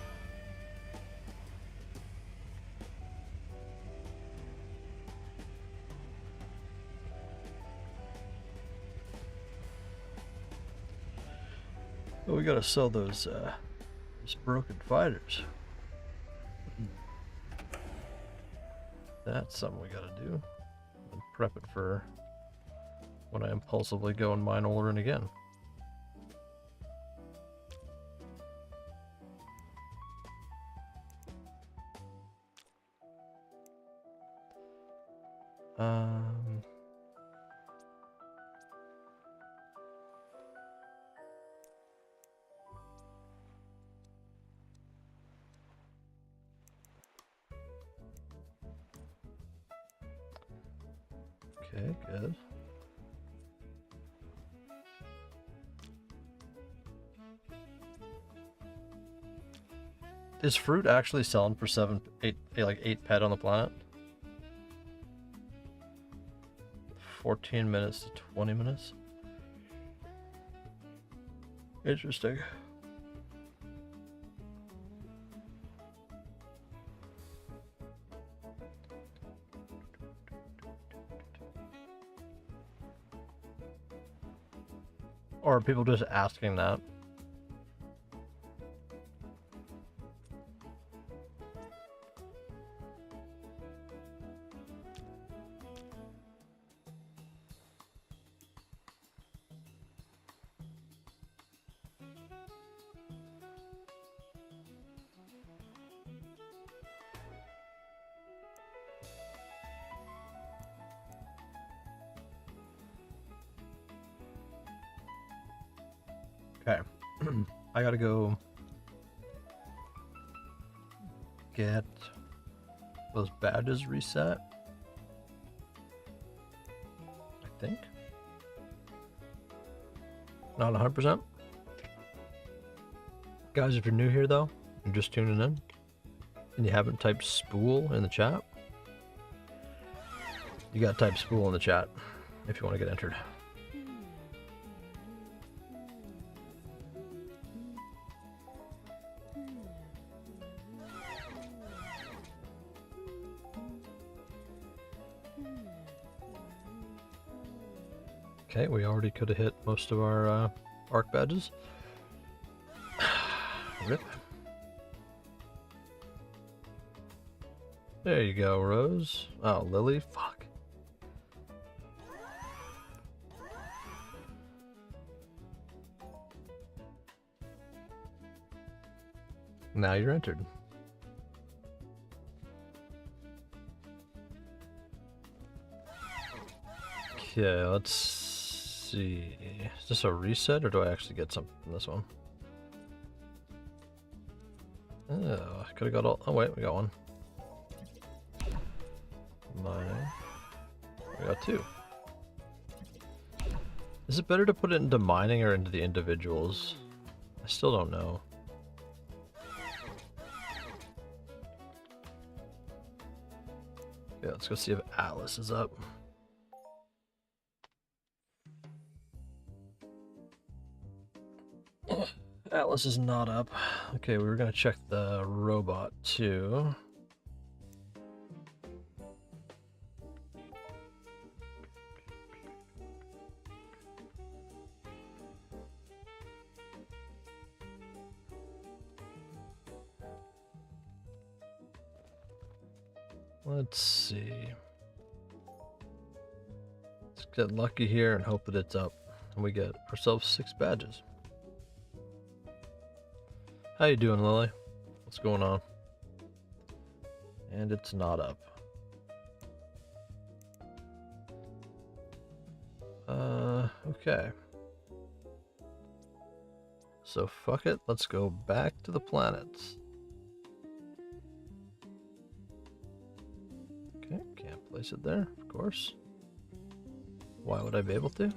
Well, we gotta sell those broken fighters. That's something we gotta do. And prep it for when I impulsively go and mine Olrin again. Okay, good. Is fruit actually selling for 8 pet on the planet? 14 minutes to 20 minutes? Interesting. Or are people just asking that? Okay. I gotta go get those badges reset. I think. Not 100%. Guys, if you're new here though, you're just tuning in, and you haven't typed Spool in the chat, you gotta type Spool in the chat if you want to get entered. Okay, we already could have hit most of our arc badges. Rip. There you go, Rose. Oh, Lily, fuck. Now you're entered. Okay, let's see. Is this a reset or do I actually get something from this one? Oh, I could have got all. Oh, wait, we got one. Mining. We got two. Is it better to put it into mining or into the individuals? I still don't know. Yeah, let's go see if Atlas is up. Atlas is not up. Okay, we were gonna check the robot too. Let's see. Let's get lucky here and hope that it's up. And we get ourselves 6 badges. How you doing, Lily? What's going on? And it's not up. Okay. So fuck it, let's go back to the planets. Okay, can't place it there, of course. Why would I be able to?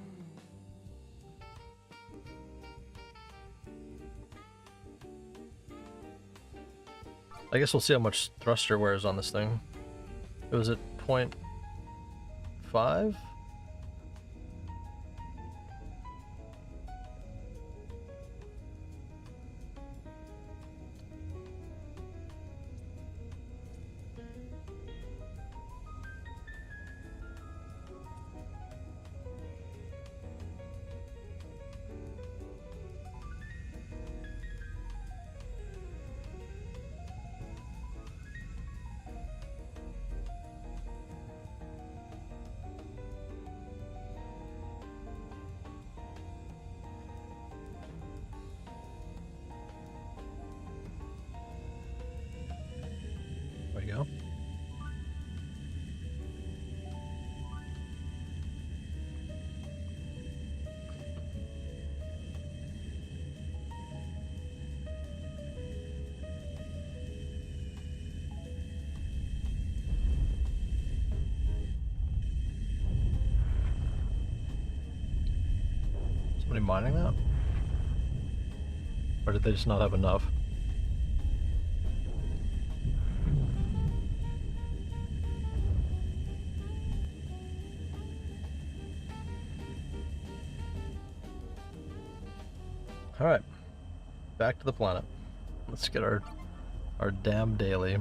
I guess we'll see how much thruster wears on this thing. It was at 0.5? There you go. Somebody mining that? Or did they just not have enough? Alright, back to the planet. Let's get our damn daily.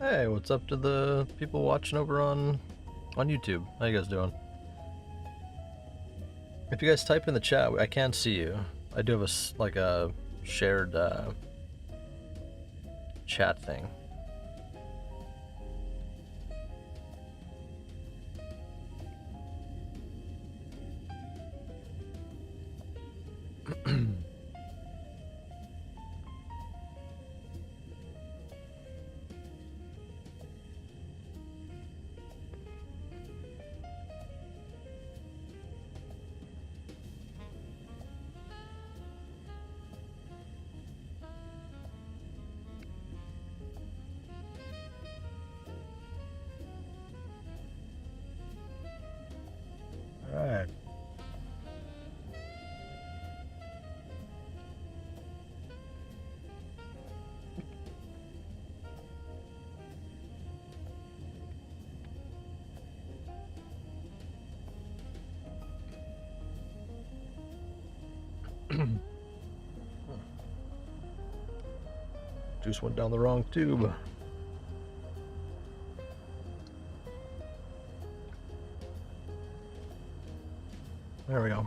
Hey, what's up to the people watching over on on YouTube. How you guys doing? If you guys type in the chat, I can't see you. I do have a shared chat thing. Alright. Juice went down the wrong tube. There we go.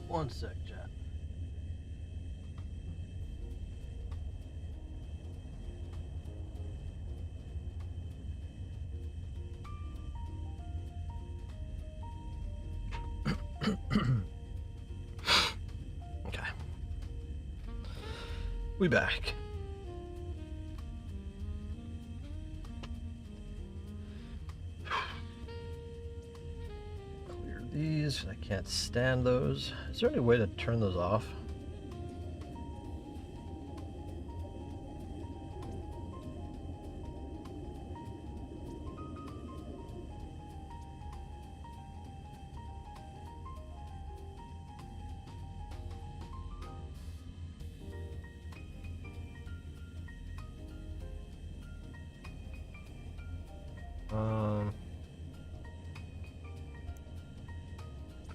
One sec, chat. Okay. We back. Clear these. I can't stand those. Is there any way to turn those off?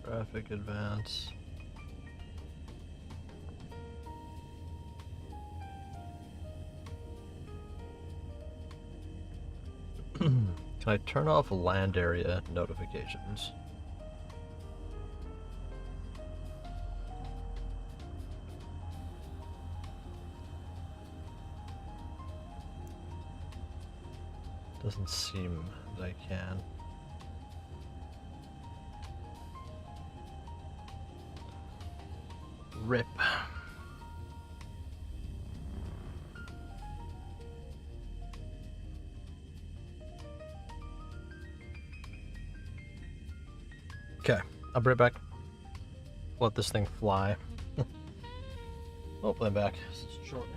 Graphic advance. Can I turn off land area notifications? Doesn't seem that I can. Rip. Okay, I'll be right back. Let this thing fly. Oh, I'm back. Shortly.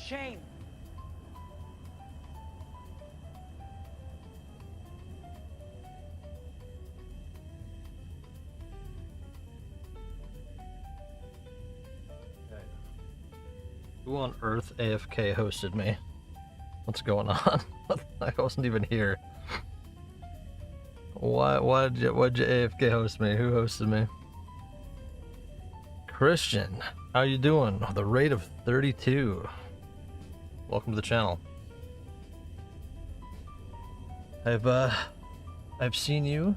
shame. Who on earth AFK hosted me? What's going on? I wasn't even here. Why'd you AFK host me? Who hosted me? Christian, how you doing? The rate of 32. Welcome to the channel. I've seen you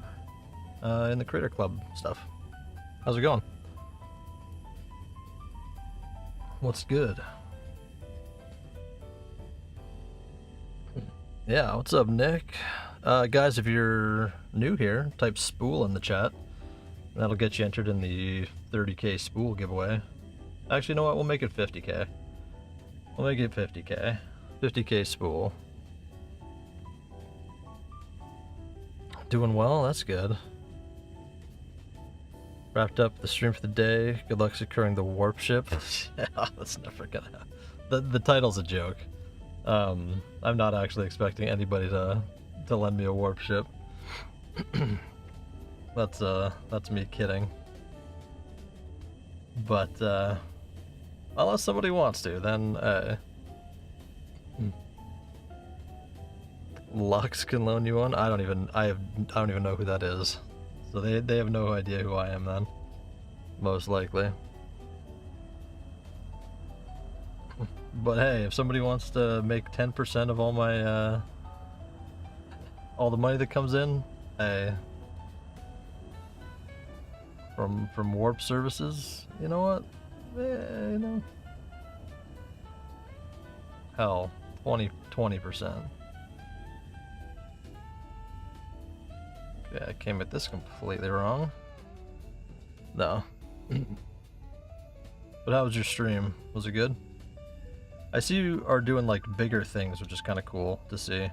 in the Creator Club stuff. How's it going? What's good? Yeah, what's up, Nick? Guys, if you're new here, type Spool in the chat. That'll get you entered in the 30k Spool giveaway. Actually, you know what? We'll make it 50k. We'll make it 50k. 50k Spool. Doing well? That's good. Wrapped up the stream for the day. Good luck securing the warp ship. Yeah, that's never gonna happen. The title's a joke. I'm not actually expecting anybody to lend me a warp ship. That's me kidding. But unless somebody wants to, then Lux can loan you one. I don't even know who that is. So they have no idea who I am then. Most likely. But hey, if somebody wants to make 10% of all my all the money that comes in, hey, from warp services, you know what? You know, hell, 20%. Okay, I came at this completely wrong. No. But how was your stream? Was it good? I see you are doing like bigger things, which is kind of cool to see.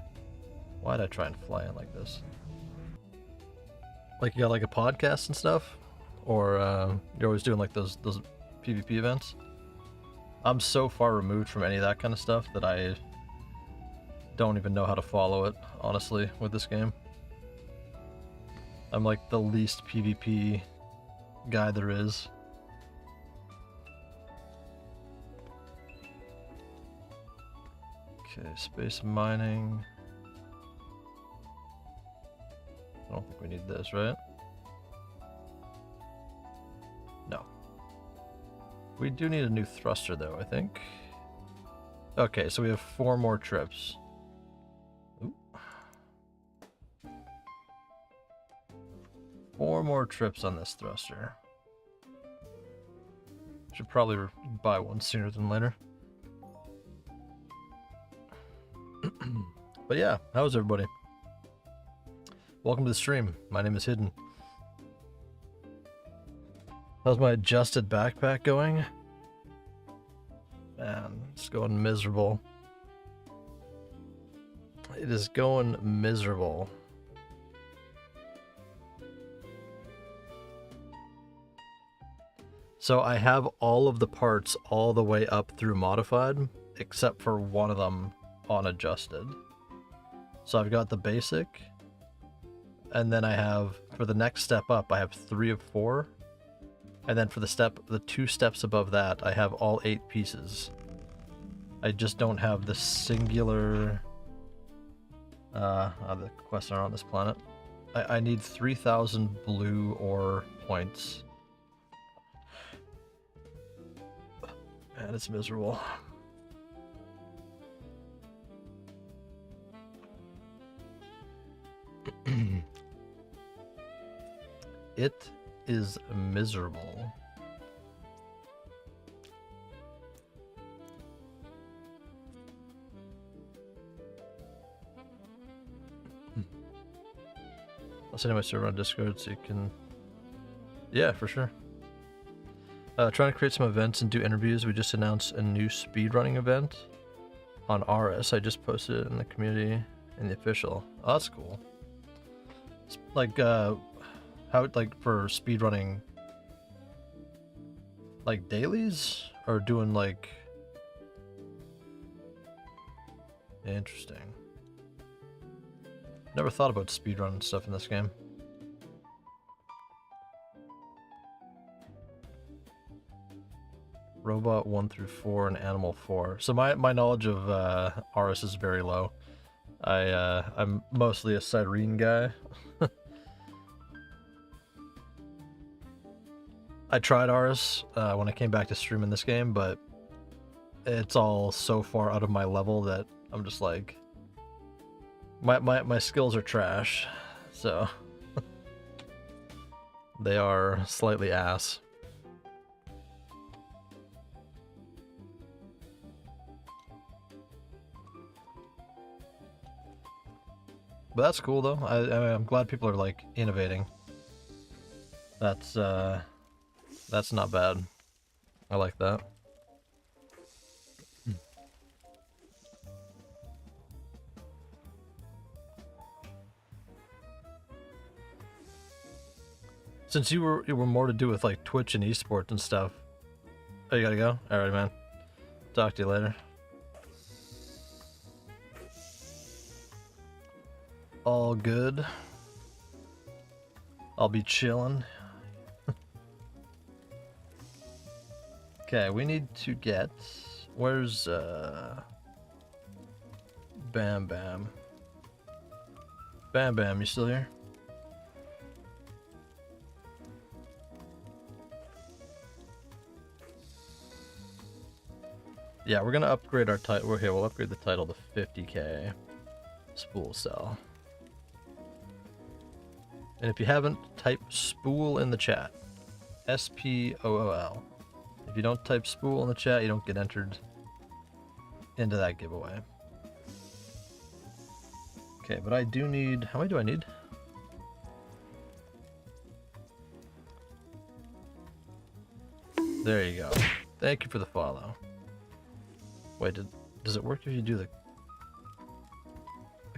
Why'd I try and fly in like this? Like you got like a podcast and stuff? Or you're always doing like those PvP events? I'm so far removed from any of that kind of stuff that I don't even know how to follow it, honestly, with this game. I'm like the least PvP guy there is. Okay, space mining. I don't think we need this, right? No. We do need a new thruster though, I think. Okay, so we have 4 more trips. Ooh. 4 more trips on this thruster. Should probably buy one sooner than later. But yeah, how's everybody? Welcome to the stream. My name is Hidden. How's my adjusted backpack going? Man, it's going miserable. It is going miserable. So I have all of the parts all the way up through modified, except for one of them on adjusted. So I've got the basic, and then I have, for the next step up, I have 3 of 4. And then for the 2 steps above that, I have all 8 pieces. I just don't have the singular the quests are on this planet. I need 3,000 blue ore points. Man, it's miserable. It is miserable. I'll send you my server on Discord so you can... Yeah, for sure. Trying to create some events and do interviews. We just announced a new speedrunning event on RS. I just posted it in the community and the official. Oh, that's cool. It's like, how, like, for speedrunning, like, dailies? Or doing, like, Interesting. Never thought about speedrun stuff in this game. Robot 1 through 4 and Animal 4. So my knowledge of Aris is very low. I'm mostly a Cyrene guy. I tried Aris when I came back to streaming this game, but it's all so far out of my level that I'm just like, my skills are trash, so they are slightly ass. But that's cool though. I'm glad people are like innovating. That's not bad. I like that. Since you were more to do with like Twitch and esports and stuff. Oh, you gotta go? Alright, man. Talk to you later. All good. I'll be chilling. Okay, we need to get... Where's, Bam Bam? Bam Bam, you still here? Yeah, we're gonna upgrade our title. Okay, we'll upgrade the title to 50k. Spool Cell. And if you haven't, type Spool in the chat. S-P-O-O-L. If you don't type Spool in the chat, you don't get entered into that giveaway. Okay, but I do need... How many do I need? There you go. Thank you for the follow. Wait, does it work if you do the...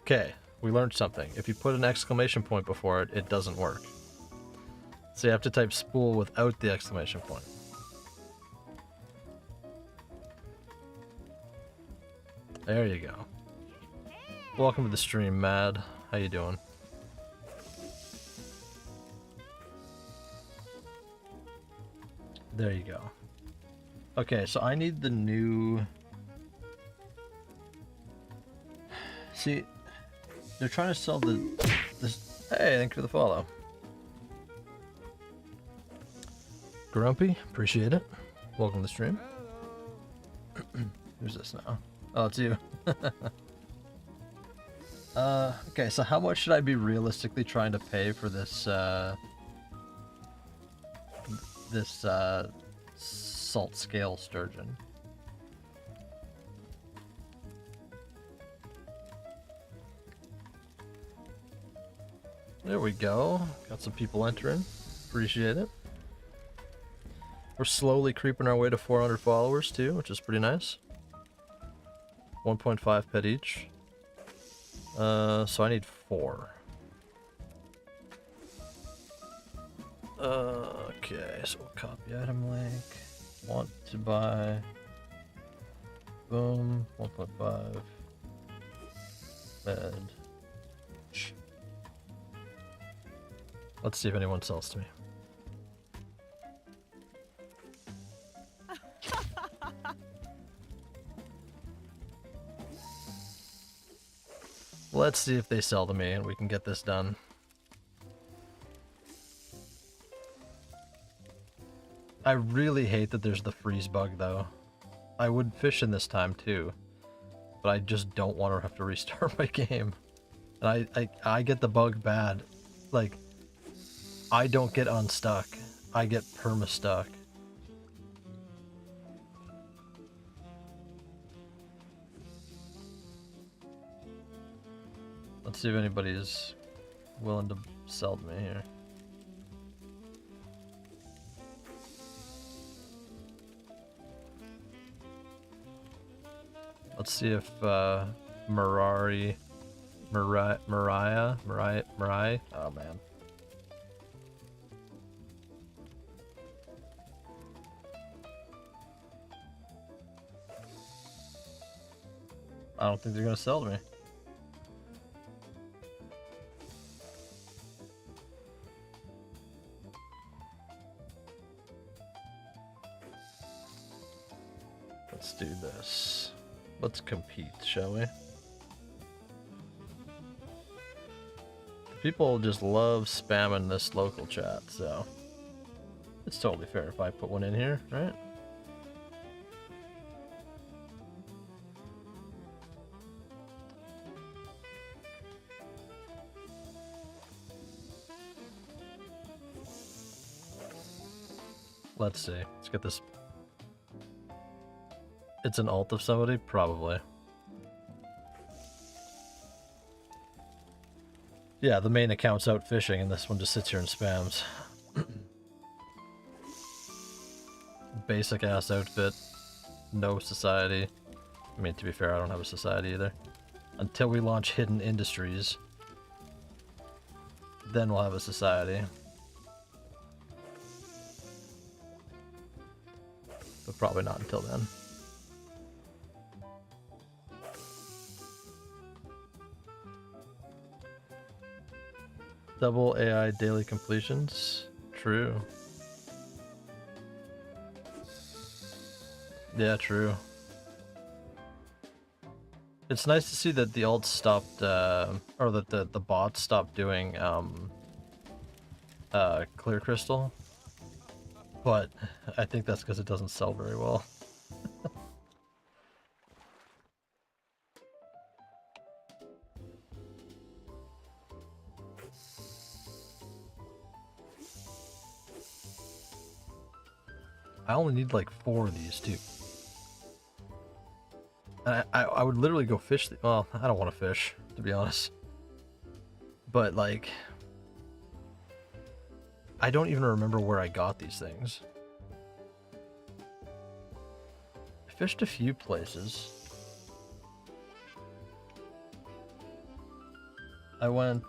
Okay, we learned something. If you put an exclamation point before it, it doesn't work. So you have to type spool without the exclamation point. There you go. Welcome to the stream, Mad. How you doing? There you go. Okay, so I need the new... See, they're trying to sell this. Hey, thank you for the follow. Grumpy, appreciate it. Welcome to the stream. Who's this now? Oh, it's you. Okay, so how much should I be realistically trying to pay for this, salt scale sturgeon? There we go. Got some people entering. Appreciate it. We're slowly creeping our way to 400 followers too, which is pretty nice. 1.5 pet each. So I need 4. Okay, so we'll copy item link. Want to buy. Boom. 1.5. Bed. Let's see if anyone sells to me. Let's see if they sell to me and we can get this done. I really hate that there's the freeze bug though. I would fish in this time too, but I just don't want to have to restart my game. And I get the bug bad. Like, I don't get unstuck. I get perma-stuck. Let's see if anybody's willing to sell to me here. Let's see if Mariah, oh man. I don't think they're gonna sell to me. Let's do this. Let's compete, shall we? People just love spamming this local chat, so it's totally fair if I put one in here, right? Let's see. Let's get this. It's an alt of somebody? Probably. Yeah, the main account's out fishing and this one just sits here and spams. Basic ass outfit. No society. I mean, to be fair, I don't have a society either. Until we launch Hidden Industries, then we'll have a society. But probably not until then. Double AI daily completions. True. Yeah, true. It's nice to see that the alts stopped, or that the bots stopped doing, Clear Crystal. But I think that's because it doesn't sell very well. I only need like 4 of these too. And I would literally go fish. Well, I don't want to fish, to be honest. But like, I don't even remember where I got these things. I fished a few places. I went,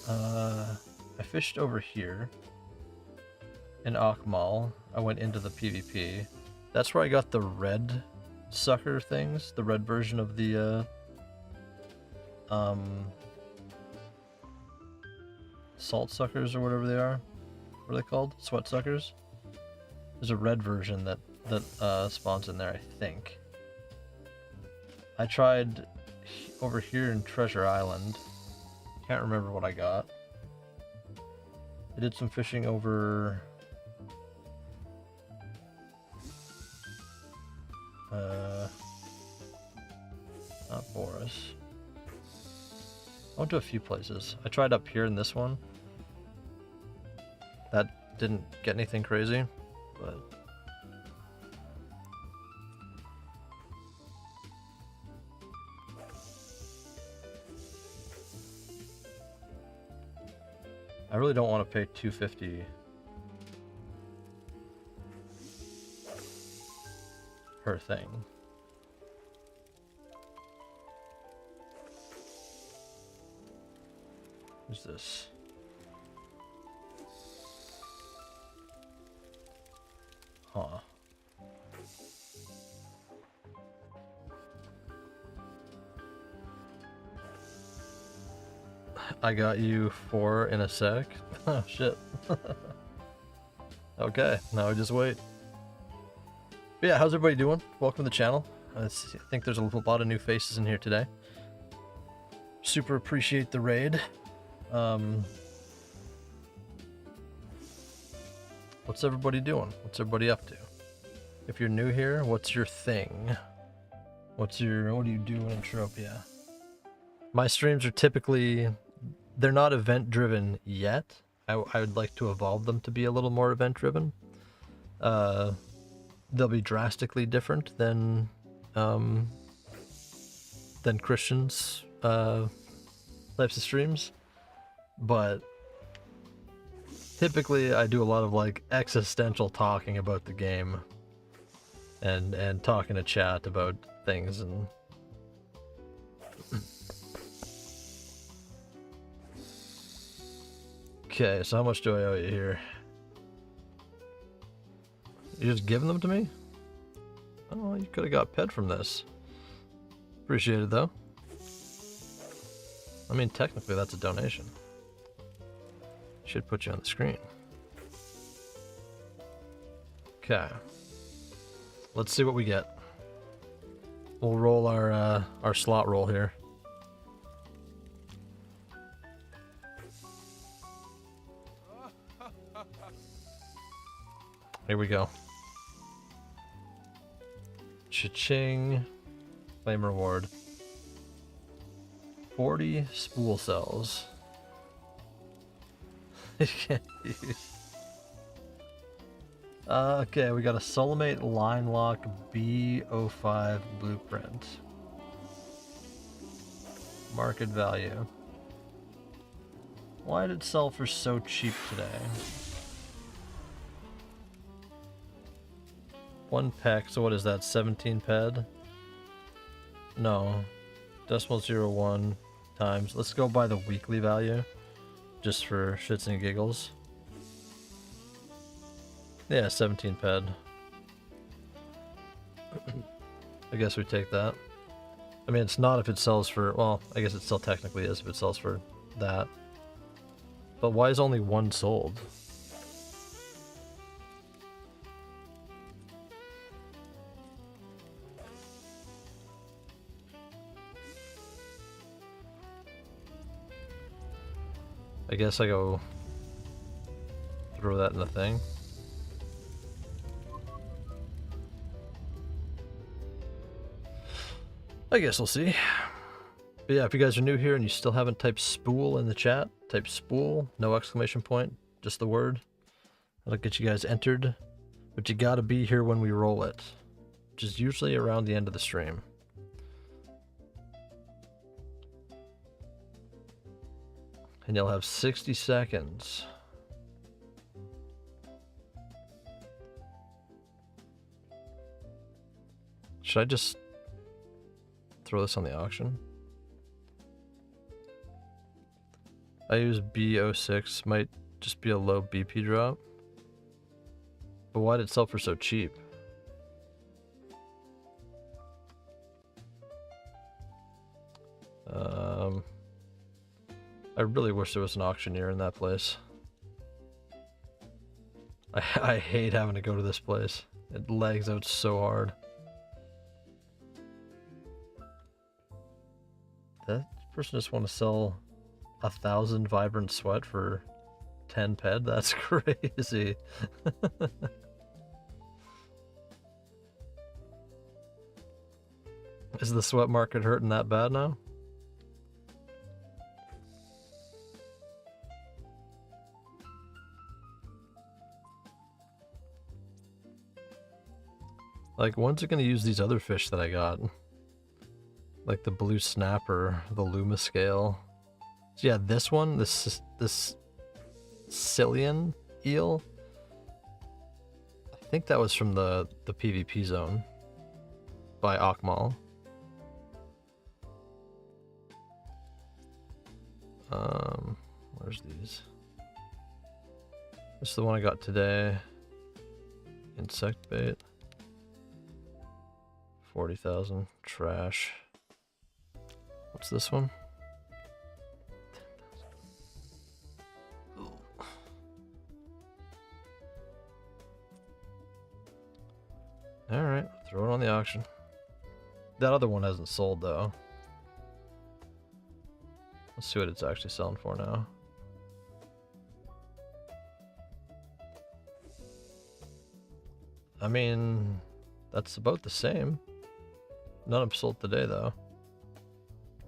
I fished over here in Akmal. I went into the PvP. That's where I got the red sucker things, the red version of the, salt suckers or whatever they are. What are they called? Sweat suckers? There's a red version that spawns in there, I think. I tried over here in Treasure Island. Can't remember what I got. I did some fishing over not Boris. I went to a few places. I tried up here in this one. That didn't get anything crazy, but I really don't want to pay $250 per thing. Who's this? Huh. I got you 4 in a sec. Oh shit. Okay, now I just wait. But yeah, how's everybody doing? Welcome to the channel. I think there's a lot of new faces in here today. Super appreciate the raid. What's everybody doing? What's everybody up to? If you're new here, what's your thing? What do you do in Entropia? My streams are typically, they're not event driven yet. I would like to evolve them to be a little more event driven. They'll be drastically different than Christian's types of streams, but typically I do a lot of like existential talking about the game and talking to chat about things. And okay, so how much do I owe you here? You're just giving them to me? Oh, you could have got pet from this. Appreciate it, though. I mean, technically, that's a donation. Should put you on the screen. Okay. Let's see what we get. We'll roll our slot roll here. Here we go. Cha-ching. Claim reward. 40 spool cells. You can't use. Okay, we got a Solimate Line Lock B05 blueprint. Market value. Why did it sell for so cheap today? 1 peck, so what is that, 17 ped? No. Decimal 01 times. Let's go by the weekly value. Just for shits and giggles. Yeah, 17 ped. I guess we take that. I mean, it's not if it sells for... Well, I guess it still technically is if it sells for that. But why is only 1 sold? I guess I go throw that in the thing. I guess we'll see. But yeah, if you guys are new here and you still haven't typed spool in the chat, type spool, no exclamation point, just the word. That'll get you guys entered. But you gotta be here when we roll it, which is usually around the end of the stream. And you'll have 60 seconds. Should I just throw this on the auction? I use B06, might just be a low BP drop. But why did it sell for so cheap? I really wish there was an auctioneer in that place. I hate having to go to this place. It lags out so hard. That person just want to sell 1,000 vibrant sweat for 10 ped? That's crazy. Is the sweat market hurting that bad now? Like, when's it gonna use these other fish that I got? Like the blue snapper, the Luma scale. So yeah, this one, this Cillian eel. I think that was from the PvP zone by Akmal. Where's these? This is the one I got today. Insect bait. 40,000. Trash. What's this one? 10,000. Alright, throw it on the auction. That other one hasn't sold though. Let's see what it's actually selling for now. I mean, that's about the same. None have sold today though.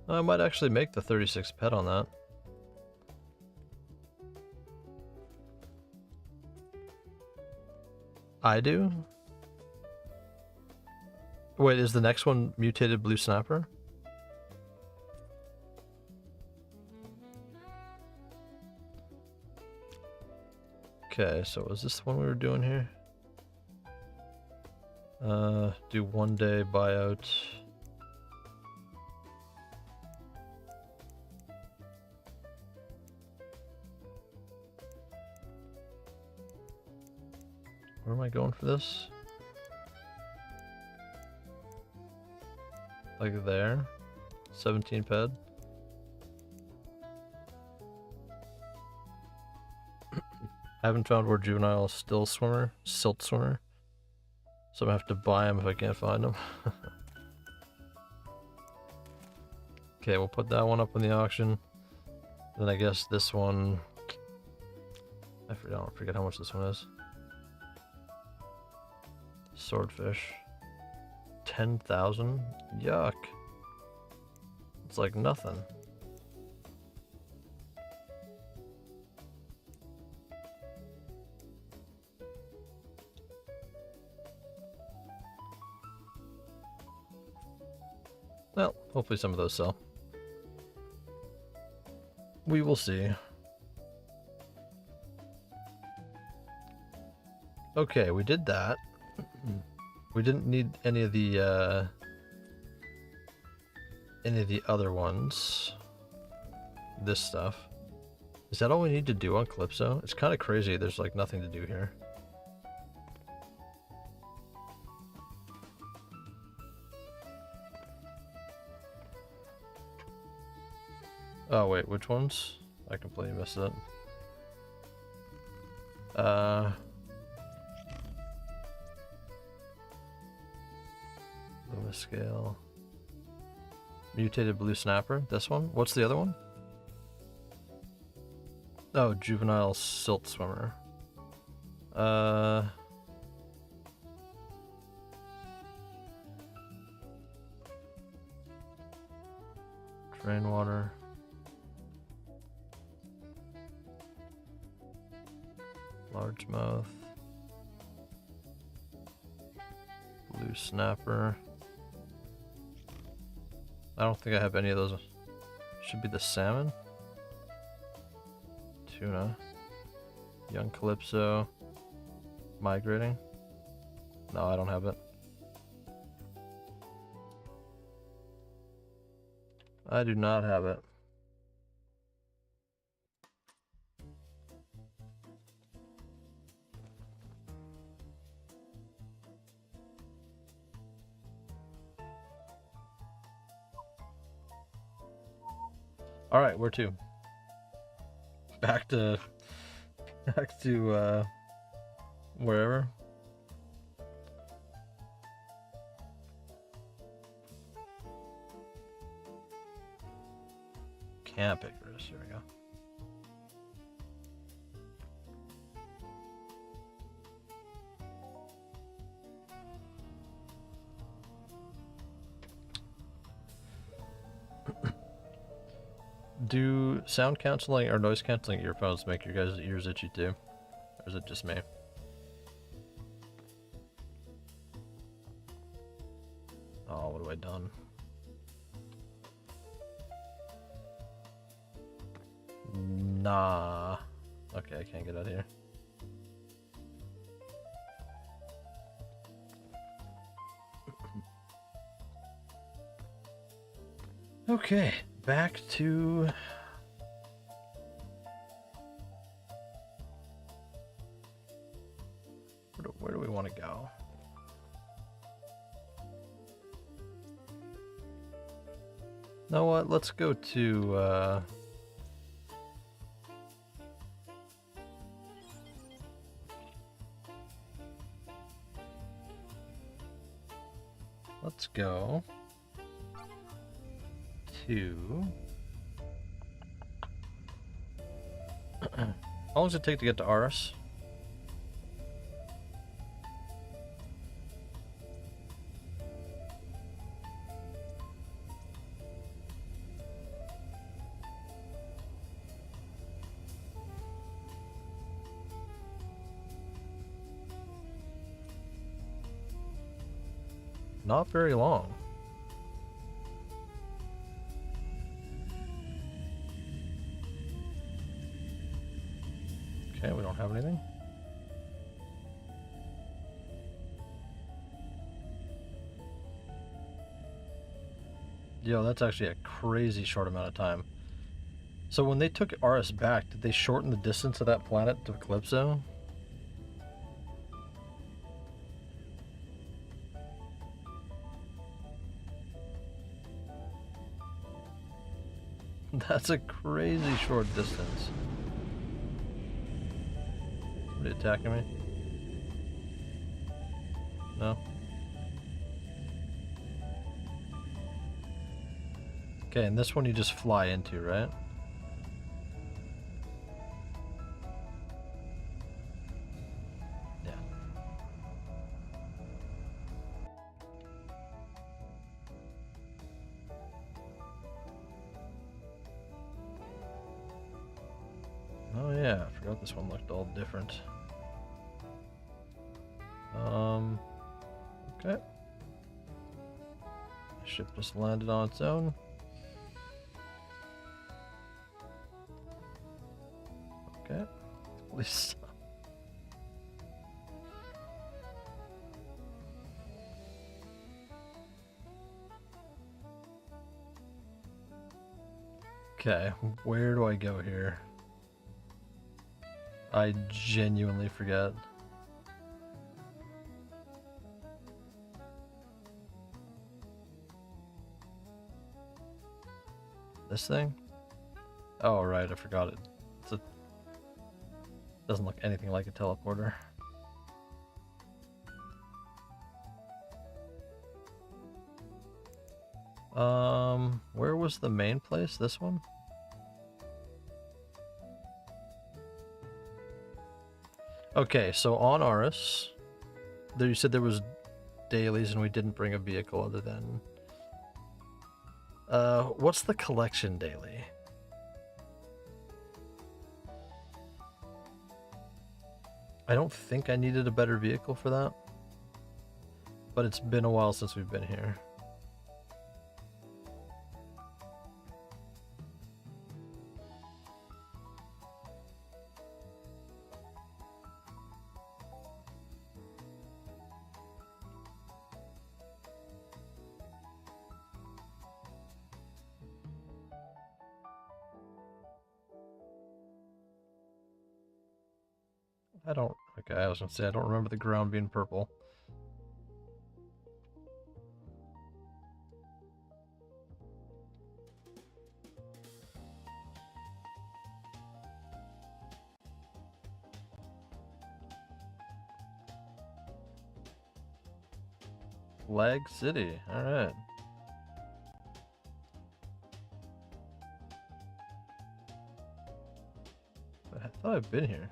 I might actually make the 36 pet on that. I do? Wait, is the next one mutated blue snapper? Okay, so is this the one we were doing here? Do 1 day buyout. Where am I going for this? Like there. 17 ped. Haven't found where juvenile silt swimmer. So I'm gonna have to buy them if I can't find them. Okay, we'll put that one up on the auction. Then I guess this one, I forget how much this one is. Swordfish. 10,000? Yuck. It's like nothing. Well, hopefully some of those sell. We will see. Okay, we did that. We didn't need any of the other ones. This stuff. Is that all we need to do on Calypso? It's kind of crazy. There's like nothing to do here. Oh wait, which ones? I completely missed it. Luma scale. Mutated blue snapper. This one? What's the other one? Oh, juvenile silt swimmer. Drain water. Largemouth. Blue snapper. I don't think I have any of those. Should be the salmon. Tuna. Young Calypso. Migrating. No, I don't have it. I do not have it. Alright, where to? Back to wherever. Camp Acres, here we go. Do sound canceling or noise canceling earphones make your guys' ears itchy too? Or is it just me? Oh, what have I done? Nah. Okay, I can't get out of here. Okay, back to... Where do we want to go? You know what? Let's go to... Let's go to... How long does it take to get to Aris? Not very long. Okay, we don't have anything. Yo, that's actually a crazy short amount of time. So when they took Aris back, did they shorten the distance of that planet to Calypso? That's a crazy short distance. Somebody attacking me? No? Okay, and this one you just fly into, right? Yeah. Oh yeah, I forgot this one looked all different. Okay. The ship just landed on its own. Okay. Please stop. Okay, where do I go here? I genuinely forget. This thing? Oh, right, I forgot it. Doesn't look anything like a teleporter. Where was the main place? This one? Okay, so on Aris, there you said there was dailies and we didn't bring a vehicle other than... what's the collection daily? I don't think I needed a better vehicle for that, but it's been a while since we've been here. Okay, I was gonna say, I don't remember the ground being purple. Flag City, alright. I thought I've been here.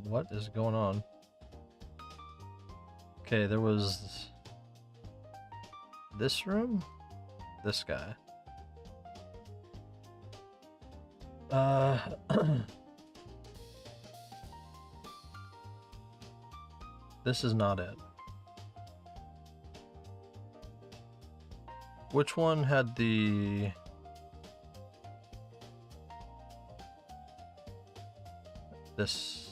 What is going on? Okay, there was this room? This guy. This is not it. Which one had the... This...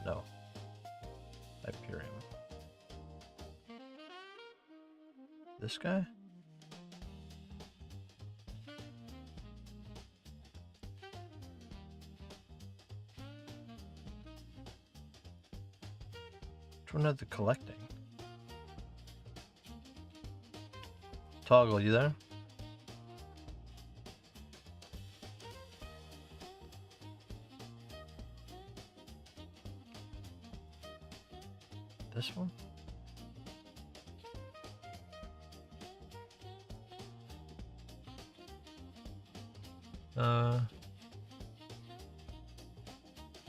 No. Hyperion. This guy? Which one had the collecting? Toggle, you there? This one?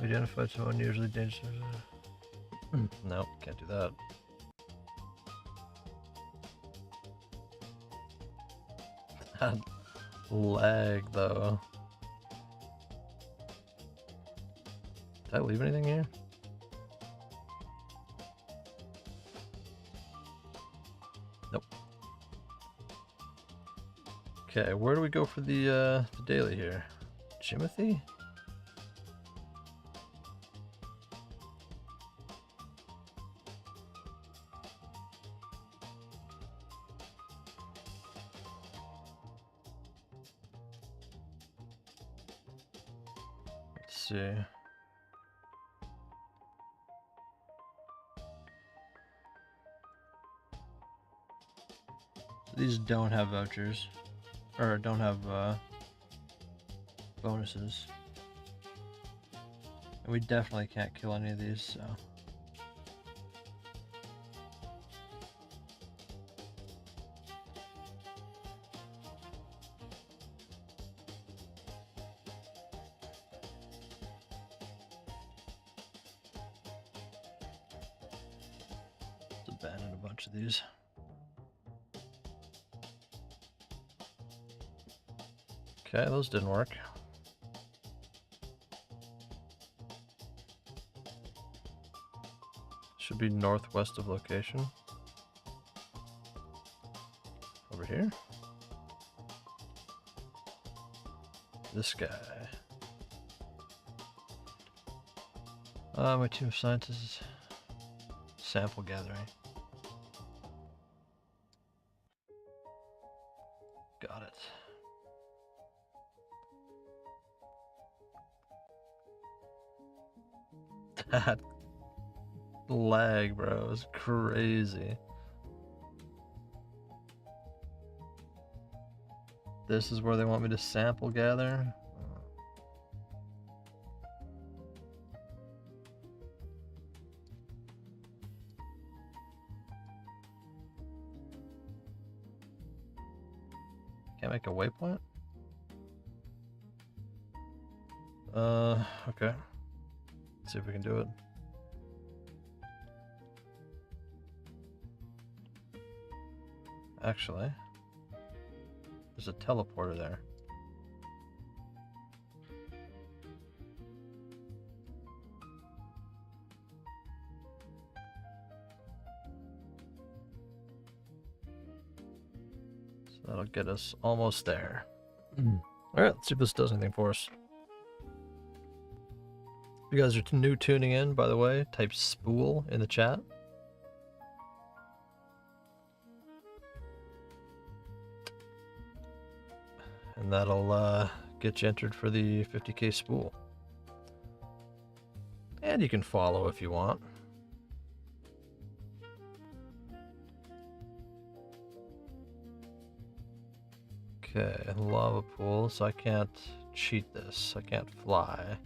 Identify some unusually dangerous... No, can't do that. That lag, though. Did I leave anything here? Nope. Okay, where do we go for the daily here? Jimothy? Let's see. these don't have vouchers. Or don't have bonuses. And we definitely can't kill any of these, so... Let's abandon a bunch of these. Okay, those didn't work. Should be northwest of location. Over here. This guy. My team of scientists. Sample gathering. Got it. That lag, bro, is crazy. This is where they want me to sample gather. Can't make a waypoint? Okay. Let's see if we can do it. Actually, there's a teleporter there. So that'll get us almost there. Alright, let's see if this does anything for us. If you guys are new tuning in, by the way, type Spool in the chat. And that'll get you entered for the 50k spool. And you can follow if you want. Okay, lava pool, so I can't cheat this. I can't fly.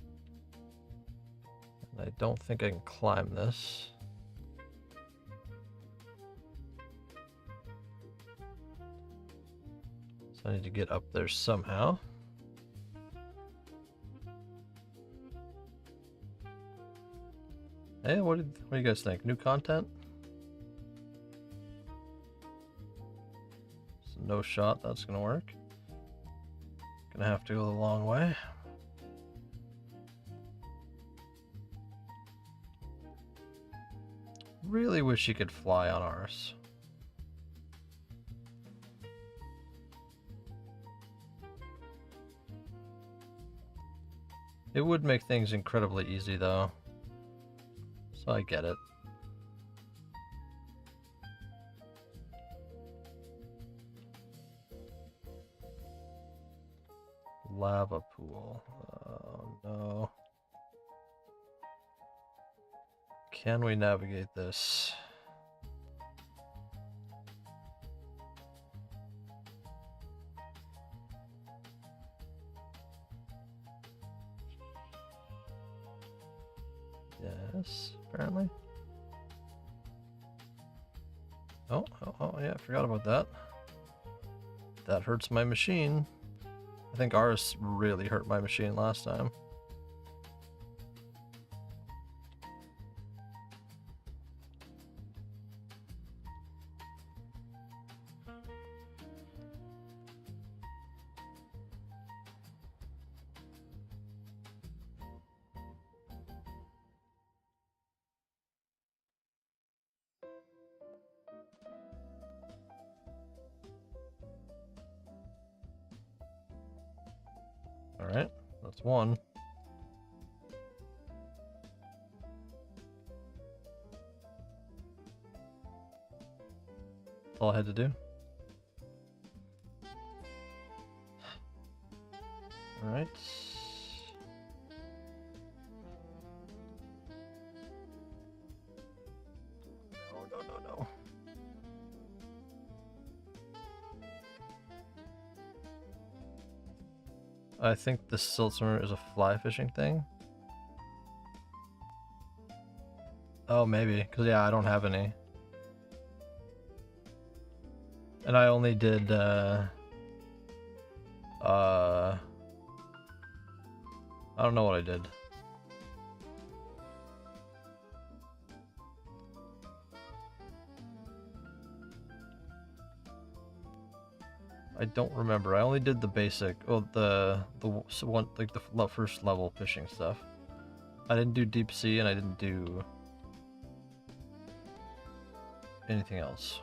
And I don't think I can climb this. So I need to get up there somehow. Hey, what do you guys think? New content? So no shot that's gonna work. Gonna have to go the long way. Really wish you could fly on ours. It would make things incredibly easy though. So I get it. Lava pool. Oh no. Can we navigate this? Yes, apparently. Oh, yeah, I forgot about that. That hurts my machine. I think ours really hurt my machine last time. Alright, that's one. That's all I had to do. Alright. No. I think the silt swimmer is a fly fishing thing. Oh, maybe. Because, yeah, I don't have any. And I only did, I don't know what I did. I don't remember. I only did the basic, oh, the one, like the first level fishing stuff. I didn't do deep sea, and I didn't do anything else.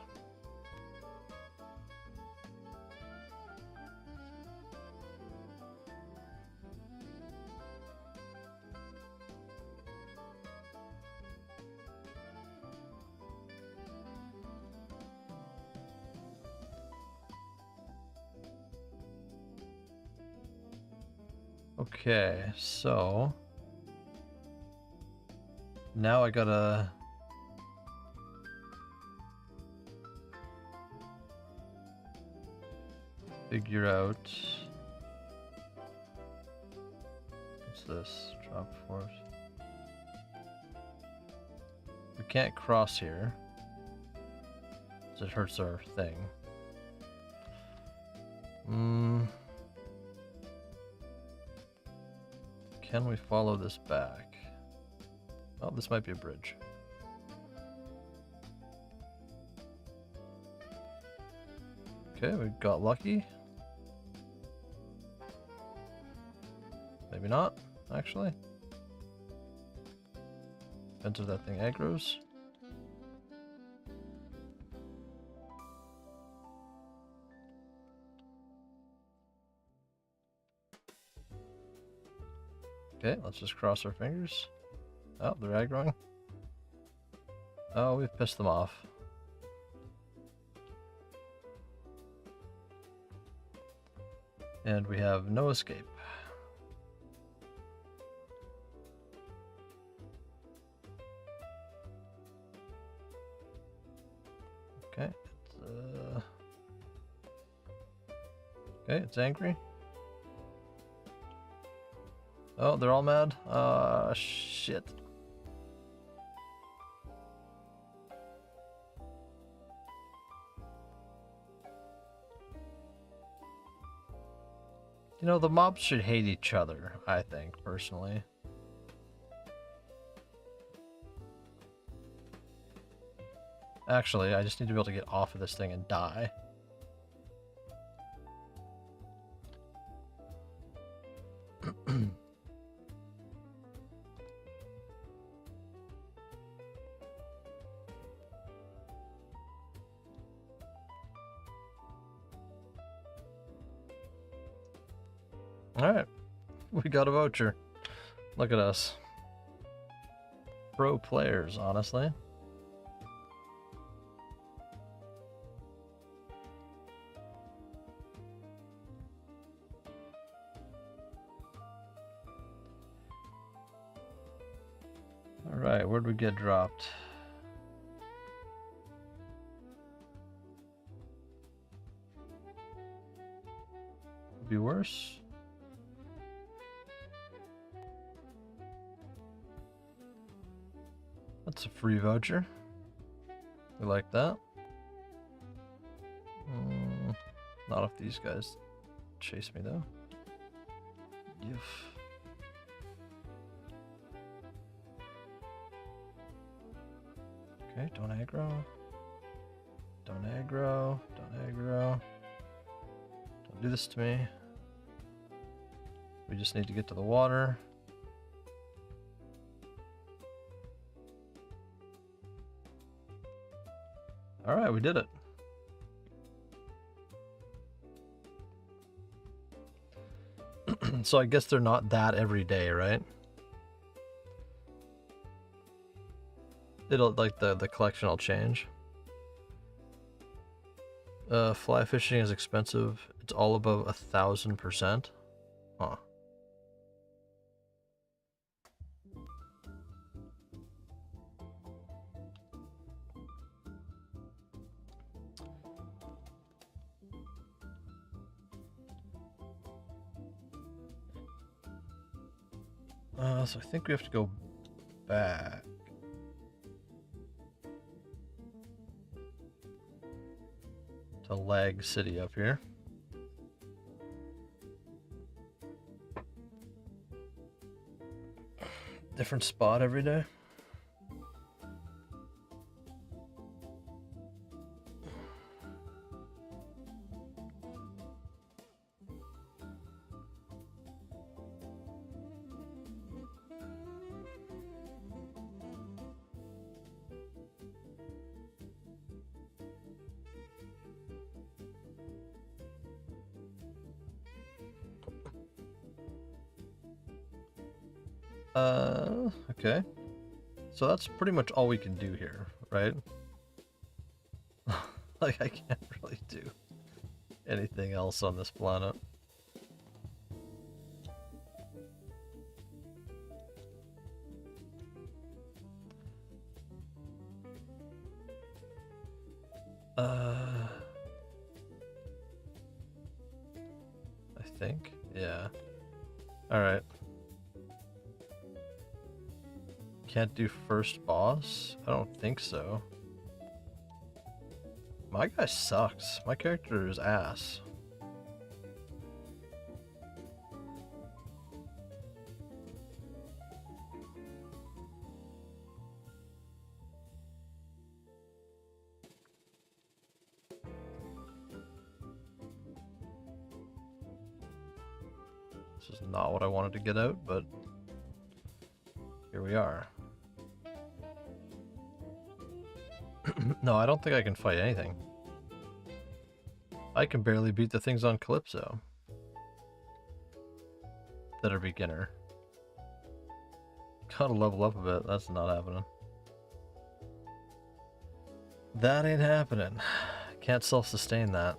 Okay, so now I gotta figure out what's this? Drop force. We can't cross here, because it hurts our thing. Can we follow this back? Oh, this might be a bridge. Okay, we got lucky. Maybe not, actually. Depends if that thing aggroes. Okay, let's just cross our fingers. Oh, they're aggroing. Oh, we've pissed them off. And we have no escape. Okay, okay, it's angry. Oh, they're all mad? Shit. You know, the mobs should hate each other, I think, personally. Actually, I just need to be able to get off of this thing and die. Alright, we got a voucher. Look at us. Pro players, honestly. Alright, where'd we get dropped? Could be worse. That's a free voucher. We like that. Not if these guys chase me though. Yuff. Okay, don't aggro. Don't aggro. Don't aggro. Don't do this to me. We just need to get to the water. Alright, we did it. So I guess they're not that every day, right? It'll, like, the collection will change. Fly fishing is expensive. It's all above 1,000%. Huh. So I think we have to go back. To Lag City up here. Different spot every day. Okay. So that's pretty much all we can do here, right? Like, I can't really do anything else on this planet. I think? Yeah. Alright. Can't do first boss? I don't think so. My guy sucks. My character is ass. This is not what I wanted to get out, but here we are. No, I don't think I can fight anything. I can barely beat the things on Calypso that are beginner. Gotta level up a bit. That's not happening. That ain't happening. Can't self-sustain that.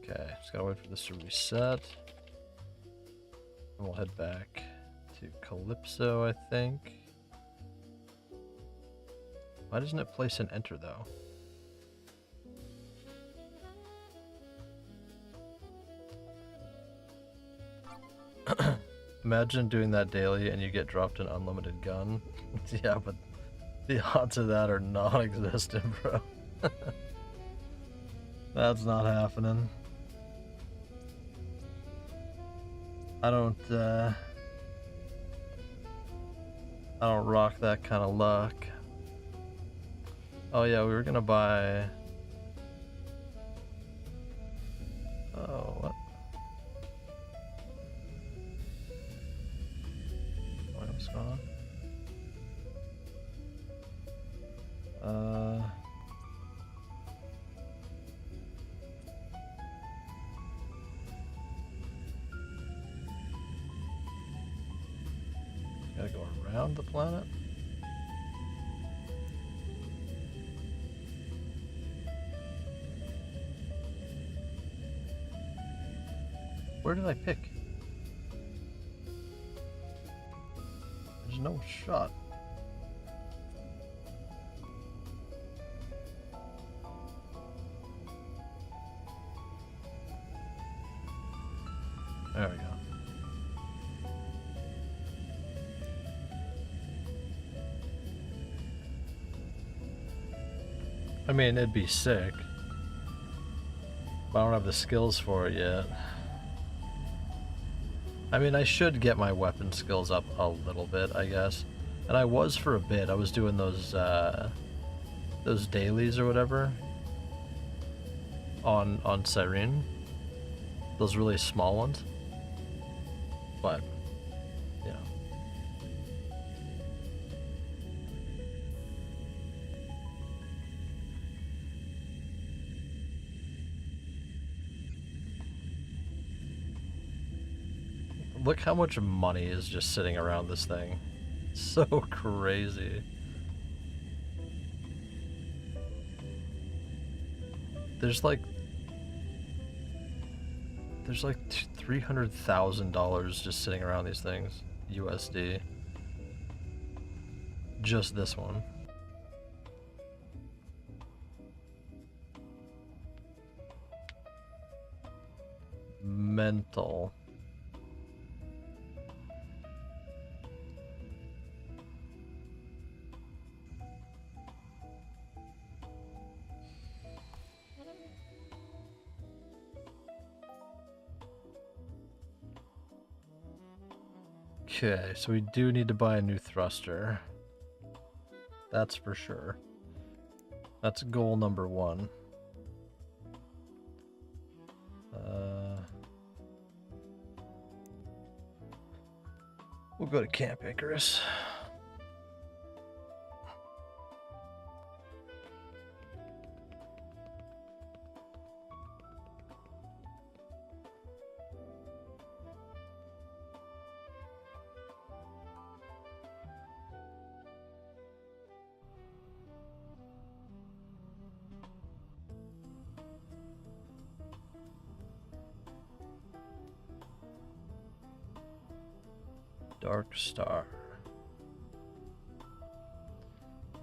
Okay, just gotta wait for this to reset. And we'll head back to Calypso, I think. Why doesn't it place an enter, though? Imagine doing that daily and you get dropped an unlimited gun. Yeah, but the odds of that are non-existent, bro. That's not happening. I don't rock that kind of luck. Oh yeah, we were gonna buy... Oh, what? What's going on? Gotta go around the planet? Where did I pick? There's no shot. There we go. I mean, it'd be sick, but I don't have the skills for it yet. I mean, I should get my weapon skills up a little bit, I guess. And I was for a bit. I was doing those dailies or whatever on Cyrene. Those really small ones. But, yeah. Look how much money is just sitting around this thing. So crazy. There's like There's like $300,000 just sitting around these things. USD. Just this one. Mental. Okay, so we do need to buy a new thruster. That's for sure. That's goal number 1. We'll go to Camp Icarus. Dark Star.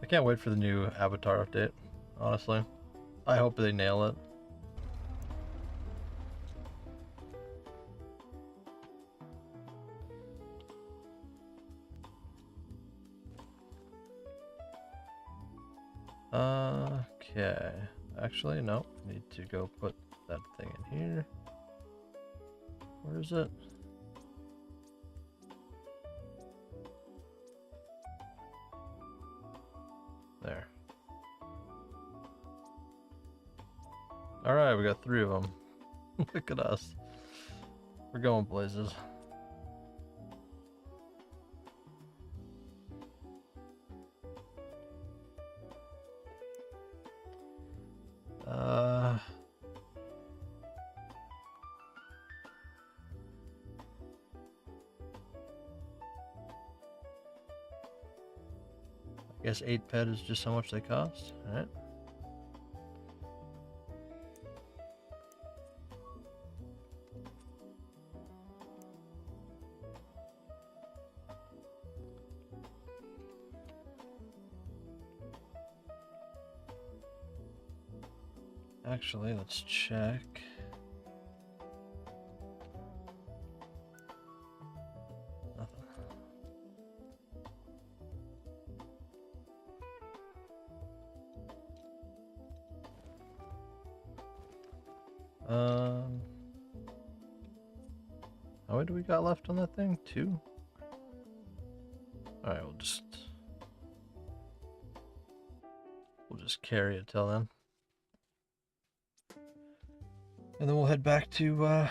I can't wait for the new Avatar update, honestly. I hope they nail it. Okay. Actually, no. Need to go put that thing in here. Where is it? There. Alright, we got 3 of them. Look at us. We're going places. I guess 8 pet is just how much they cost. Alright. Actually, let's check. Nothing. How many do we got left on that thing? 2? Alright, we'll just carry it till then. And then we'll head back to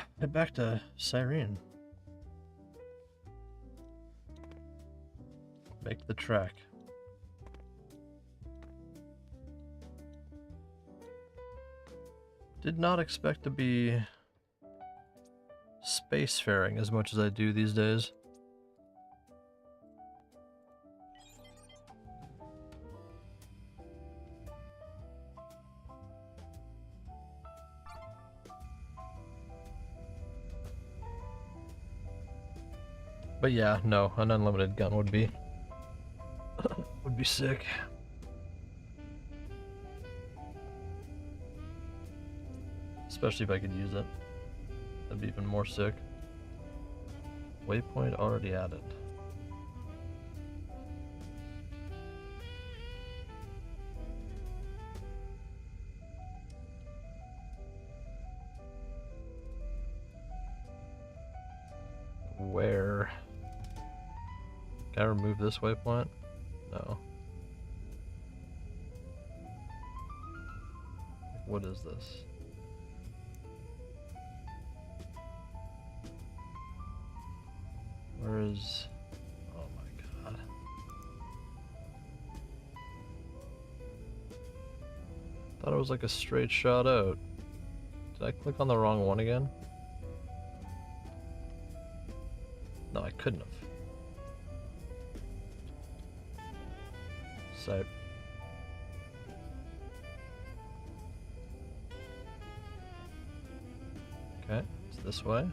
Cyrene. Make the trek. Did not expect to be spacefaring as much as I do these days. But yeah, no, an unlimited gun would be sick. Especially if I could use it. That'd be even more sick. Waypoint already added. Where? Can I remove this waypoint? No. What is this? Where is... Oh my god. Thought it was like a straight shot out. Did I click on the wrong one again? No, I couldn't have. Sight. Okay, it's this way.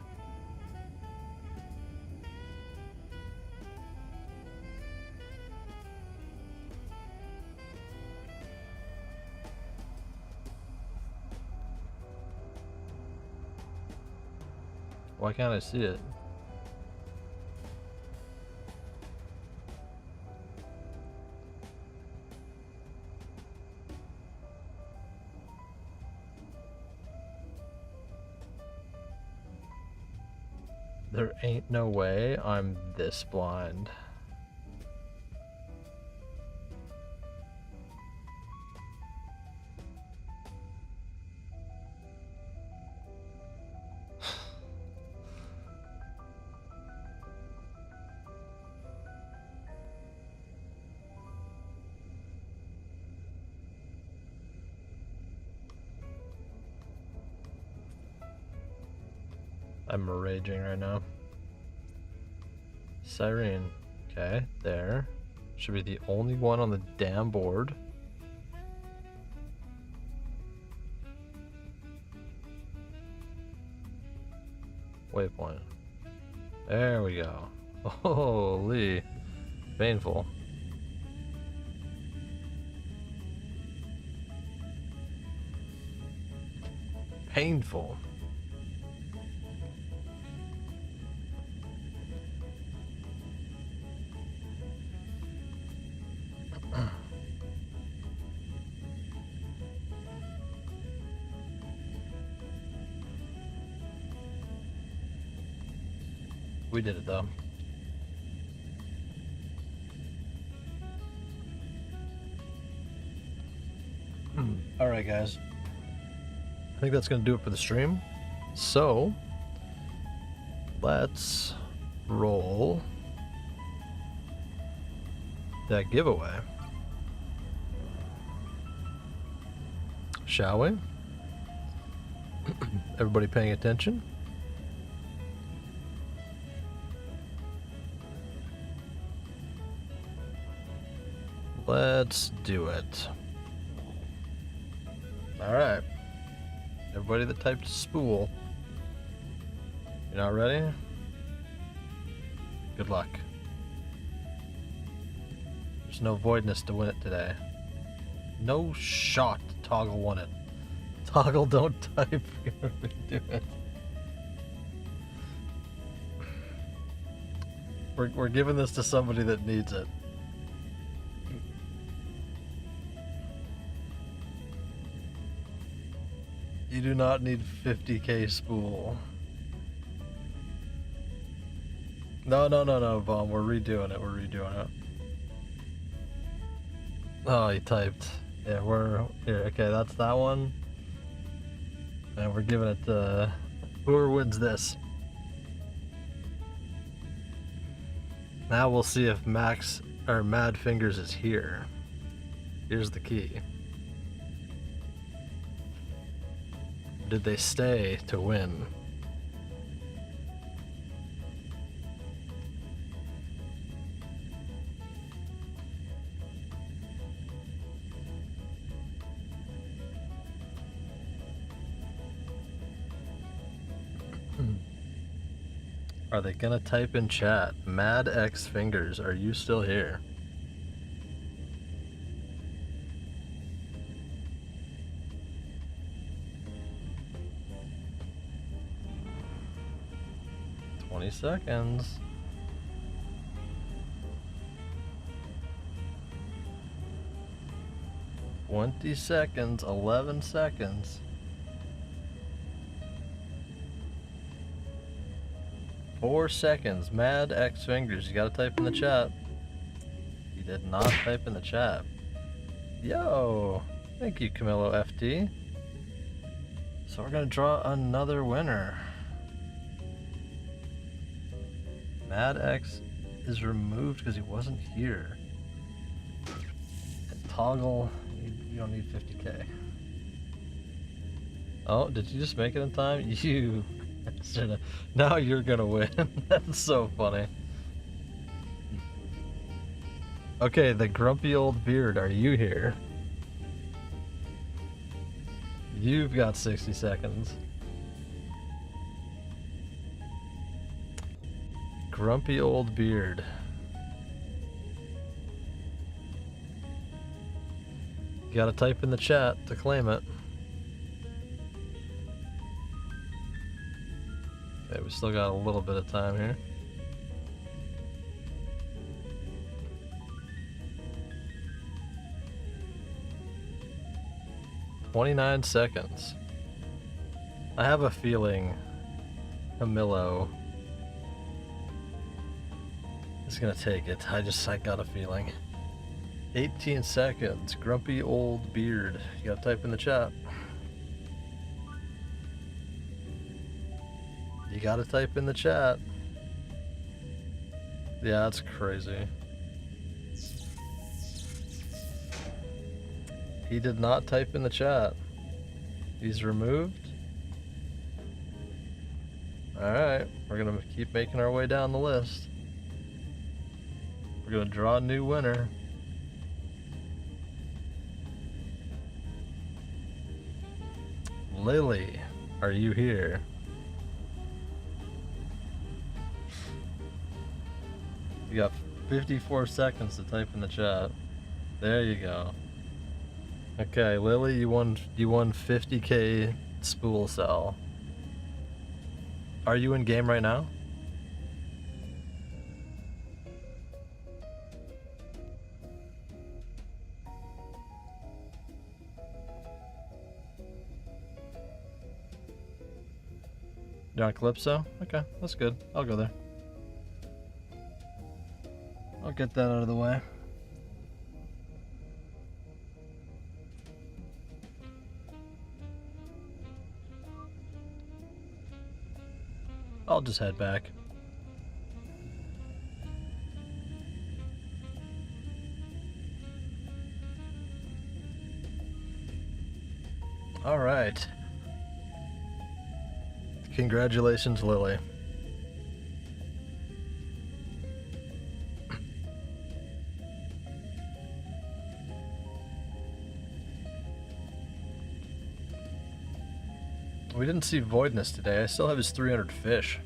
Why can't I see it? There ain't no way I'm this blind. I'm raging right now. Siren. Okay, there. Should be the only one on the damn board. Waypoint. There we go. Holy. Painful. Painful. We did it though. Alright guys. I think that's gonna do it for the stream. So let's roll that giveaway. Shall we? Everybody paying attention? Let's do it. Alright. Everybody that typed spool. You're not ready? Good luck. There's no voidness to win it today. No shot Toggle won it. Toggle, don't type. Do it. We're giving this to somebody that needs it. You do not need 50k spool. No, Bomb. We're redoing it. We're redoing it. Oh, he typed. Yeah, we're here. Okay, that's that one. And we're giving it to whoever wins this. Now we'll see if Max or Mad Fingers is here. Here's the key. Did they stay to win? Are they gonna type in chat? Mad X Fingers, are you still here? Seconds. 20 seconds, 11 seconds. 4 seconds. Mad X Fingers. You gotta type in the chat. You did not type in the chat. Yo! Thank you, Camilo FT. So we're gonna draw another winner. Mad X is removed because he wasn't here. And Toggle, you don't need 50k. Oh, did you just make it in time? You should've. Now you're gonna win. That's so funny. Okay, the grumpy old beard, are you here? You've got 60 seconds. Grumpy old beard. You gotta type in the chat to claim it. Okay, we still got a little bit of time here. "29 seconds. I have a feeling Camillo is gonna take it. I got a feeling. 18 seconds. Grumpy old beard. You gotta type in the chat. You gotta type in the chat. Yeah, that's crazy. He did not type in the chat. He's removed. Alright, we're gonna keep making our way down the list. We're gonna draw a new winner. Lily, are you here? You got 54 seconds to type in the chat. There you go. Okay, Lily, you won 50k Spool Cell. Are you in game right now? You're on Calypso? Okay, that's good. I'll go there. I'll get that out of the way. I'll just head back. All right. Congratulations, Lily. We didn't see Voidness today. I still have his 300 fish.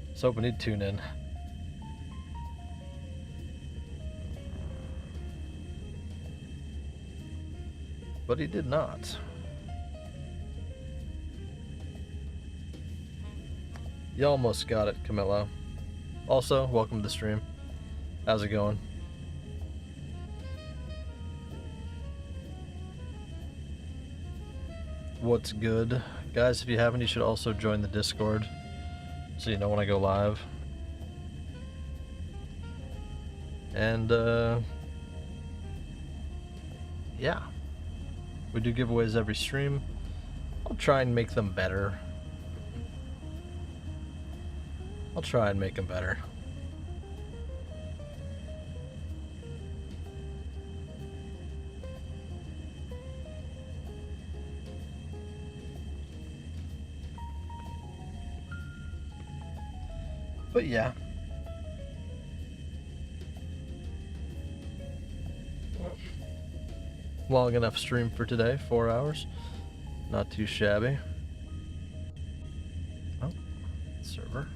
Let's hope he'd tune in. But he did not. You almost got it, Camillo. Also, welcome to the stream. How's it going? What's good? Guys, if you haven't, you should also join the Discord so you know when I go live. And, yeah. We do giveaways every stream. I'll try and make them better. I'll try and make them better. But yeah. Long enough stream for today, 4 hours. Not too shabby. Oh, server.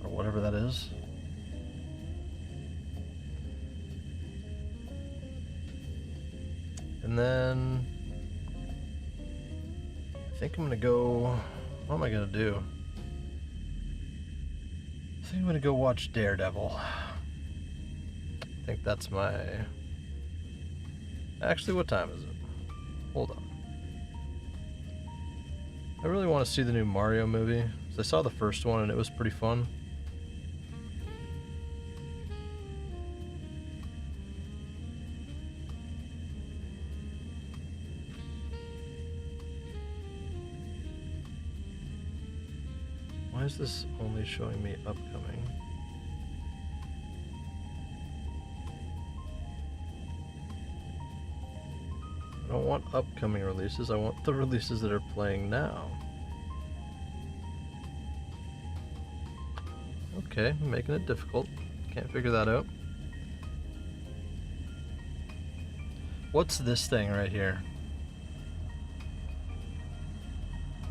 Or whatever that is. And then I think I'm gonna go, what am I gonna do? I think I'm gonna go watch Daredevil. I think that's my... Actually, what time is it? Hold on. I really want to see the new Mario movie. I saw the first one and it was pretty fun. Why is this only showing me upcoming? I don't want upcoming releases, I want the releases that are playing now. Okay, I'm making it difficult. Can't figure that out. What's this thing right here?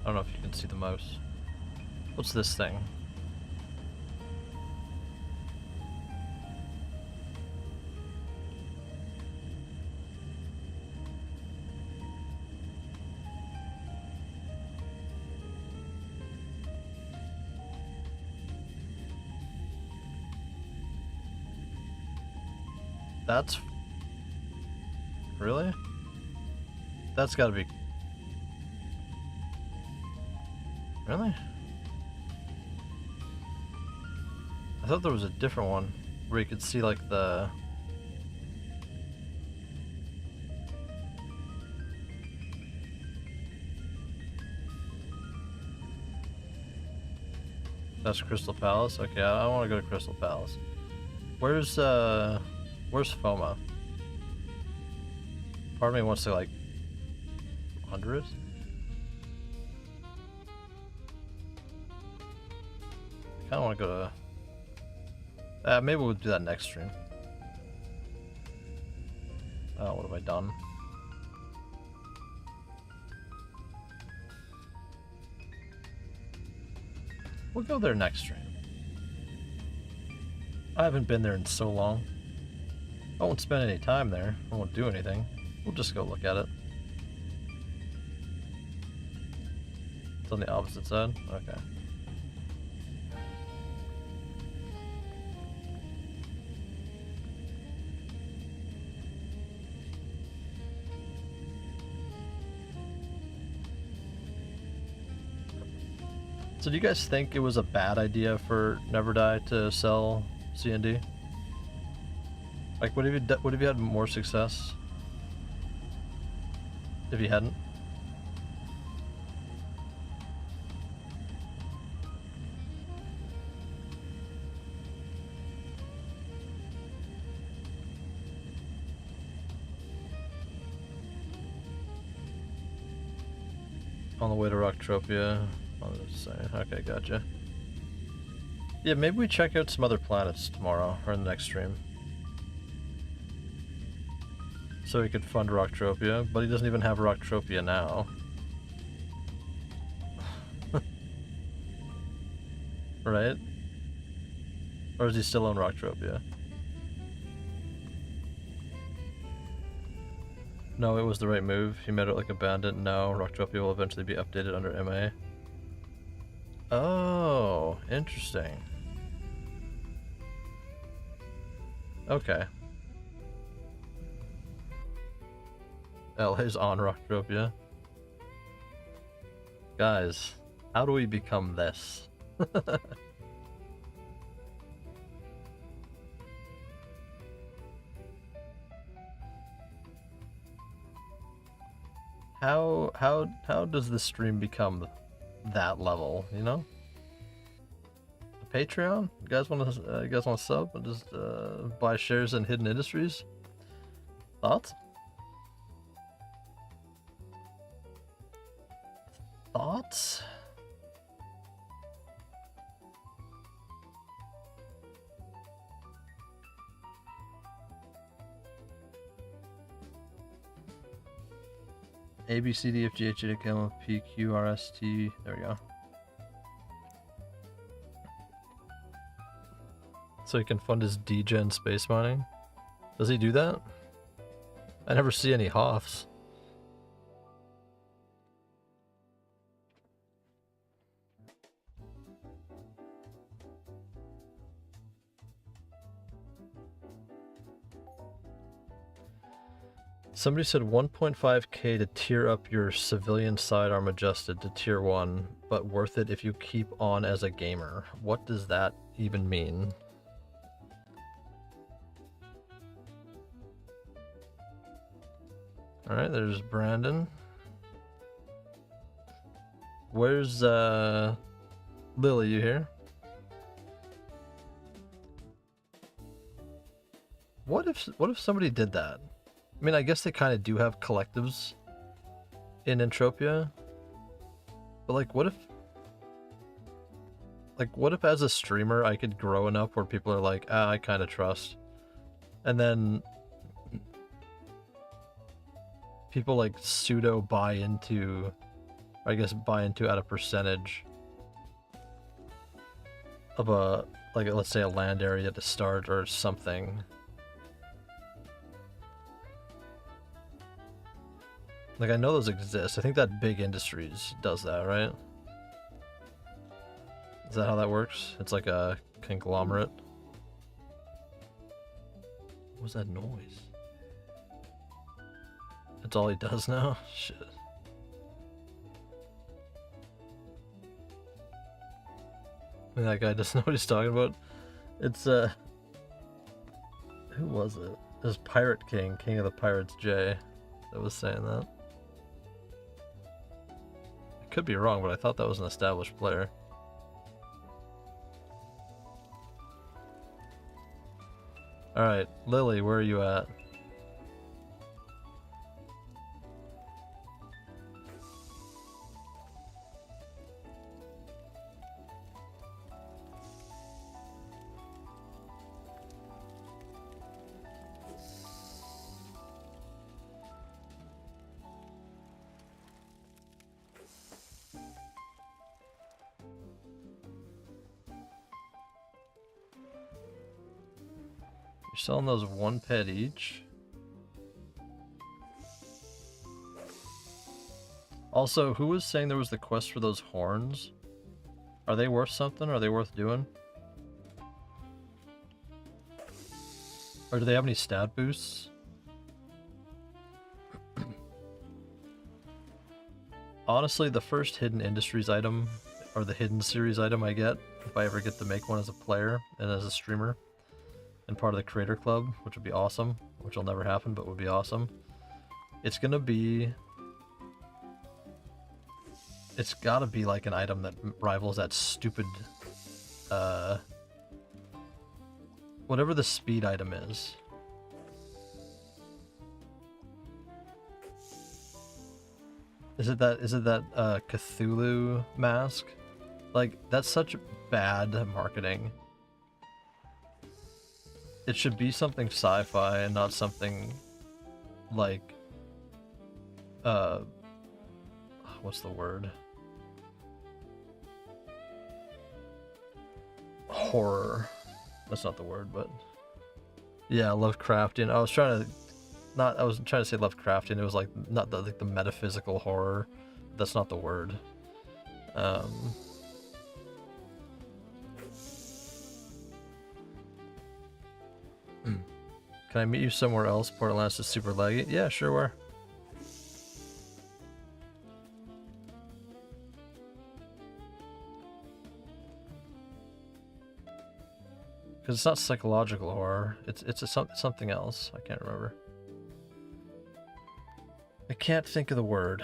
I don't know if you can see the mouse. What's this thing? That's... Really? That's gotta be... Really? I thought there was a different one where you could see like the... That's Crystal Palace? Okay, I want to go to Crystal Palace. Where's FOMA? Part of me wants to like 100? I kinda wanna go to maybe we'll do that next stream. Oh, what have I done? We'll go there next stream. I haven't been there in so long. I won't spend any time there. I won't do anything. We'll just go look at it. It's on the opposite side? Okay. So do you guys think it was a bad idea for Neverdie to sell C&D? Like, would have you had more success if you hadn't? On the way to Rocktropia. Okay, gotcha. Yeah, maybe we check out some other planets tomorrow, or in the next stream. So he could fund Rocktropia, but he doesn't even have Rocktropia now. Right? Or is he still on Rocktropia? No, it was the right move. He made it like a bandit. No, Rocktropia will eventually be updated under MA. Oh, interesting. Okay. LA's on Rocktropia. Guys, how do we become this? How does this stream become that level, you know? A Patreon? You guys want to sub and just buy shares in Hidden Industries? Thoughts? Thoughts? A, B, C, D, F, G, H, I, K, L, M, P, Q, R, S, T. There we go. So he can fund his degen space mining? Does he do that? I never see any Hoffs. Somebody said 1.5k to tier up your civilian sidearm adjusted to tier 1, but worth it if you keep on as a gamer. What does that even mean? Alright, there's Brandon. Where's Lily, you here? What if somebody did that? I mean, I guess they kind of do have collectives in Entropia, but like, what if as a streamer I could grow enough where people are like, ah, I kind of trust, and then people like pseudo buy into, or I guess buy into at a percentage of a, like, let's say a land area to start or something. Like, I know those exist. I think that Big Industries does that, right? Is that how that works? It's like a conglomerate. What was that noise? That's all he does now? Shit. That guy doesn't know what he's talking about. It's, who was it? It was Pirate King, King of the Pirates J, that was saying that. I could be wrong, but I thought that was an established player. Alright, Lily, where are you at? You're selling those 1 pet each? Also, who was saying there was the quest for those horns? Are they worth something? Are they worth doing? Or do they have any stat boosts? Honestly, the first Hidden Industries item, or the Hidden Series item I get, if I ever get to make one as a player and as a streamer, and part of the Creator Club, which would be awesome, which will never happen, but would be awesome. It's gonna be... It's gotta be like an item that rivals that stupid, whatever the speed item is. Is it that Cthulhu mask? Like, that's such bad marketing. It should be something sci-fi and not something like, what's the word? Horror. That's not the word, but yeah, Lovecraftian. I wasn't trying to say Lovecraftian. It was like not the like the metaphysical horror. That's not the word. Can I meet you somewhere else? Portland is super laggy. Yeah, sure. Where? Because it's not psychological horror. It's something else. I can't remember. I can't think of the word.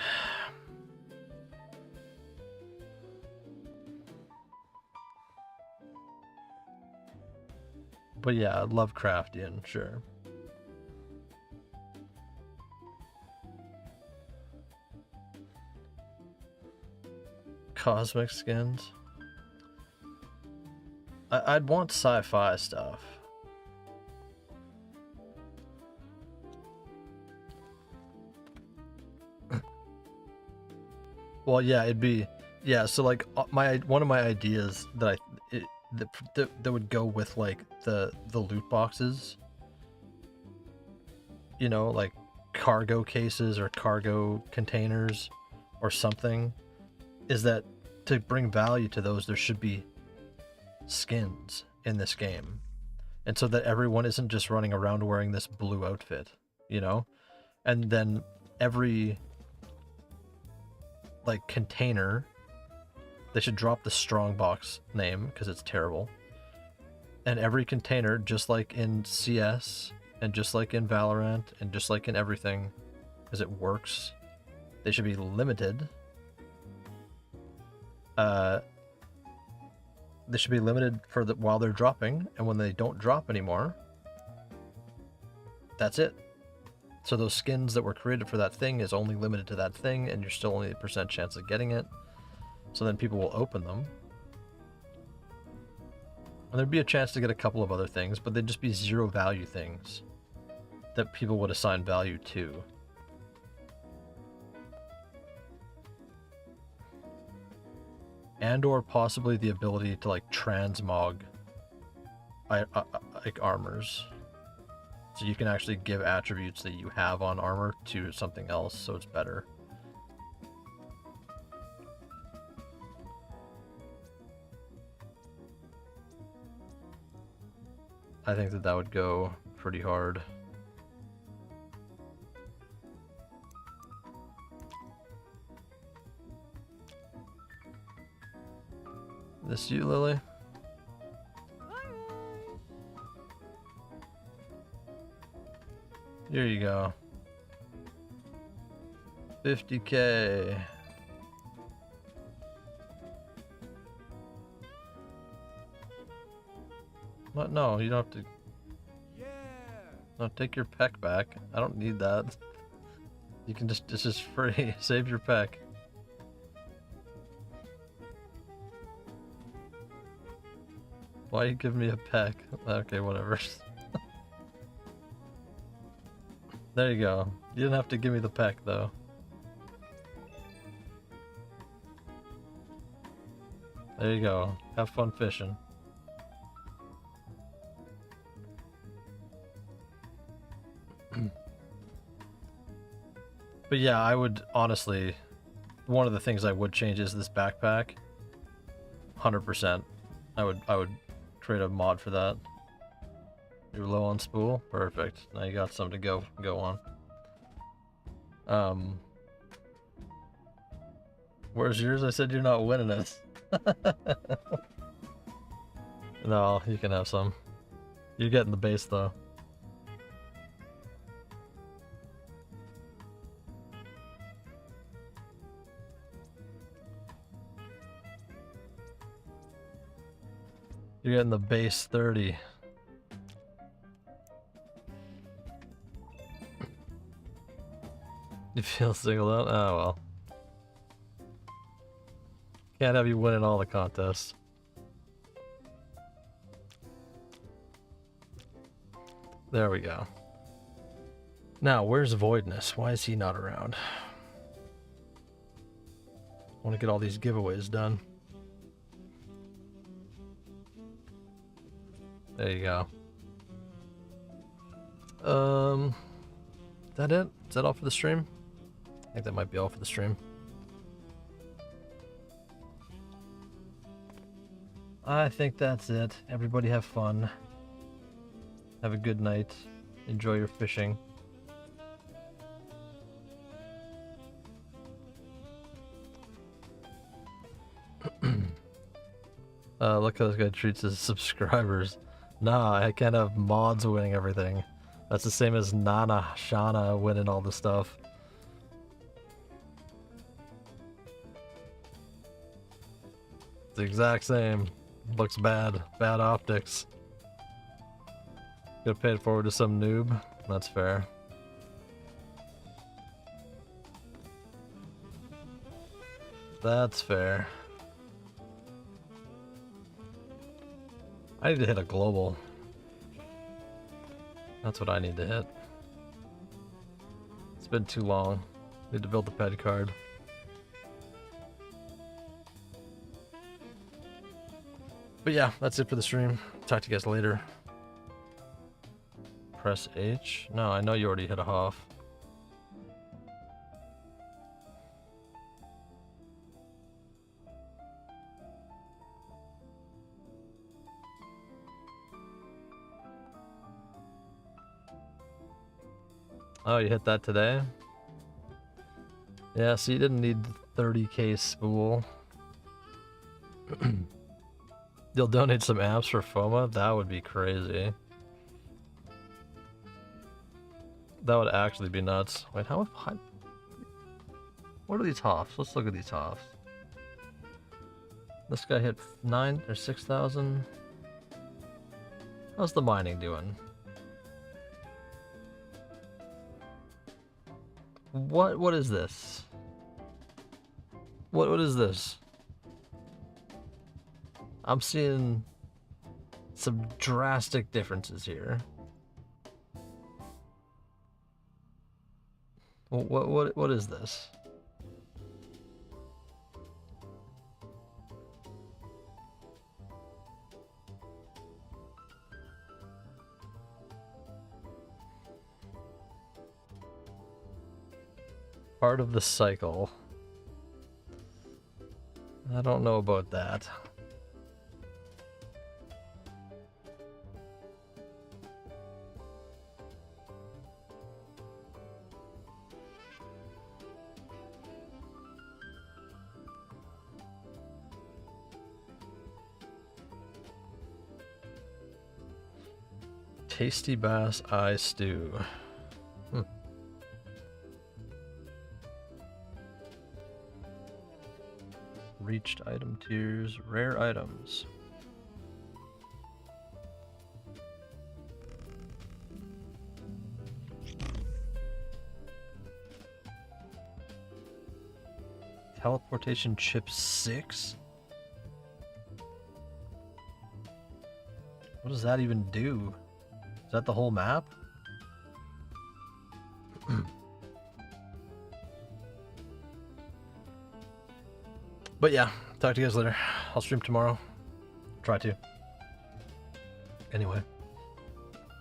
But yeah, Lovecraftian, sure. Cosmic skins. I'd want sci-fi stuff. Well, yeah, it'd be, yeah. So like one of my ideas that that would go with like the loot boxes. You know, like cargo cases or cargo containers or something, is that to bring value to those, there should be skins in this game, and so that everyone isn't just running around wearing this blue outfit, you know, and then every like container, they should drop the strongbox name because it's terrible, and every container, just like in CS and just like in Valorant and just like in everything, because it works, they should be limited. They should be limited for while they're dropping, and when they don't drop anymore, that's it. So those skins that were created for that thing is only limited to that thing, and you're still only a % chance of getting it. So then people will open them. And there'd be a chance to get a couple of other things, but they'd just be zero value things that people would assign value to. And or possibly the ability to like transmog like armors. So you can actually give attributes that you have on armor to something else, so it's better. I think that would go pretty hard. This you, Lily? Here you go. 50K. What? No, you don't have to. Yeah. No, take your peck back. I don't need that. You can just, this is free. Save your peck. Why you give me a peck? Okay, whatever. There you go. You didn't have to give me the peck, though. There you go. Have fun fishing. But yeah, I would honestly, one of the things I would change is this backpack. 100%. I would create a mod for that. You're low on spool? Perfect. Now you got something to go on. Where's yours? I said you're not winning it. No, you can have some. You're getting the base though. You're getting the base 30. You feel singled out? Oh well. Can't have you winning all the contests. There we go. Now, where's Voidness? Why is he not around? I want to get all these giveaways done. There you go. Is that it? Is that all for the stream? I think that might be all for the stream. I think that's it. Everybody have fun. Have a good night. Enjoy your fishing. Look how this guy treats his subscribers. Nah, I can't have mods winning everything. That's the same as Nana Shana winning all the stuff. It's the exact same. Looks bad. Bad optics. Gotta pay it forward to some noob. That's fair. That's fair. I need to hit a global. That's what I need to hit. It's been too long. Need to build the ped card. But yeah, that's it for the stream. Talk to you guys later. Press H? No, I know you already hit a Hoff. Oh, you hit that today? Yeah, so you didn't need 30k spool. You'll donate some amps for FOMA? That would be crazy. That would actually be nuts. Wait, how high? What are these Hoffs? Let's look at these Hoffs. This guy hit 9 or 6,000. How's the mining doing? What is this? What is this? I'm seeing some drastic differences here. What is this? Part of the cycle. I don't know about that. Tasty bass eye stew. Reached item tiers, rare items. Teleportation chip 6? What does that even do? Is that the whole map? But yeah, talk to you guys later. I'll stream tomorrow. Try to. Anyway,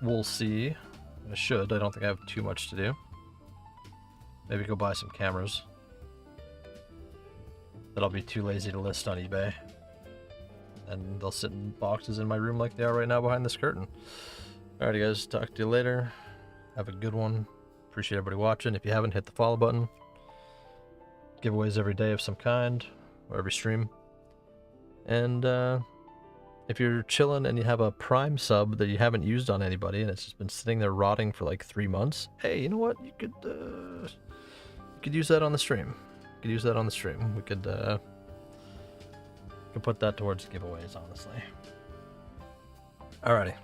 we'll see. I should. I don't think I have too much to do. Maybe go buy some cameras that I'll be too lazy to list on eBay. And they'll sit in boxes in my room like they are right now behind this curtain. Alrighty guys, talk to you later. Have a good one. Appreciate everybody watching. If you haven't, hit the follow button. Giveaways every day of some kind, or every stream. And if you're chilling and you have a Prime sub that you haven't used on anybody and it's just been sitting there rotting for like 3 months, hey, you know what? You could use that on the stream. You could use that on the stream. We could put that towards giveaways, honestly. Alrighty.